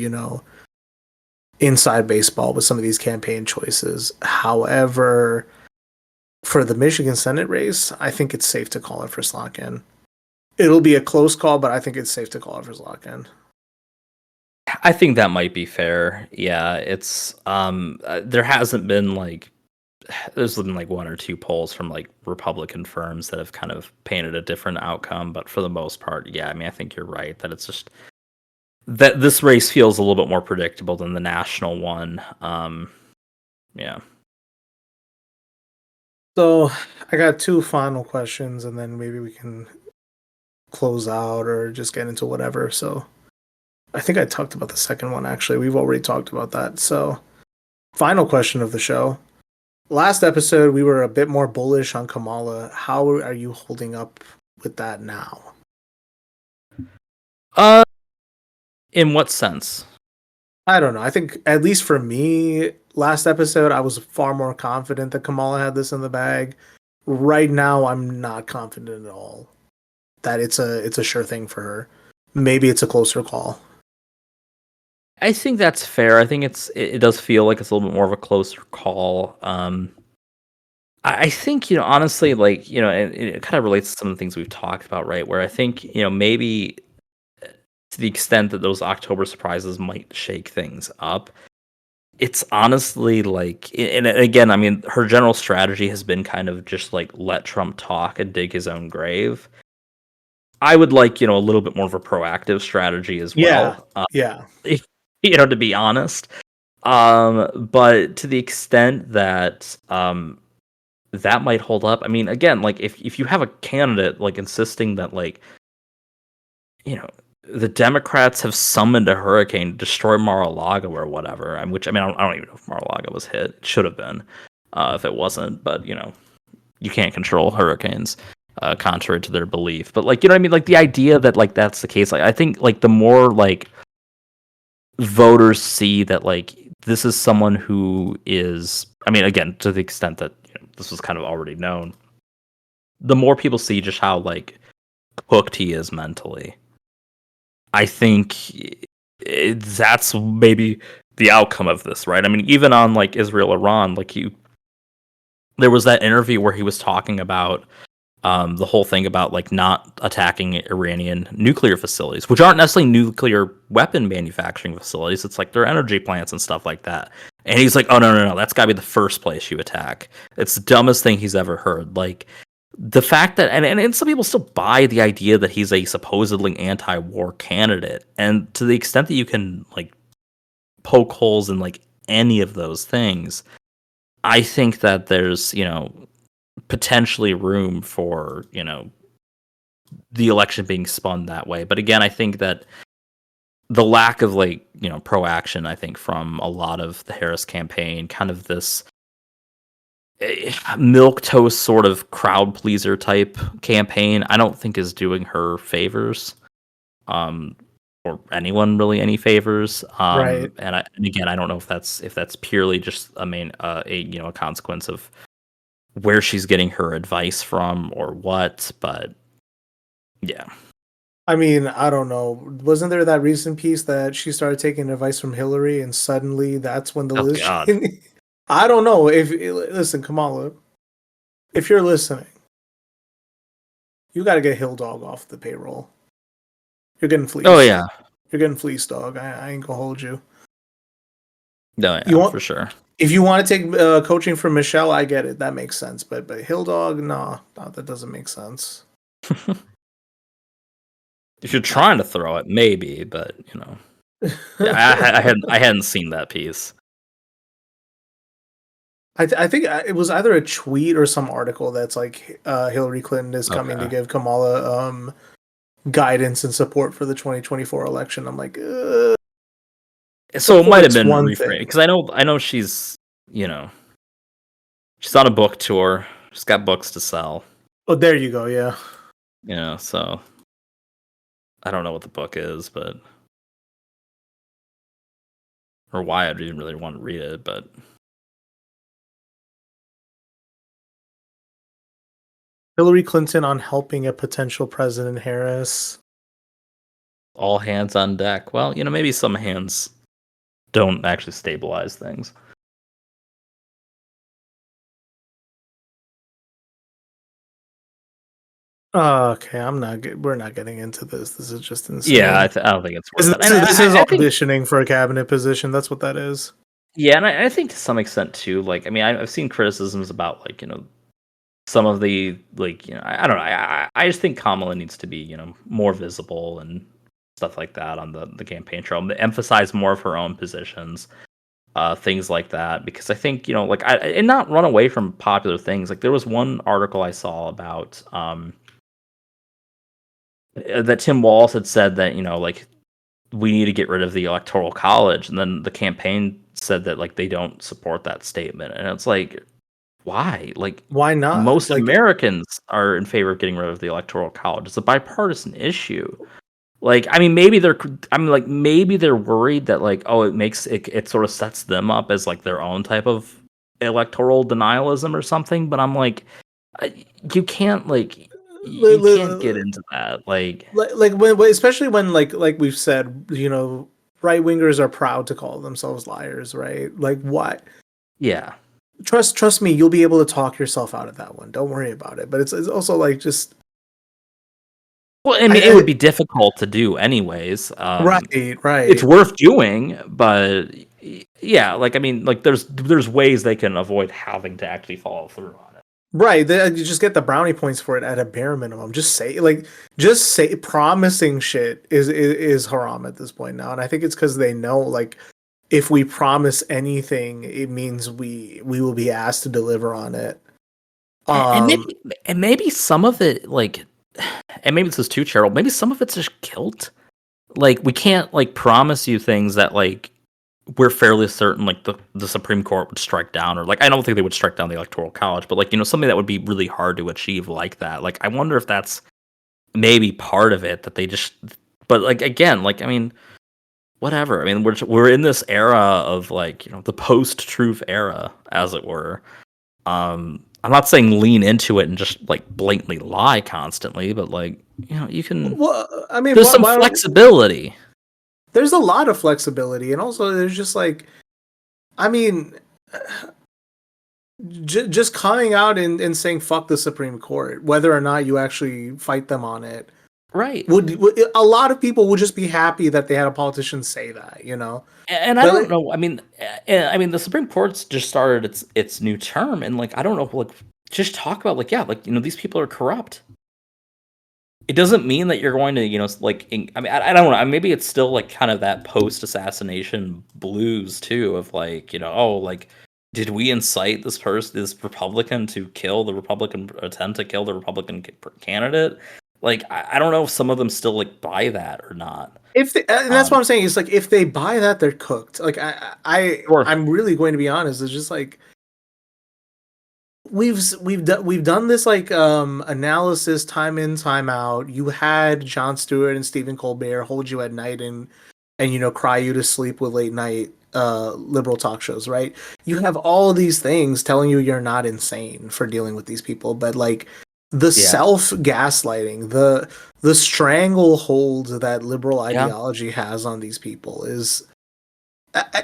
C: inside baseball with some of these campaign choices. However, for the Michigan Senate race, I think it's safe to call it for Slotkin. It'll be a close call, but I think it's safe to call it for Slotkin.
D: I think that might be fair. Yeah, it's there hasn't been like, there's been like one or two polls from like Republican firms that have kind of painted a different outcome, but for the most part, yeah, I mean, I think you're right that it's just that this race feels a little bit more predictable than the national one. Yeah.
C: So I got two final questions, and then maybe we can close out or just get into whatever. So I think I talked about the second one, actually. We've already talked about that. So final question of the show. last episode we were a bit more bullish on Kamala. How are you holding up with that now?
D: In what sense?
C: I don't know. I think at least for me, last episode I was far more confident that Kamala had this in the bag. Right now, I'm not confident at all that it's a sure thing for her. Maybe it's a closer call.
D: I think that's fair. I think it does feel like it's a little bit more of a closer call. I think, honestly, like, it kind of relates to some of the things we've talked about, right? Where I think, maybe to the extent that those October surprises might shake things up, it's honestly like, and again, I mean, her general strategy has been kind of just like let Trump talk and dig his own grave. I would like, a little bit more of a proactive strategy as well.
C: Yeah.
D: To be honest. But to the extent that that might hold up. I mean, again, like if you have a candidate like insisting that like the Democrats have summoned a hurricane to destroy Mar-a-Lago or whatever, I don't even know if Mar-a-Lago was hit. It should have been if it wasn't, but you can't control hurricanes. Contrary to their belief, but like, what I mean, like the idea that like that's the case, like I think like the more like voters see that like this is someone who is, I mean, again, to the extent that this was kind of already known, the more people see just how like cooked he is mentally, I think that's maybe the outcome of this, right? I mean, even on like Israel Iran, like there was that interview where he was talking about the whole thing about like not attacking Iranian nuclear facilities, which aren't necessarily nuclear weapon manufacturing facilities. It's like their energy plants and stuff like that. And he's like, "Oh no, that's got to be the first place you attack." It's the dumbest thing he's ever heard. Like the fact that, and some people still buy the idea that he's a supposedly anti-war candidate, and to the extent that you can like poke holes in like any of those things, I think that there's potentially room for the election being spun that way. But again, I think that the lack of like pro-action, I think, from a lot of the Harris campaign, kind of this milquetoast sort of crowd pleaser type campaign, I don't think is doing her favors, or anyone really any favors.
C: Right.
D: And again, I don't know if that's purely just a consequence of where she's getting her advice from or what, but yeah.
C: I mean, I don't know. Wasn't there that recent piece that she started taking advice from Hillary, and suddenly that's when the
D: Oh
C: list?
D: God.
C: I don't know. If listen, Kamala, if you're listening, you got to get Hill Dog off the payroll. You're getting fleeced.
D: Oh yeah.
C: You're getting fleeced, dog. I ain't gonna hold you.
D: No, yeah,
C: You want,
D: for sure.
C: if you want to take coaching from Michelle, I get it. That makes sense. But Hill Dog, nah, that doesn't make sense.
D: If you're trying to throw it, maybe, but yeah, I hadn't seen that piece.
C: I think it was either a tweet or some article that's like Hillary Clinton is coming to give Kamala guidance and support for the 2024 election. I'm like,
D: so it might have been reframed because I know she's she's on a book tour. She's got books to sell.
C: Oh, there you go. Yeah.
D: So I don't know what the book is, but or why I didn't really want to read it, but
C: Hillary Clinton on helping a potential President Harris.
D: All hands on deck. Well, maybe some hands don't actually stabilize things.
C: Okay, we're not getting into this. This is just insane.
D: Yeah, I don't think it's worth it.
C: This is auditioning for a cabinet position. That's what that is.
D: Yeah, and I think to some extent too. Like, I mean, I've seen criticisms about like some of the like I don't know. I just think Kamala needs to be more visible and stuff like that on the campaign trail. Emphasize more of her own positions, things like that. Because I think like and not run away from popular things. Like there was one article I saw about that Tim Walz had said that like we need to get rid of the Electoral College, and then the campaign said that like they don't support that statement, and it's like why? Like,
C: Why not?
D: most
C: Like,
D: Americans are in favor of getting rid of the Electoral College. It's a bipartisan issue. Like, I mean, maybe they're worried that like, oh, it sort of sets them up as like their own type of electoral denialism or something. But I'm like, you can't you can't get into that.
C: When, especially when like we've said, right wingers are proud to call themselves liars, right? Like, what?
D: Yeah.
C: Trust me, you'll be able to talk yourself out of that one. Don't worry about it. But it's also like just.
D: Well, I mean, it would be difficult to do anyways.
C: Right.
D: It's worth doing, but yeah, like, I mean, like there's ways they can avoid having to actually follow through on it.
C: Right. You just get the brownie points for it at a bare minimum. Just say promising shit is haram at this point now. And I think it's because they know, like, if we promise anything, it means we will be asked to deliver on it.
D: And maybe some of it, like, and maybe this is too charitable, maybe some of it's just guilt. Like, we can't like promise you things that like we're fairly certain like the Supreme Court would strike down, or like, I don't think they would strike down the Electoral College, but like, something that would be really hard to achieve like that. Like, I wonder if that's maybe part of it, that they just, but like, again, like, I mean, whatever. I mean, we're in this era of like, the post-truth era, as it were. I'm not saying lean into it and just like blatantly lie constantly, but like, you can.
C: Well, I mean,
D: there's some flexibility.
C: There's a lot of flexibility, and also there's just like, I mean, just coming out and saying fuck the Supreme Court, whether or not you actually fight them on it.
D: Right.
C: Would a lot of people would just be happy that they had a politician say that,
D: And I don't know. I mean, the Supreme Court's just started its new term, and like, I don't know, like, just talk about like, yeah, like, these people are corrupt. It doesn't mean that you're going to, like, I mean, I don't know. Maybe it's still like kind of that post-assassination blues too, of like, oh, like, did we incite this Republican to kill the Republican, attempt to kill the Republican candidate? Like, I don't know if some of them still like buy that or not.
C: If and that's what I'm saying is, like, if they buy that, they're cooked. Like,
D: Sure.
C: I'm really going to be honest. It's just like we've done this like analysis time in, time out. You had Jon Stewart and Stephen Colbert hold you at night and cry you to sleep with late night liberal talk shows, right? You have all these things telling you you're not insane for dealing with these people, but like the self gaslighting, the stranglehold that liberal ideology has on these people is,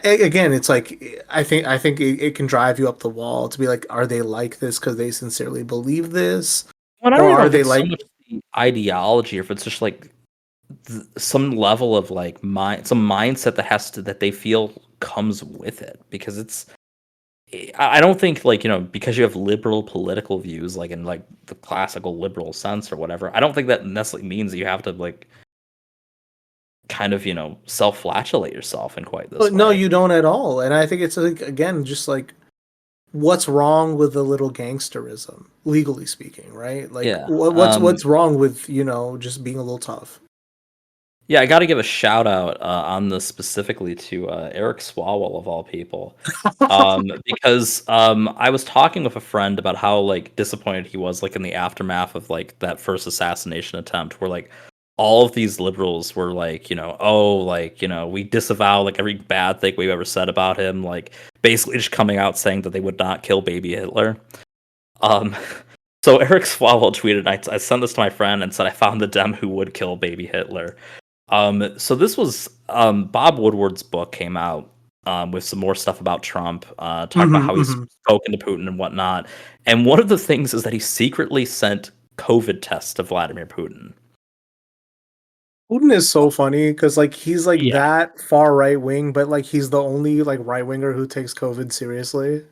C: again, it's like, I think it can drive you up the wall to be like, are they like this because they sincerely believe this,
D: or are they like so much the ideology, or if it's just like some level of like some mindset that they feel comes with it? Because it's, I don't think, like, because you have liberal political views, like in like the classical liberal sense or whatever, I don't think that necessarily means that you have to like kind of, self-flagellate yourself in quite this way.
C: No, you don't at all. And I think it's like, again, just like, what's wrong with a little gangsterism, legally speaking, right? Like, what's wrong with, just being a little tough?
D: Yeah, I got to give a shout out on this specifically to Eric Swalwell, of all people, because I was talking with a friend about how like disappointed he was like in the aftermath of like that first assassination attempt, where like all of these liberals were like, we disavow like every bad thing we've ever said about him, like basically just coming out saying that they would not kill baby Hitler. So Eric Swalwell tweeted, I sent this to my friend and said, I found the Dem who would kill baby Hitler. So this was Bob Woodward's book came out with some more stuff about Trump, talking about how he's spoken to Putin and whatnot. And one of the things is that he secretly sent COVID tests to Vladimir Putin.
C: Putin is so funny because like he's like that far right wing, but like he's the only like right winger who takes COVID seriously.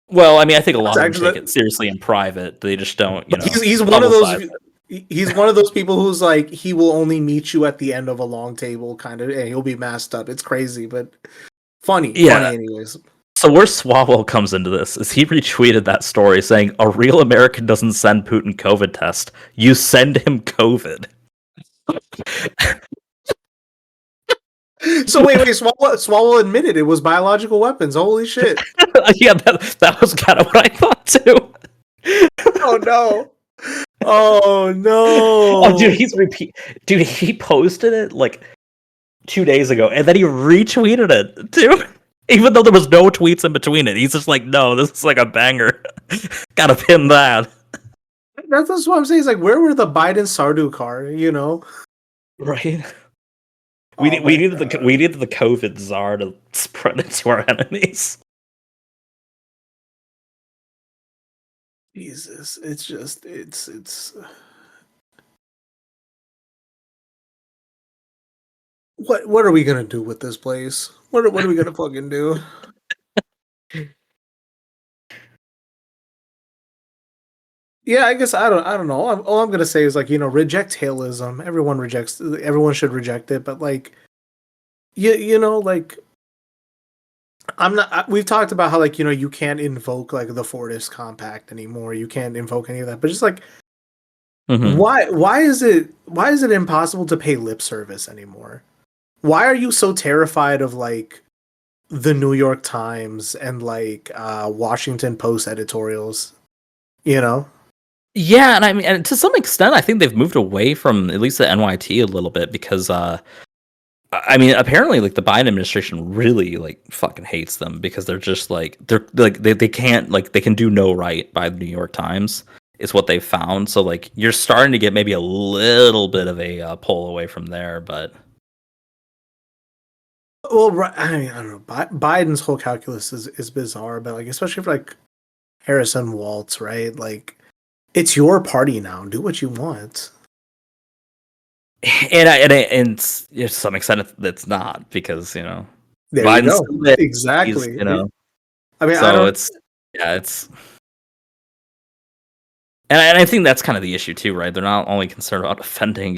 D: Well, I mean, I think a lot of them take it seriously in private. They just don't,
C: He's one of those. He's one of those people who's like, he will only meet you at the end of a long table, kind of, and he'll be masked up. It's crazy, but funny. Funny anyways.
D: So where Swalwell comes into this is he retweeted that story saying, a real American doesn't send Putin COVID test. You send him COVID.
C: So wait, Swalwell admitted it was biological weapons. Holy shit.
D: Yeah, that was kind of what I thought too.
C: Oh no. Oh no.
D: Oh, dude, Dude, he posted it like 2 days ago, and then he retweeted it too. Even though there was no tweets in between it, he's just like, "No, this is like a banger. Gotta pin that."
C: That's what I'm saying. It's like, where were the Biden Sardaukar? You know,
D: Right?
C: Oh
D: We
C: my
D: needed
C: God.
D: we needed the COVID czar to spread it to our enemies.
C: Jesus, it's just it's. What are we gonna do with this place? What are we gonna fucking do? Yeah, I guess I don't know. All I'm gonna say is like, reject Haleism. Everyone should reject it. But like, like, we've talked about how like you can't invoke like the Fortis Compact anymore. You can't invoke any of that. But just like, why is it impossible to pay lip service anymore? Why are you so terrified of like the New York Times and like Washington Post editorials? You know?
D: Yeah, and I mean, and to some extent, I think they've moved away from at least the NYT a little bit because, I mean, apparently, like the Biden administration really like fucking hates them because they can't they can do no right by the New York Times is what they've found. So like you're starting to get maybe a little bit of a pull away from there, but
C: Well, right, I mean, I don't know. Biden's whole calculus is bizarre, but like especially for like Harrison Waltz, right? Like it's your party now. Do what you want.
D: and to some extent it's not because
C: There you
D: Biden's
C: go.
D: still there. He's,
C: Exactly. I mean, I
D: so
C: don't.
D: it's yeah, it's and I think that's kind of the issue too, right? They're not only concerned about offending,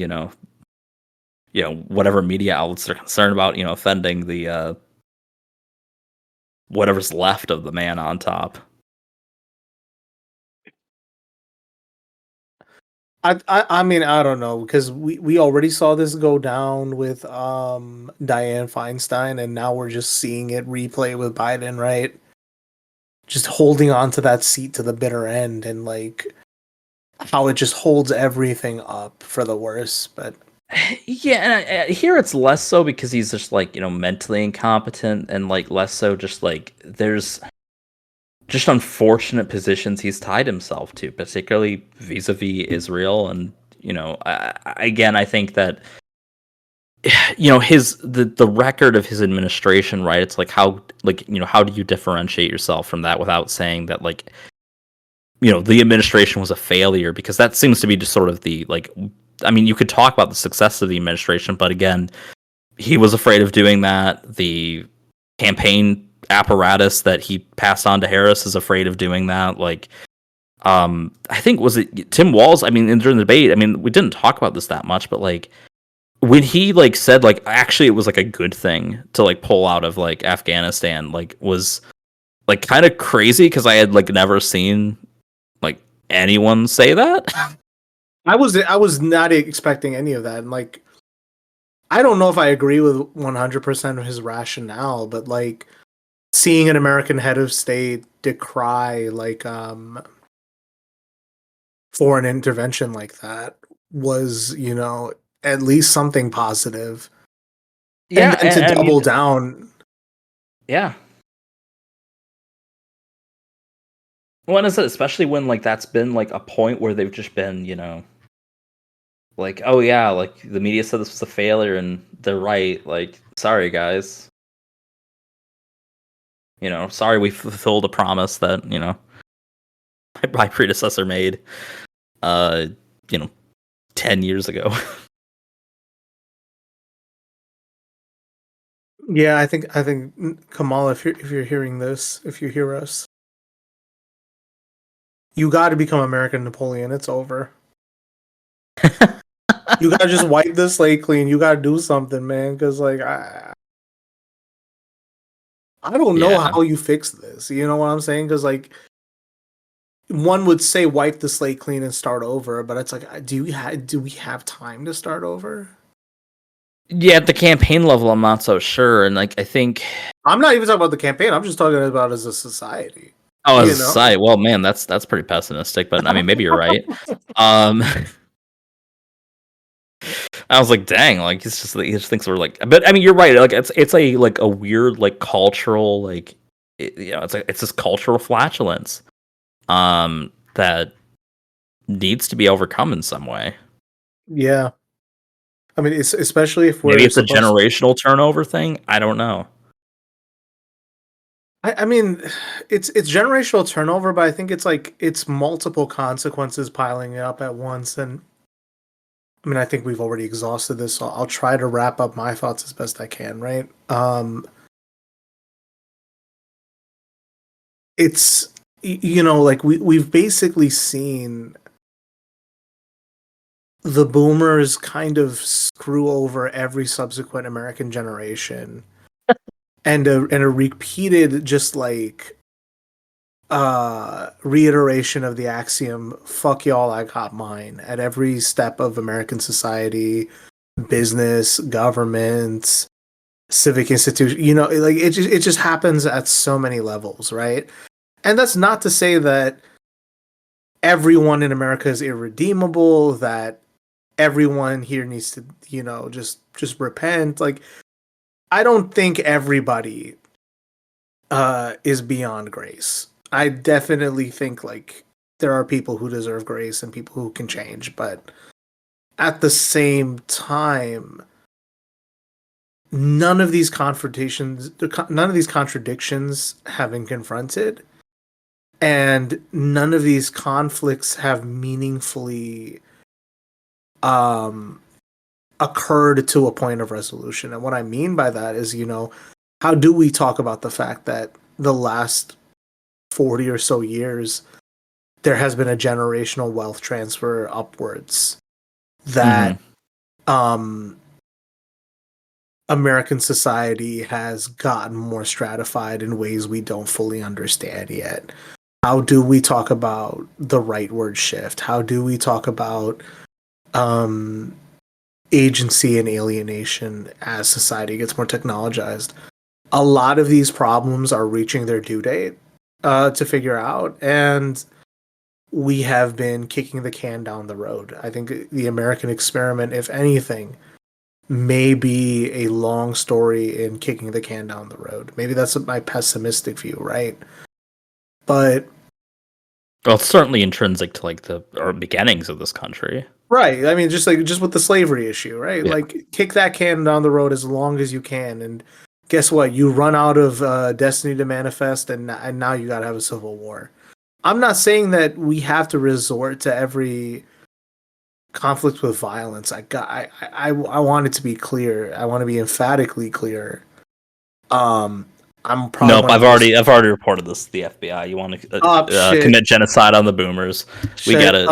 D: whatever media outlets they're concerned about, offending the whatever's left of the man on top.
C: I mean, I don't know because we already saw this go down with Dianne Feinstein, and now we're just seeing it replay with Biden, right? Just holding on to that seat to the bitter end, and like how it just holds everything up for the worse. But
D: Yeah, and here it's less so because he's just like mentally incompetent, and like less so just like there's just unfortunate positions he's tied himself to, particularly vis-a-vis Israel. And again, I think that the record of his administration, right? It's like how do you differentiate yourself from that without saying that like the administration was a failure, because that seems to be just sort of the like, I mean, you could talk about the success of the administration, but again, he was afraid of doing that. The campaign apparatus that he passed on to Harris is afraid of doing that. Like, I think was it Tim Walz? I mean, during the debate, I mean, we didn't talk about this that much, but like when he like said like actually it was like a good thing to like pull out of like Afghanistan, like was like kind of crazy because I had like never seen like anyone say that.
C: I was not expecting any of that, and like I don't know if I agree with 100% of his rationale, but like seeing an American head of state decry like foreign intervention like that was, at least something positive. And
D: Yeah,
C: then to
D: and I
C: double
D: mean,
C: down.
D: yeah. Well, and especially when like that's been like a point where they've just been, like, oh yeah, like the media said this was a failure and they're right. Like, sorry guys. Sorry we fulfilled a promise that, my predecessor made uh, you know, 10 years ago.
C: Yeah, I think Kamal, if you're hearing this, if you hear us, you got to become American Napoleon. It's over. You got to just wipe the slate clean. You got to do something, man, because like I don't know
D: Yeah.
C: how you fix this. You know what I'm saying? Because like one would say wipe the slate clean and start over, but it's like, do we have time to start over?
D: Yeah, at the campaign level, I'm not so sure, and like I think
C: I'm not even talking about the campaign. I'm just talking about as a society.
D: oh, as
C: You
D: a
C: know,
D: society, well, man, that's pretty pessimistic, but I mean, maybe you're right. Um, I was like, dang, like he just thinks we're like, but I mean, you're right. Like it's a like a weird like cultural like, it's this cultural flatulence, that needs to be overcome in some way.
C: yeah. I mean, it's especially if
D: Maybe
C: we're
D: it's a
C: supposed.
D: generational turnover thing. I don't know.
C: I mean, it's generational turnover, but I think it's like it's multiple consequences piling up at once. And I mean, I think we've already exhausted this, so I'll try to wrap up my thoughts as best I can. Right? It's like we've basically seen the boomers kind of screw over every subsequent American generation, and a repeated just like reiteration of the axiom "fuck y'all, I got mine" at every step of American society, business, government, civic institution. Like it just happens at so many levels, right? And that's not to say that everyone in America is irredeemable, that everyone here needs to, just repent. Like I don't think everybody is beyond grace. I definitely think like there are people who deserve grace and people who can change, but at the same time, none of these contradictions have been confronted, and none of these conflicts have meaningfully um occurred to a point of resolution. And what I mean by that is, how do we talk about the fact that the last 40 or so years there has been a generational wealth transfer upwards, that um American society has gotten more stratified in ways we don't fully understand yet? How do we talk about the rightward shift? How do we talk about um agency and alienation as society gets more technologized? A lot of these problems are reaching their due date to figure out, and we have been kicking the can down the road. I think the American experiment, if anything, may be a long story in kicking the can down the road. Maybe that's my pessimistic view, right? But
D: Well, it's certainly intrinsic to like the beginnings of this country.
C: right, I mean, just with the slavery issue, right?
D: Yeah.
C: Like kick that can down the road as long as you can, and guess what? You run out of destiny to manifest, and now you got to have a civil war. I'm not saying that we have to resort to every conflict with violence. I want it to be clear. I want to be emphatically clear. I'm probably
D: Nope, I've already reported this to the FBI. You want to commit genocide on the boomers? We get it.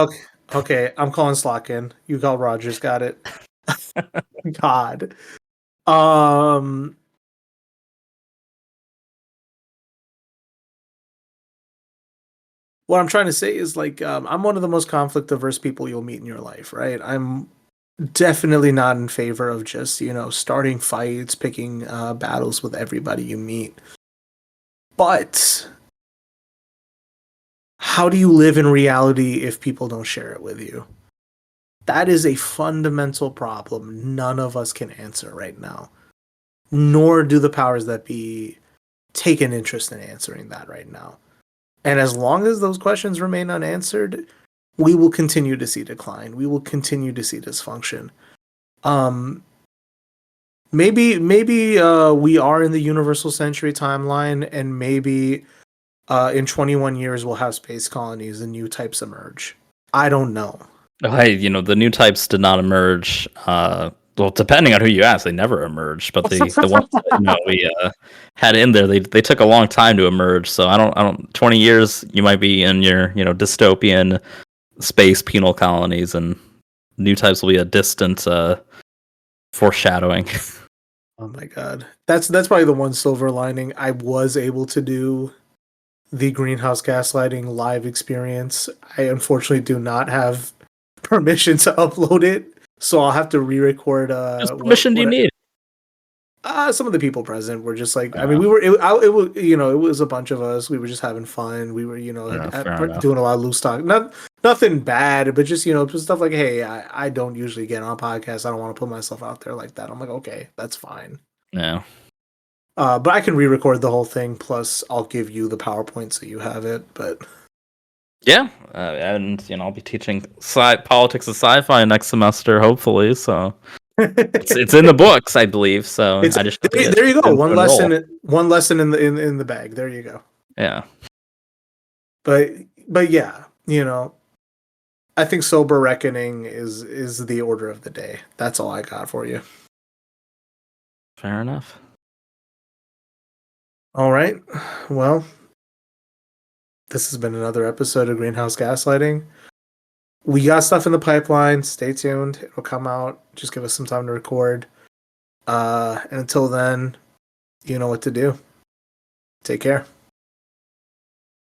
C: Okay, I'm calling Slotkin. You call Rogers. Got it. God. What I'm trying to say is like I'm one of the most conflict averse people you'll meet in your life, right? I'm definitely not in favor of just, starting fights, picking battles with everybody you meet. But how do you live in reality if people don't share it with you? That is a fundamental problem none of us can answer right now. Nor do the powers that be take an interest in answering that right now. And as long as those questions remain unanswered, we will continue to see decline. We will continue to see dysfunction. Maybe we are in the universal century timeline, and maybe in 21 years we'll have space colonies and new types emerge. I don't know.
D: The new types did not emerge. Well, depending on who you ask, they never emerged. But the ones that, we had in there, they took a long time to emerge. So I don't. 20 years, you might be in your dystopian space penal colonies, and new types will be a distant foreshadowing.
C: Oh my god, that's probably the one silver lining. I was able to do the greenhouse gaslighting live experience. I unfortunately do not have permission to upload it So I'll have to re-record.
D: What permission do you need?
C: Some of the people present were just like, I mean, we were, it was, it was a bunch of us. We were just having fun. We were, doing a lot of loose talk. Nothing bad, but just, just stuff like, hey, I don't usually get on podcasts. I don't want to put myself out there like that. I'm like, okay, that's fine.
D: No.
C: But I can re-record the whole thing. Plus, I'll give you the PowerPoint so you have it. But
D: yeah, and I'll be teaching politics of sci-fi next semester, hopefully. So. it's in the books, I believe. So I just
C: there you go. One lesson in the bag. There you go.
D: Yeah.
C: But yeah, I think sober reckoning is the order of the day. That's all I got for you.
D: Fair enough.
C: All right. Well, this has been another episode of Greenhouse Gaslighting. We got stuff in the pipeline. Stay tuned. It'll come out. Just give us some time to record. And until then, you know what to do. Take care.